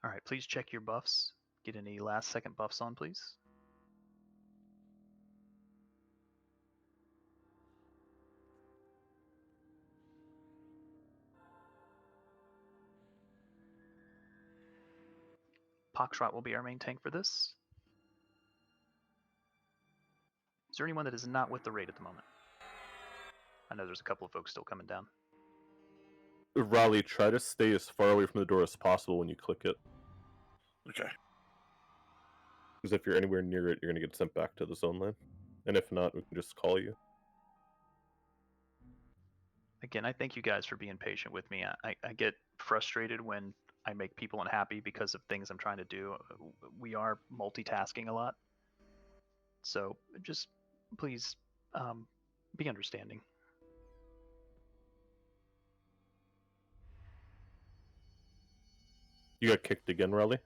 All right, please check your buffs. Get any last second buffs on, please. Poxrot will be our main tank for this. Is there anyone that is not with the raid at the moment? I know there's a couple of folks still coming down. Raleigh, try to stay as far away from the door as possible when you click it. Okay. Because if you're anywhere near it, you're going to get sent back to the zone line. And if not, we can just call you. Again, I thank you guys for being patient with me. I get frustrated when I make people unhappy because of things I'm trying to do. We are multitasking a lot. So just please be understanding. You got kicked again, Raleigh?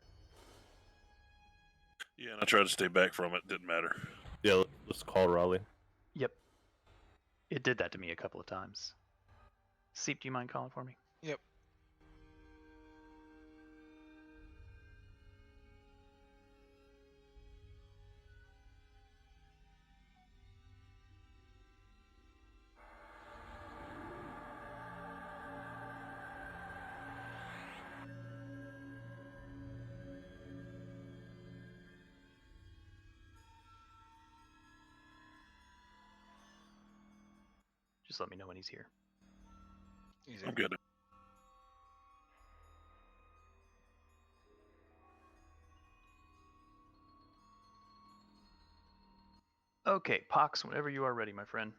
Yeah, and I tried to stay back from it. Didn't matter. Yeah, let's call Raleigh. Yep. It did that to me a couple of times. Seep, do you mind calling for me? Yep. Just let me know when he's here. Easy. I'm good. Okay, Pox, whenever you are ready, my friend.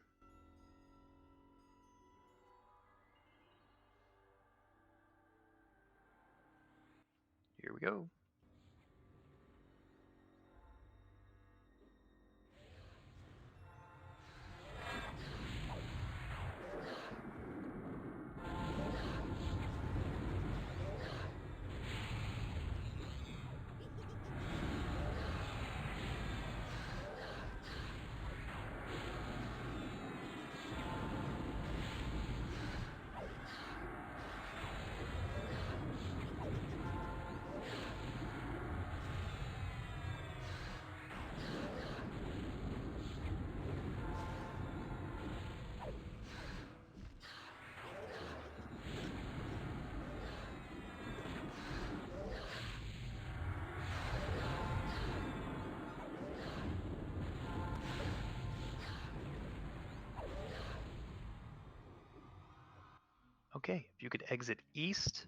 Here we go. Okay, if you could exit east,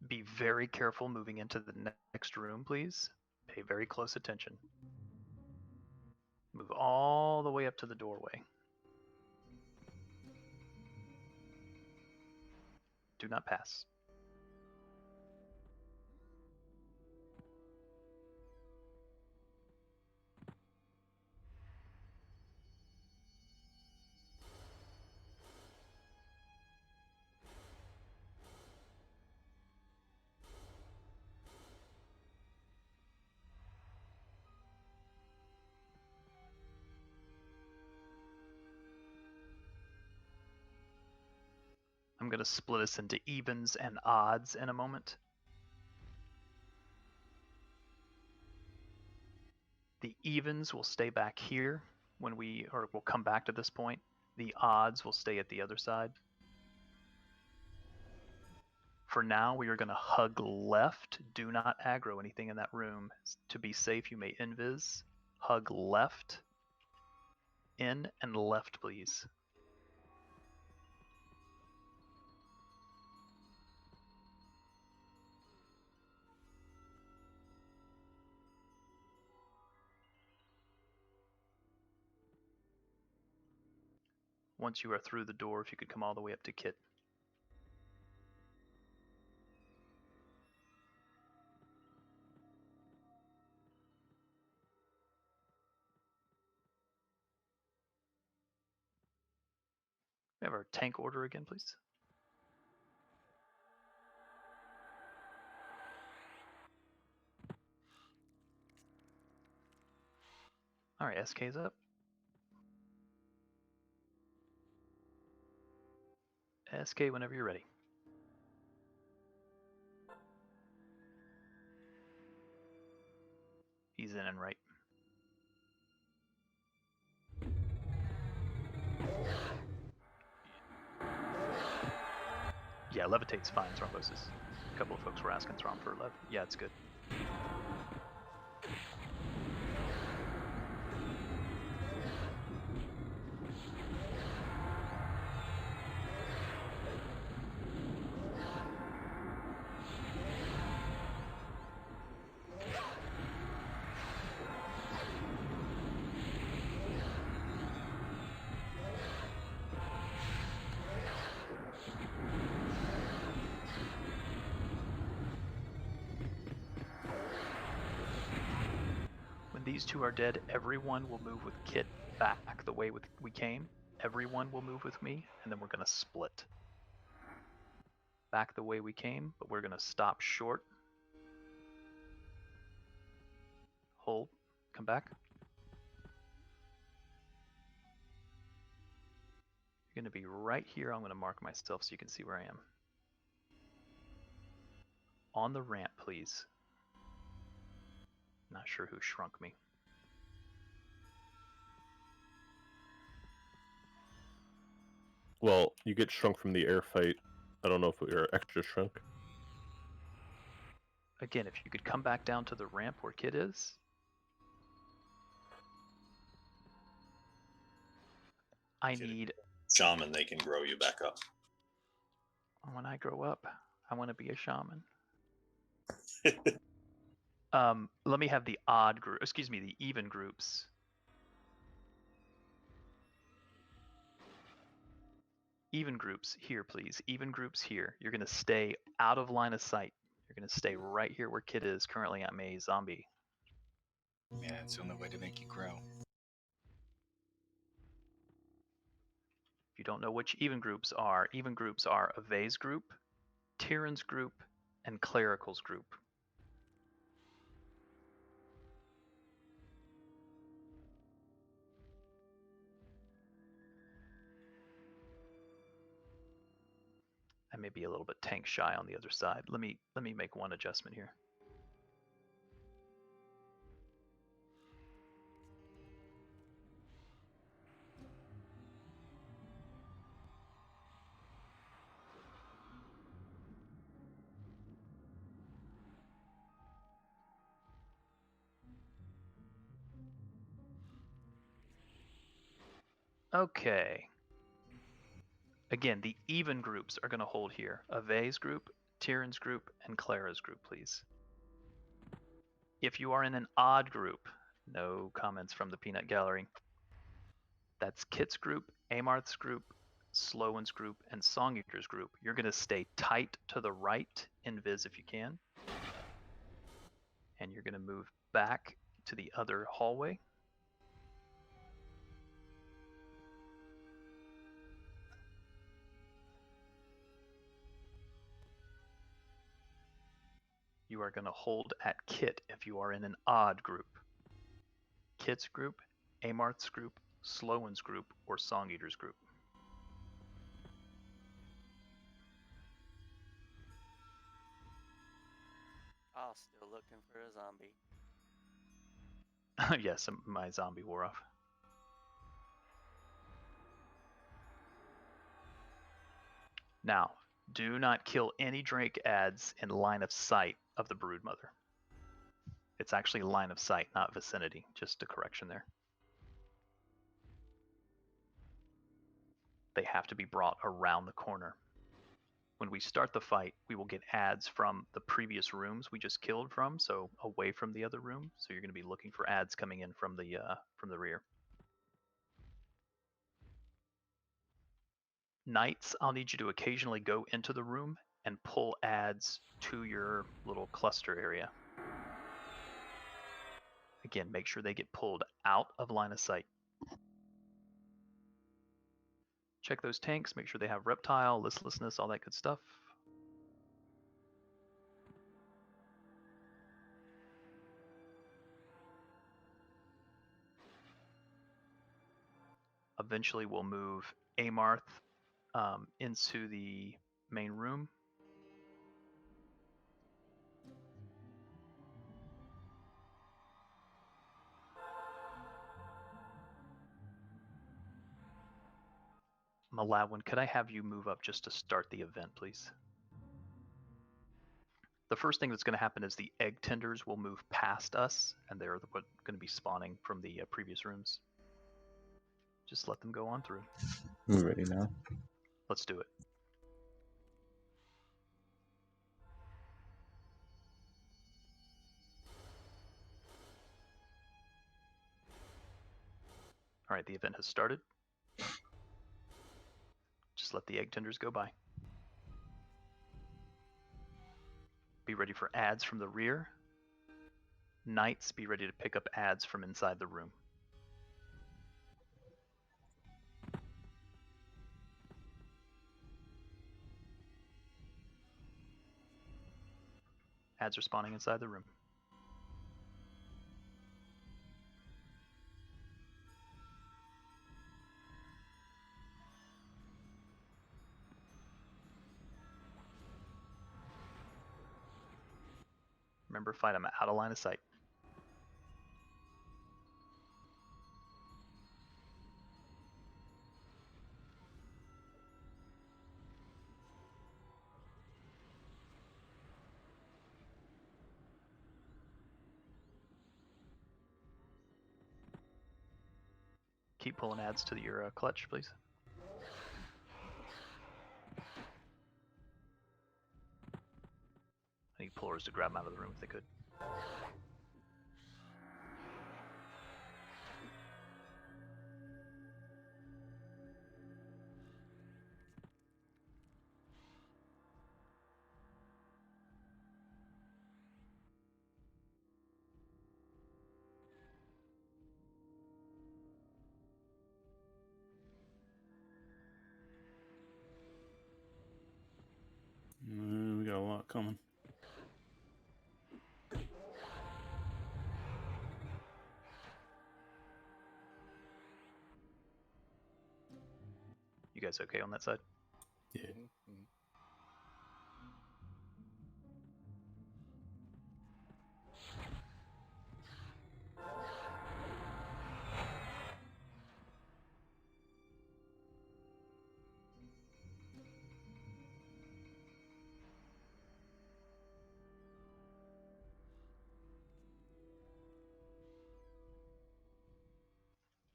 be very careful moving into the next room, please. Pay very close attention. Move all the way up to the doorway. Do not pass. I'm going to split us into evens and odds in a moment. The evens will stay back here when we'll come back to this point. The odds will stay at the other side. For now, we are going to hug left. Do not aggro anything in that room. To be safe, you may invis. Hug left. In and left, please. Once you are through the door, if you could come all the way up to Kit. We have our tank order again, please. All right, SK's up. SK whenever you're ready. He's in and right. Yeah, levitate's fine, thrombosis. A couple of folks were asking Throm for lev. Yeah, it's good. These two are dead. Everyone will move with Kit back the way we came. Everyone will move with me, and then we're going to split. Back the way we came, but we're going to stop short. Hold. Come back. You're going to be right here. I'm going to mark myself so you can see where I am. On the ramp, please. Not sure who shrunk me. Well, you get shrunk from the air fight. I don't know if you're extra shrunk. Again, if you could come back down to the ramp where Kit is. I need... Shaman, they can grow you back up. When I grow up, I want to be a shaman. Let me have the odd group, excuse me, the even groups. Even groups here, please. Even groups here. You're going to stay out of line of sight. You're going to stay right here where Kit is. Currently, I'm a zombie. Yeah, it's the only way to make you grow. If you don't know which even groups are a Vase group, Tyrann's group, and Clerical's group. I may be a little bit tank shy on the other side. Let me make one adjustment here. Okay. Again, the even groups are going to hold here. Ave's group, Tyrion's group, and Clara's group, please. If you are in an odd group, no comments from the Peanut Gallery. That's Kit's group, Amarth's group, Sloan's group, and Song Eater's group. You're going to stay tight to the right, invis if you can. And you're going to move back to the other hallway. You are going to hold at Kit if you are in an odd group. Kit's group, Amarth's group, Sloan's group, or Song Eater's group. Oh, still looking for a zombie. Yes, my zombie wore off. Now, do not kill any Drake ads in line of sight of the Broodmother. It's actually line of sight, not vicinity. Just a correction there. They have to be brought around the corner. When we start the fight, we will get ads from the previous rooms we just killed from, so away from the other room. So you're going to be looking for ads coming in from the rear. Knights, I'll need you to occasionally go into the room and pull ads to your little cluster area. Again, make sure they get pulled out of line of sight. Check those tanks, make sure they have reptile, listlessness, all that good stuff. Eventually we'll move Amarth into the main room. Malawin, could I have you move up just to start the event, please? The first thing that's going to happen is the egg tenders will move past us, and they're going to be spawning from the previous rooms. Just let them go on through. I'm ready now. Let's do it. All right, the event has started. Just let the egg tenders go by. Be ready for ads from the rear. Knights, be ready to pick up ads from inside the room. Ads are spawning inside the room. Remember, fight them out of line of sight. Keep pulling ads to your clutch, please. I need pullers to grab them out of the room if they could. We got a lot coming. You guys okay on that side? Yeah.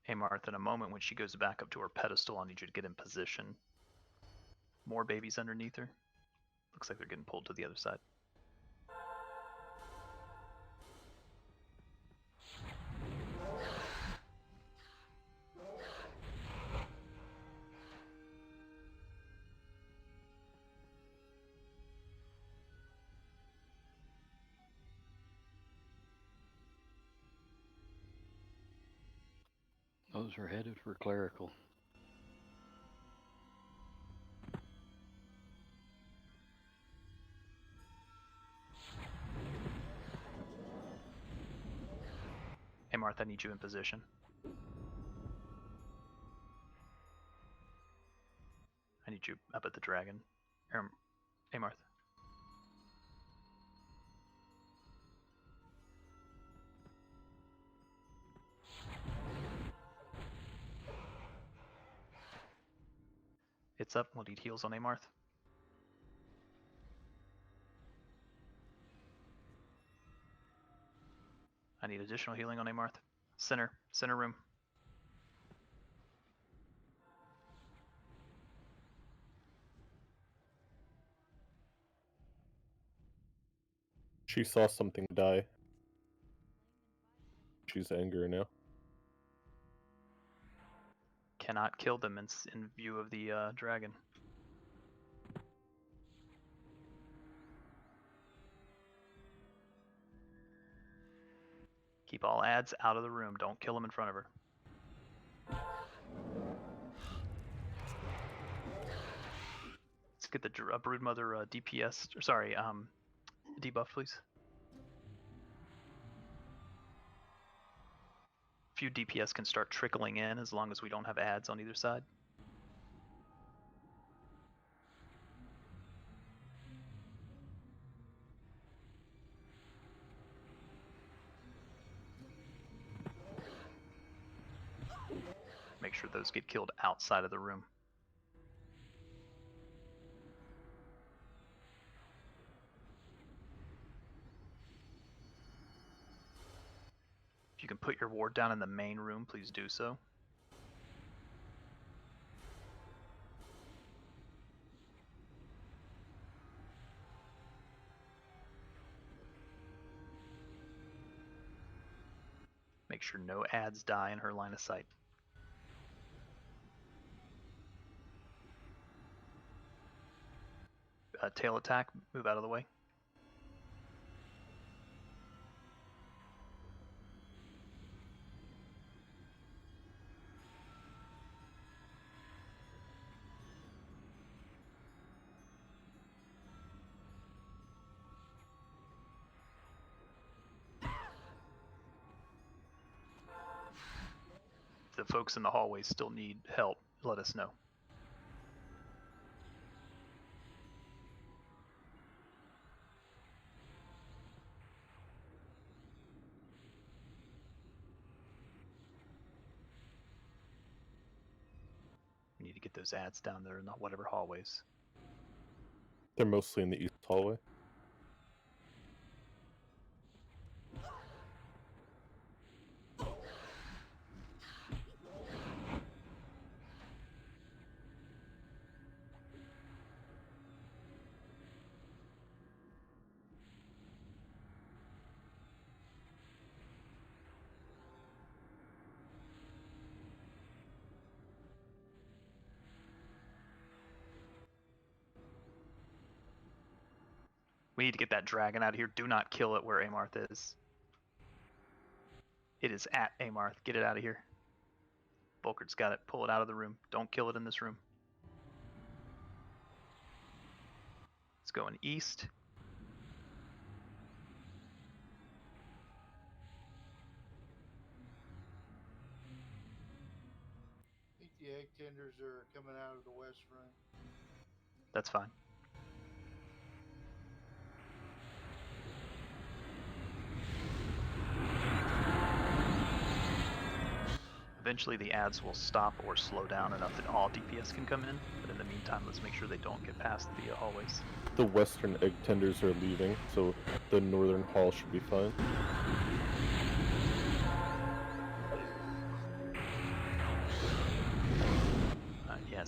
Hey, Martha, in a moment when she goes back up to her pedestal, I need you to get in position. More babies underneath her. Looks like they're getting pulled to the other side. Those are headed for clerical. Hey, Martha, I need you in position. I need you up at the dragon. Hey, Martha. It's up. We'll need heals on Amarth. I need additional healing on Amarth. Center room. She saw something die. She's angry now. Cannot kill them in view of the dragon. Keep all ads out of the room. Don't kill them in front of her. Let's get the Broodmother DPS, or sorry, debuff, please. Few DPS can start trickling in as long as we don't have ads on either side. Make sure those get killed outside of the room. If you can put your ward down in the main room, please do so. Make sure no ads die in her line of sight. Tail attack, move out of the way. If the folks in the hallways still need help, let us know. We need to get those ads down there in the whatever hallways. They're mostly in the east hallway. We need to get that dragon out of here. Do not kill it where Amarth is. It is at Amarth. Get it out of here. Volkert's got it. Pull it out of the room. Don't kill it in this room. It's going east. I think the egg tenders are coming out of the west front. That's fine. Eventually the ads will stop or slow down enough that all DPS can come in, but in the meantime, let's make sure they don't get past the hallways. The western egg tenders are leaving, so the northern hall should be fine.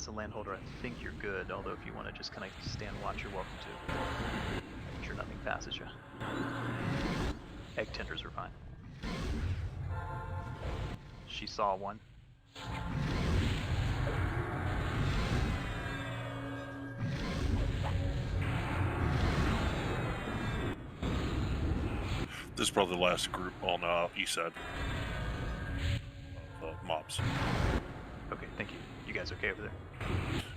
As a landholder, I think you're good, although if you want to just kind of stand watch, you're welcome to. Make sure nothing passes you. Egg tenders are fine. She saw one. This is probably the last group on east side of mobs. Okay, thank you. You guys okay over there?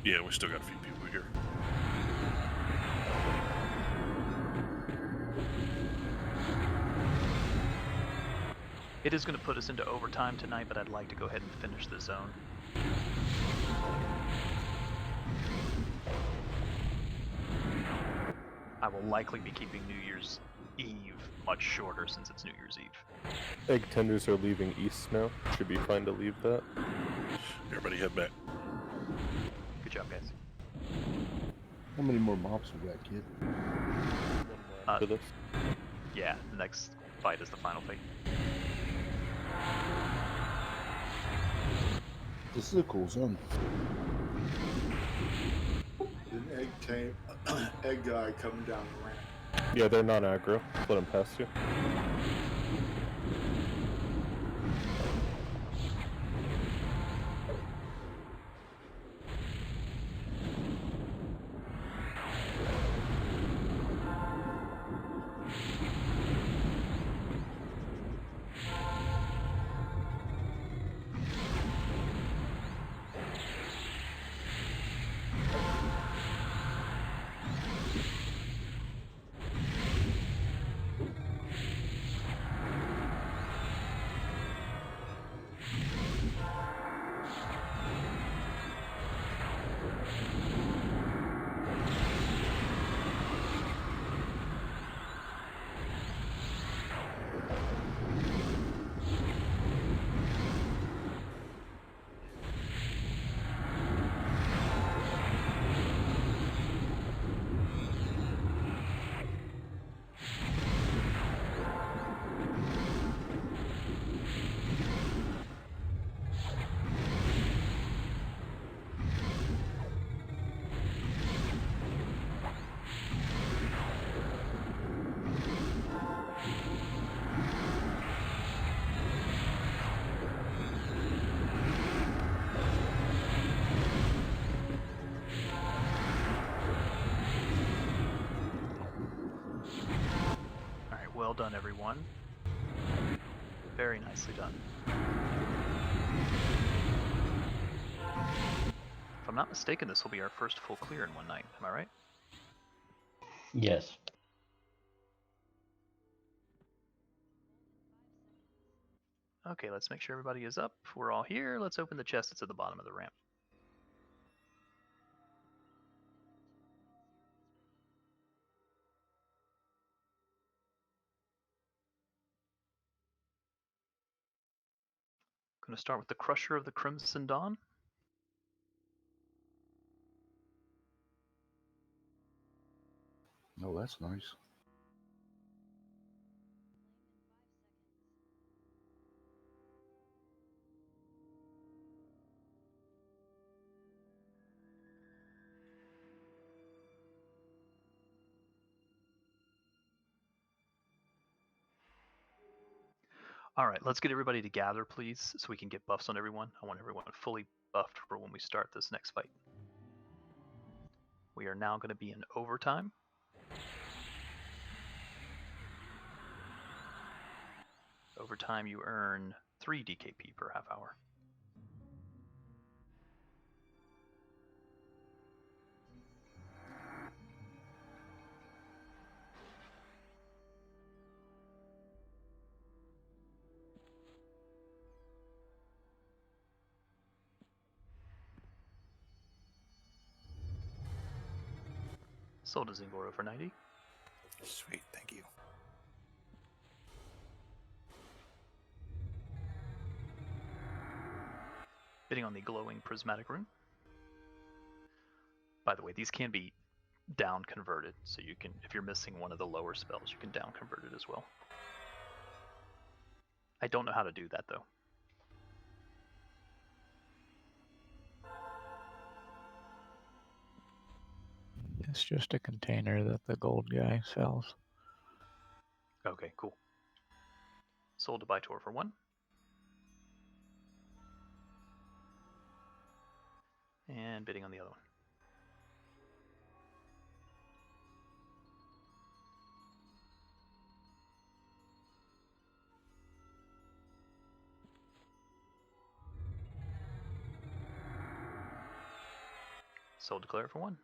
Yeah, we still got a few people here. It is going to put us into overtime tonight, but I'd like to go ahead and finish the zone. I will likely be keeping New Year's Eve much shorter since it's New Year's Eve. Egg tenders are leaving east now. Should be fine to leave that. Everybody head back. Good job, guys. How many more mobs we got, kid? After this? Yeah, the next fight is the final fate. This is a cool zone. An egg guy coming down the ramp. Yeah, they're non-aggro. Let them pass you. Well done, everyone. Very nicely done. If I'm not mistaken, this will be our first full clear in one night. Am I right? Yes. Okay, let's make sure everybody is up. We're all here. Let's open the chest that's at the bottom of the ramp. Going to start with the Crusher of the Crimson Dawn. Oh, that's nice. All right, let's get everybody to gather, please, so we can get buffs on everyone. I want everyone fully buffed for when we start this next fight. We are now going to be in overtime. Overtime, you earn 3 DKP per half hour. Sold to Zingoro for 90. Sweet, thank you. Bidding on the glowing prismatic rune. By the way, these can be down converted, so you can, if you're missing one of the lower spells, you can down convert it as well. I don't know how to do that though. It's just a container that the gold guy sells. Okay, cool. Sold to Bytor for 1. And bidding on the other one. Sold to Claire for 1.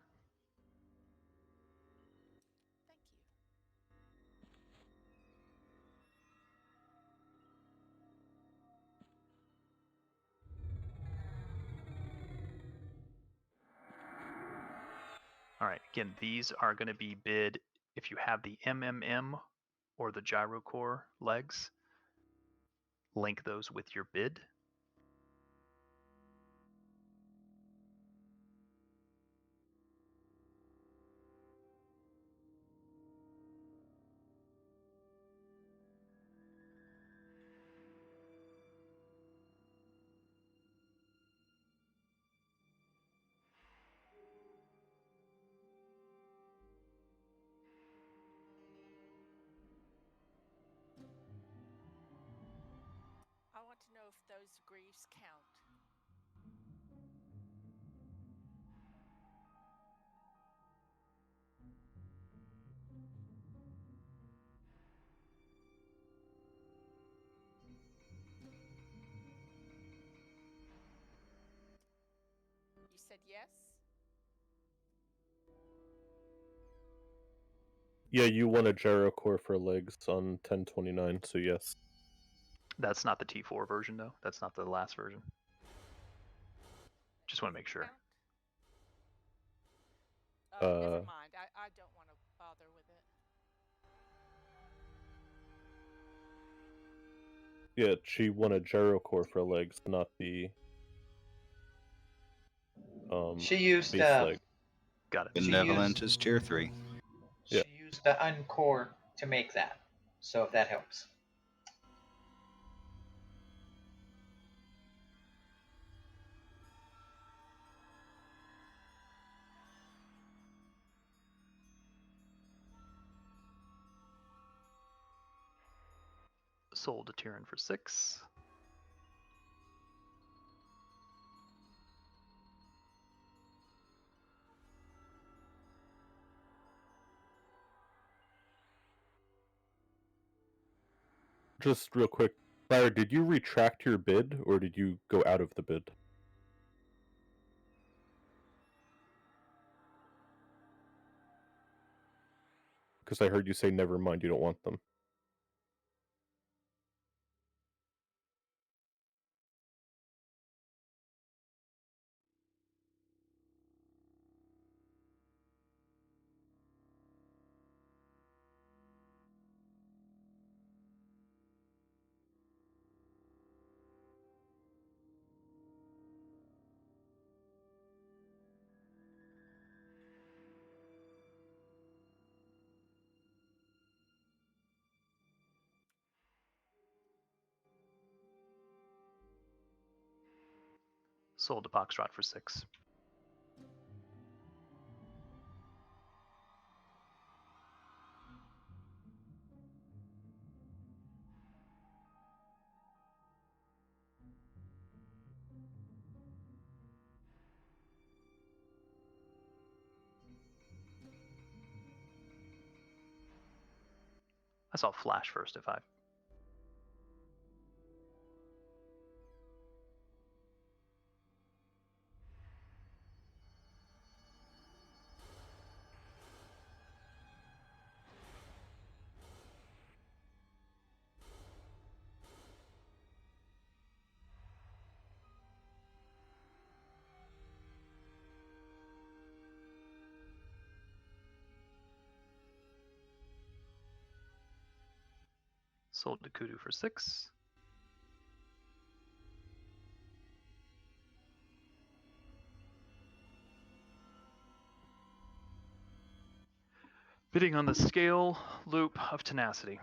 All right, again, these are going to be bid if you have the MMM or the gyro core legs. Link those with your bid. I want to know if those griefs count. You said yes? Yeah, you won a gyro core for legs on 1029, so yes. That's not the T4 version, though. That's not the last version. Just want to make sure. Never mind. I don't want to bother with it. Yeah, she won a gyro core for legs, not the She used base leg. Got it. Benevolent is tier 3. She used the uncore to make that. So if that helps. Sold to Tyrion for 6. Just real quick, Claire, did you retract your bid, or did you go out of the bid? Because I heard you say never mind, you don't want them. Sold to Foxtrot for 6. I saw Flash first at 5. Sold to Kudu for 6. Bidding on the scale loop of tenacity.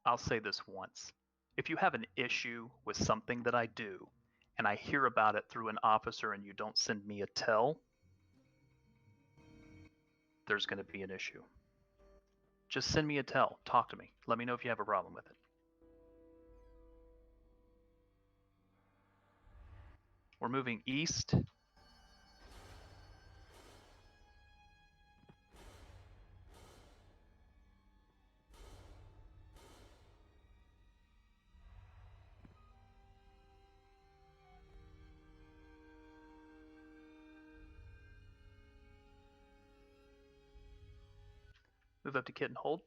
I'll say this once. If you have an issue with something that I do, and I hear about it through an officer and you don't send me a tell, there's going to be an issue. Just send me a tell. Talk to me. Let me know if you have a problem with it. We're moving east. Move up to kit and hold.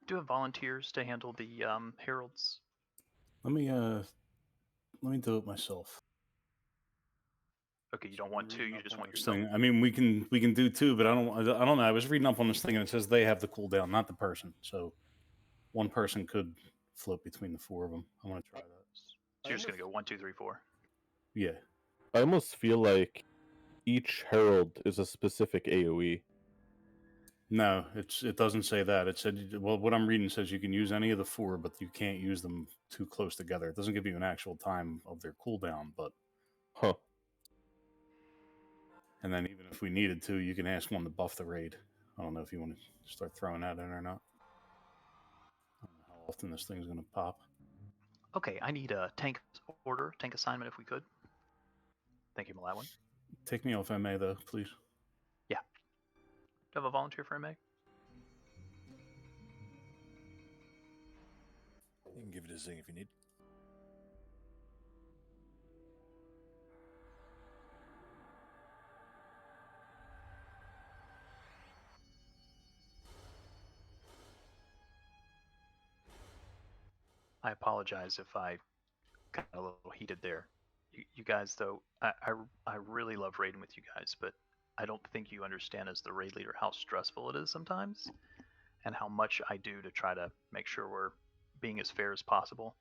Do you have volunteers to handle the heralds? Let me do it myself. Okay, you don't want to. You just want This yourself. thing. I mean, we can do two, but I don't know. I was reading up on this thing and it says they have the cooldown, not the person. So one person could float between the four of them. I want to try that. So you're just gonna go 1, 2, 3, 4. Yeah. I almost feel like each herald is a specific AoE. No, it doesn't say that. It said, well, what I'm reading says you can use any of the four, but you can't use them too close together. It doesn't give you an actual time of their cooldown, but and then even if we needed to, you can ask one to buff the raid. I don't know if you want to start throwing that in or not. I don't know how often this thing's going to pop. Okay, I need a tank order, tank assignment if we could. Thank you, Malawin. Take me off MA though, please. Yeah. Do you have a volunteer for MA? You can give it a zing if you need. I apologize if I got a little heated there. You guys, though, I really love raiding with you guys, but I don't think you understand as the raid leader how stressful it is sometimes and how much I do to try to make sure we're being as fair as possible.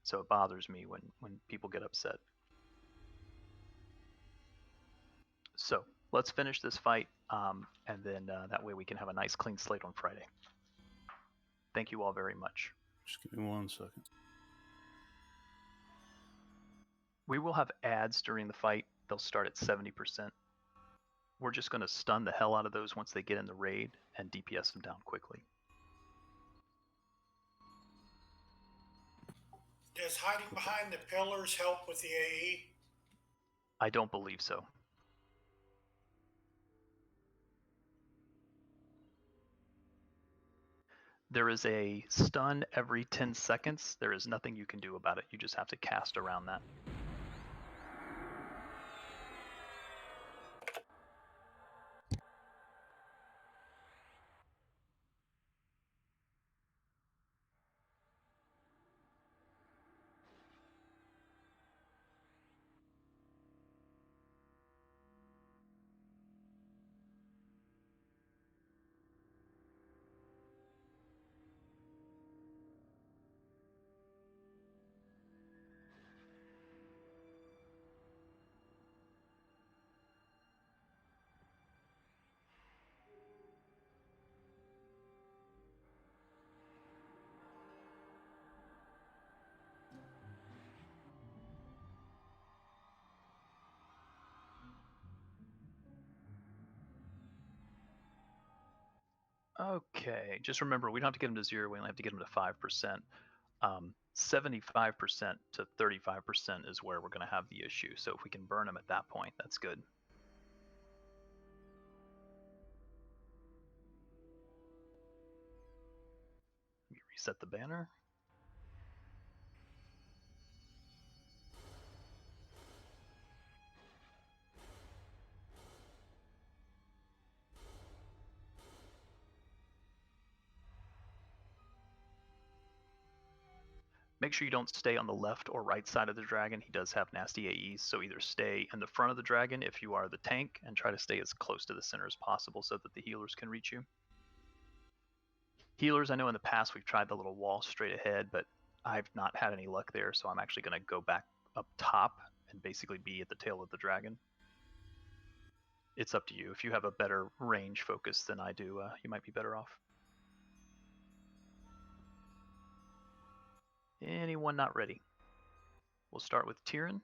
So it bothers me when people get upset. So let's finish this fight, and then that way we can have a nice clean slate on Friday. Thank you all very much. Just give me 1 second. We will have ads during the fight. They'll start at 70%. We're just going to stun the hell out of those once they get in the raid and DPS them down quickly. Does hiding behind the pillars help with the AE? I don't believe so. There is a stun every 10 seconds. There is nothing you can do about it. You just have to cast around that. Okay, just remember, we don't have to get them to 0, we only have to get them to 5%. 75% to 35% is where we're going to have the issue. So if we can burn them at that point, that's good. Reset the banner. Make sure you don't stay on the left or right side of the dragon. He does have nasty AEs, so either stay in the front of the dragon if you are the tank, and try to stay as close to the center as possible so that the healers can reach you. Healers, I know in the past we've tried the little wall straight ahead, but I've not had any luck there, so I'm actually going to go back up top and basically be at the tail of the dragon. It's up to you. If you have a better range focus than I do, you might be better off. Anyone not ready? We'll start with Tyrion.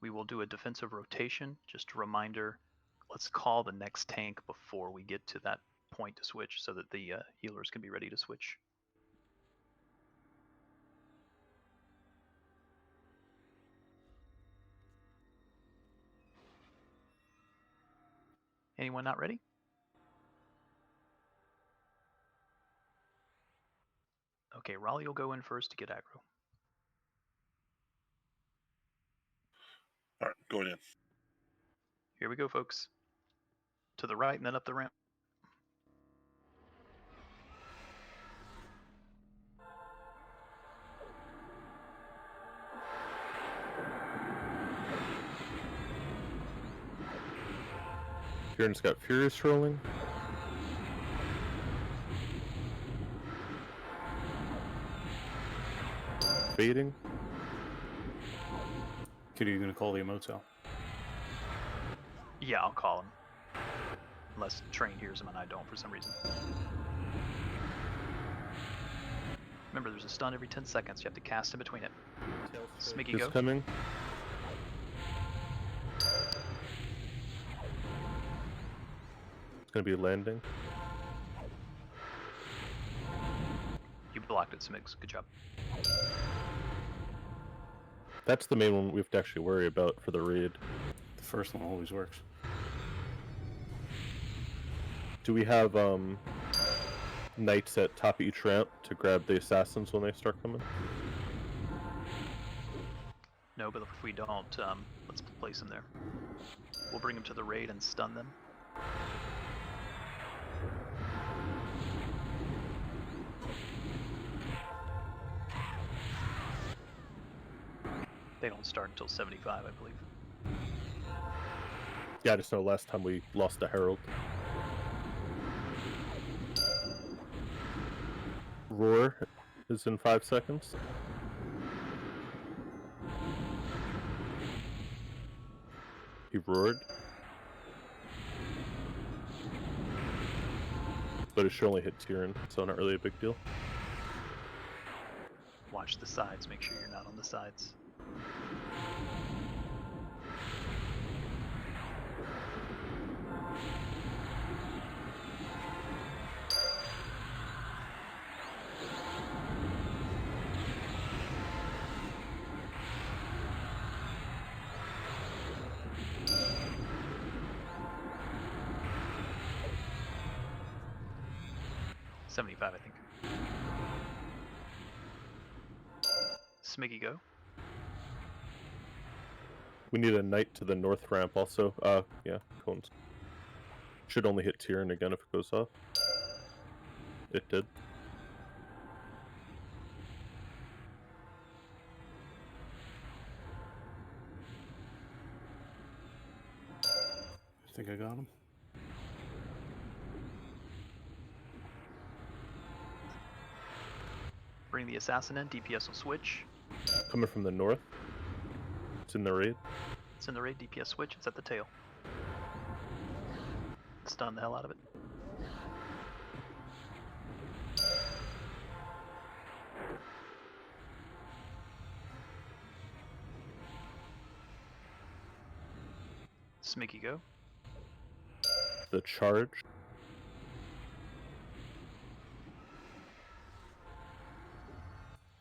We will do a defensive rotation. Just a reminder, let's call the next tank before we get to that point to switch so that the healers can be ready to switch. Anyone not ready? Okay, Raleigh will go in first to get aggro. All right, going in. Here we go, folks. To the right and then up the ramp. Tyrion's got Furious rolling. Fading. Kitty, you gonna call the emotes out? Yeah, I'll call him. Unless Train hears him and I don't for some reason. Remember, there's a stun every 10 seconds. You have to cast in between it. Smiggy, It's go. coming. It's gonna be landing. You blocked it, Smigs. Good job. That's the main one we have to actually worry about for the raid. The first one always works. Do we have knights at top of each ramp to grab the assassins when they start coming? No, but if we don't, let's place them there. We'll bring them to the raid and stun them. They don't start until 75, I believe. Yeah, I just know last time we lost a herald. Roar is in 5 seconds. He roared. But it should only hit Tyrion, so not really a big deal. Watch the sides, make sure you're not on the sides. $75, I think. Smiggy, go. We need a knight to the north ramp also. Yeah, cones. Should only hit Tyrion again if it goes off. It did. I think I got him. Bring the assassin in, DPS will switch. Coming from the north. It's in the raid. It's in the raid, DPS switch, it's at the tail. Stun the hell out of it. Smiggy, go. The charge.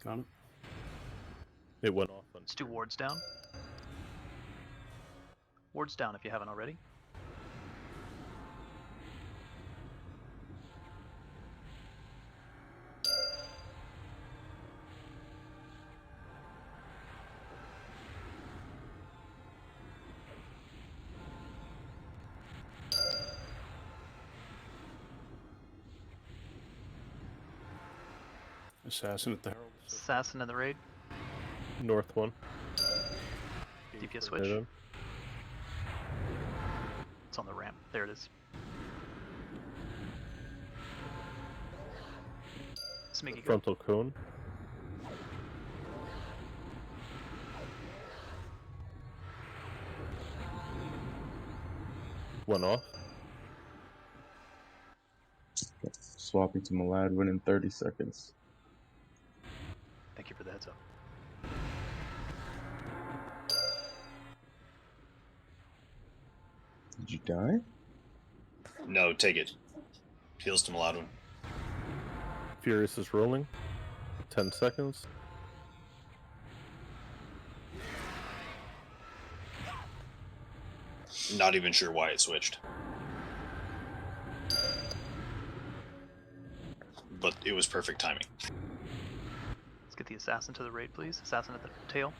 Got it. It went off on. Let's do wards down. Wards down if you haven't already. Assassin at the Herald. Assassin in the raid. North one. DPS switch. Right in. It's on the ramp. There it is. Smiggy, go. Frontal cone. One off. Swapping to Maladwin in 30 seconds. Thank you for the heads up. Did you die? No, take it. Heals to Maladwin. Furious is rolling. 10 seconds. Not even sure why it switched. But it was perfect timing. Let's get the assassin to the raid, please. Assassin at the tail.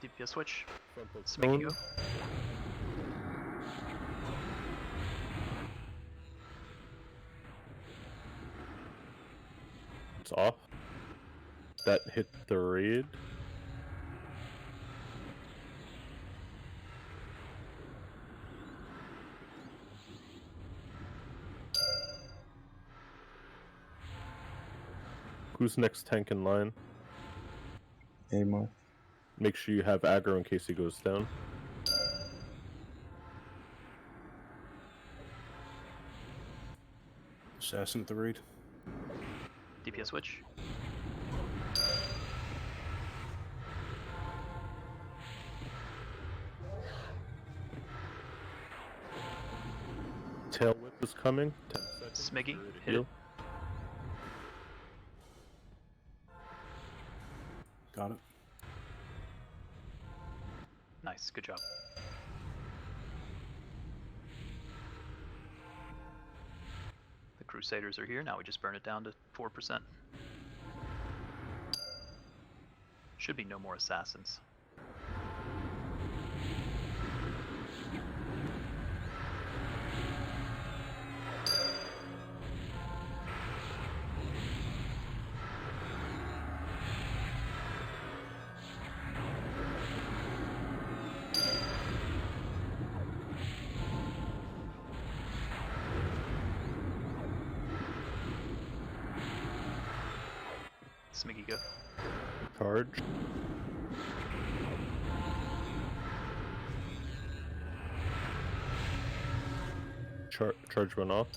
DPS switch. Frontal Smiggy, cone. go. It's off. That hit the raid. Who's next tank in line? Amar. Make sure you have aggro in case he goes down. Assassin at the raid. DPS switch. Tail whip is coming. 10 seconds. Smiggy, for hit heal. it. Got it. Nice, good job. The Crusaders are here, now we just burn it down to 4%. Should be no more assassins. Smiggy, go. Charge. Charge went off.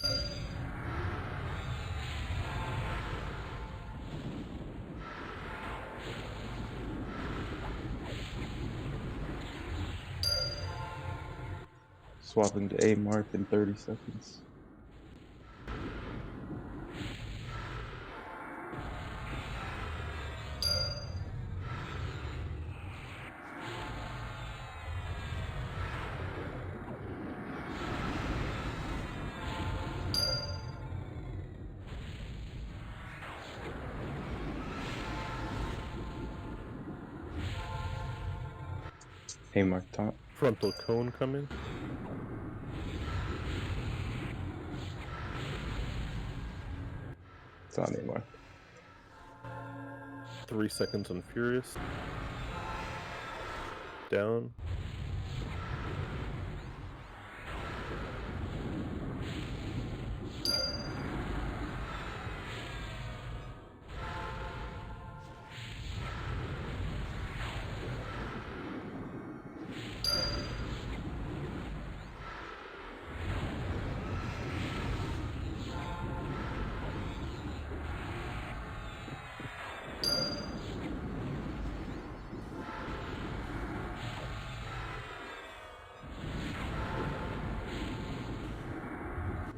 Swapping to Amar in 30 seconds. Amar top. Frontal cone coming. It's on Amar. 3 seconds on Furious. Down.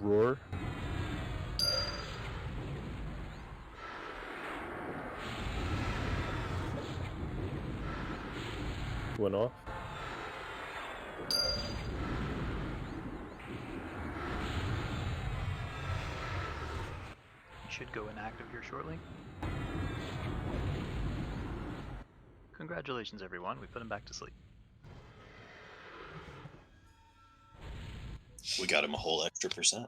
Roar. Went off. He should go inactive here shortly. Congratulations, everyone. We put him back to sleep. We got him a whole extra %.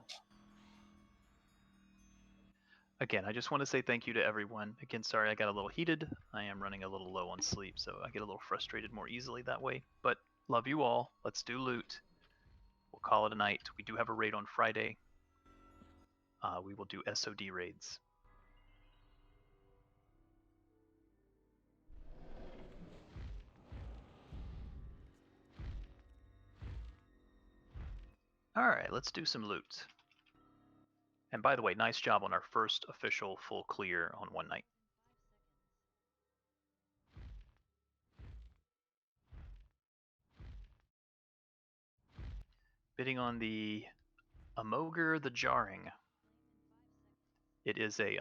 again, I just want to say thank you to everyone. Again, sorry I got a little heated. I am running a little low on sleep, so I get a little frustrated more easily that way. But love you all. Let's do loot. We'll call it a night. We do have a raid on Friday. We will do SOD raids. Alright, let's do some loot. And by the way, nice job on our first official full clear on one night. Bidding on the Amoger the Jarring. It is a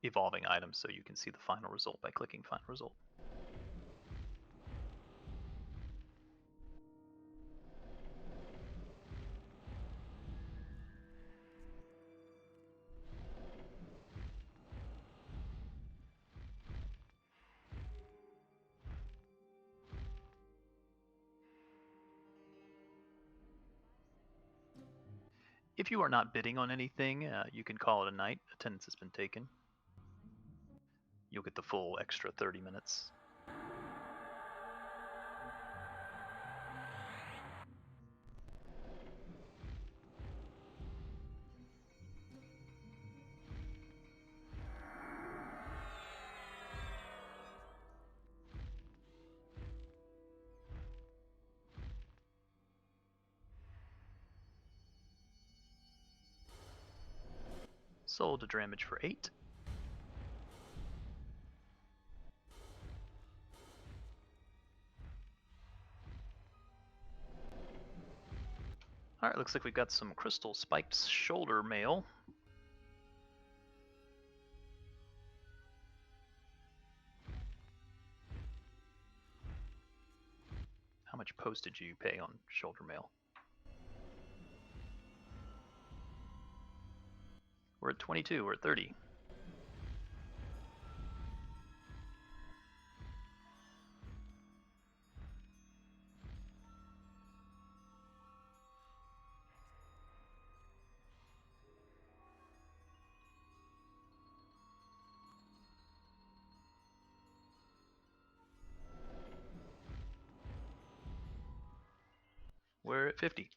evolving item, so you can see the final result by clicking final result. If you are not bidding on anything, you can call it a night. Attendance has been taken. You'll get the full extra 30 minutes. Sold a Dramage for 8. Alright, looks like we've got some crystal spiked shoulder mail. How much postage do you pay on shoulder mail? We're at 22, we're at 30. We're at 50.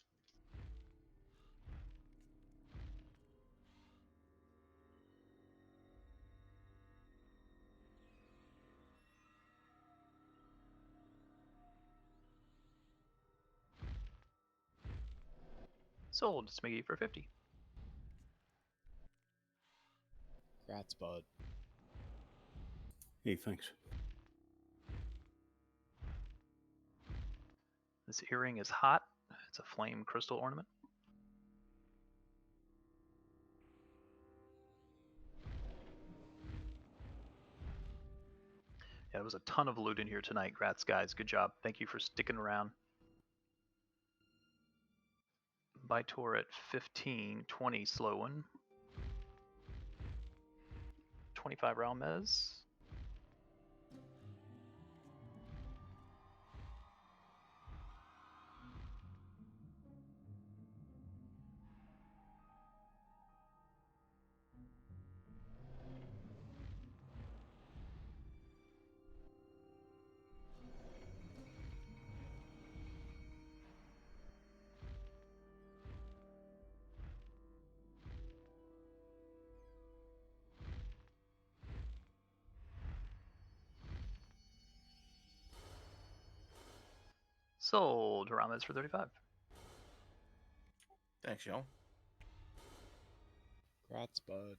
Sold Smiggy for 50. Congrats, bud. Hey, thanks. This earring is hot. It's a flame crystal ornament. Yeah, there was a ton of loot in here tonight. Grats, guys. Good job. Thank you for sticking around. Buy tour at 15, 20 slow one. 25 Ralmez. Sold Ralmez for 35. Thanks, y'all. Congrats, bud.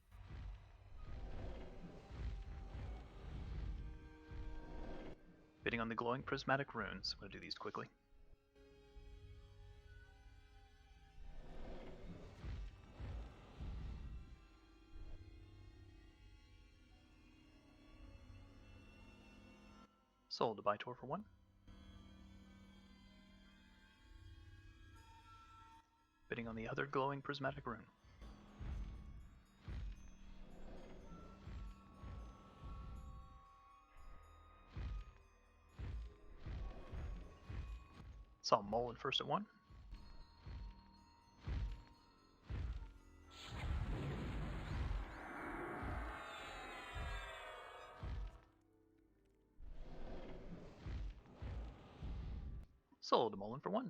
Bidding on the glowing prismatic runes. I'm going to do these quickly. Sold a buy tour for 1. Bidding on the other glowing prismatic rune. Saw Mole in first at 1. Sold to Mullen for 1.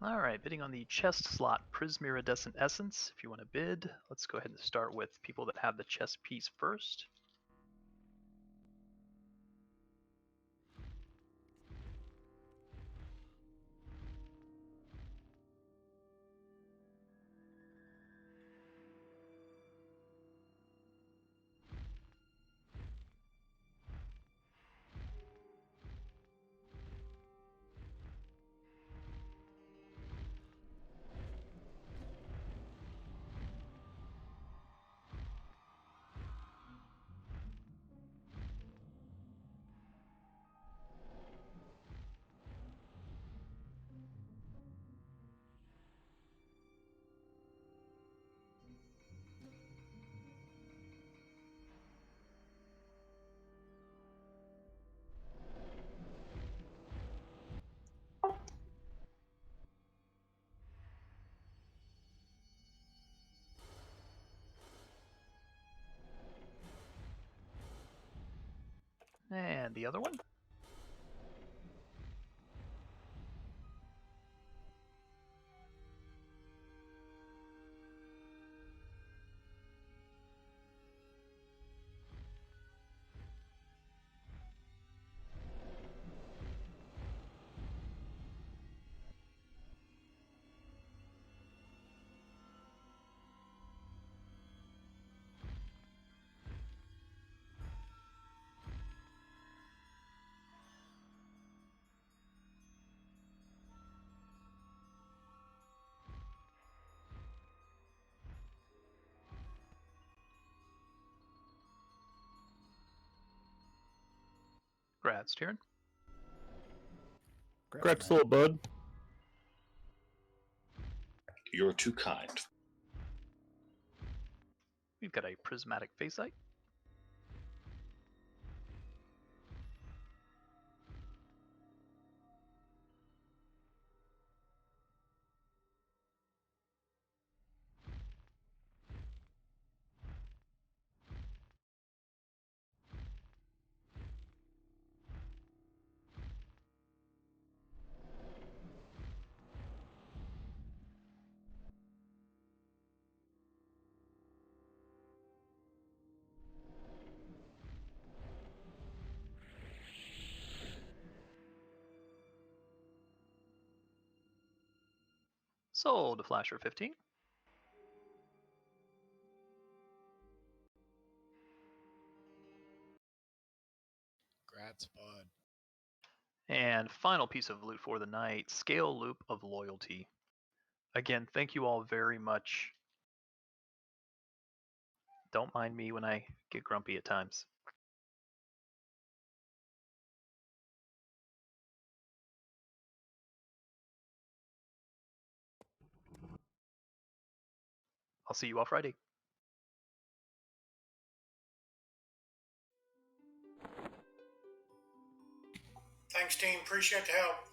All right, bidding on the chest slot Prismiridescent Essence. If you want to bid, let's go ahead and start with people that have the chest piece first. And the other one. Grad's turn. Congrats, little bud. You're too kind. We've got a Prismatic Facite. Sold to Flasher 15. Congrats, bud. And final piece of loot for the night, Scale Loop of Loyalty. Again, thank you all very much. Don't mind me when I get grumpy at times. I'll see you all Friday. Thanks, team. Appreciate the help.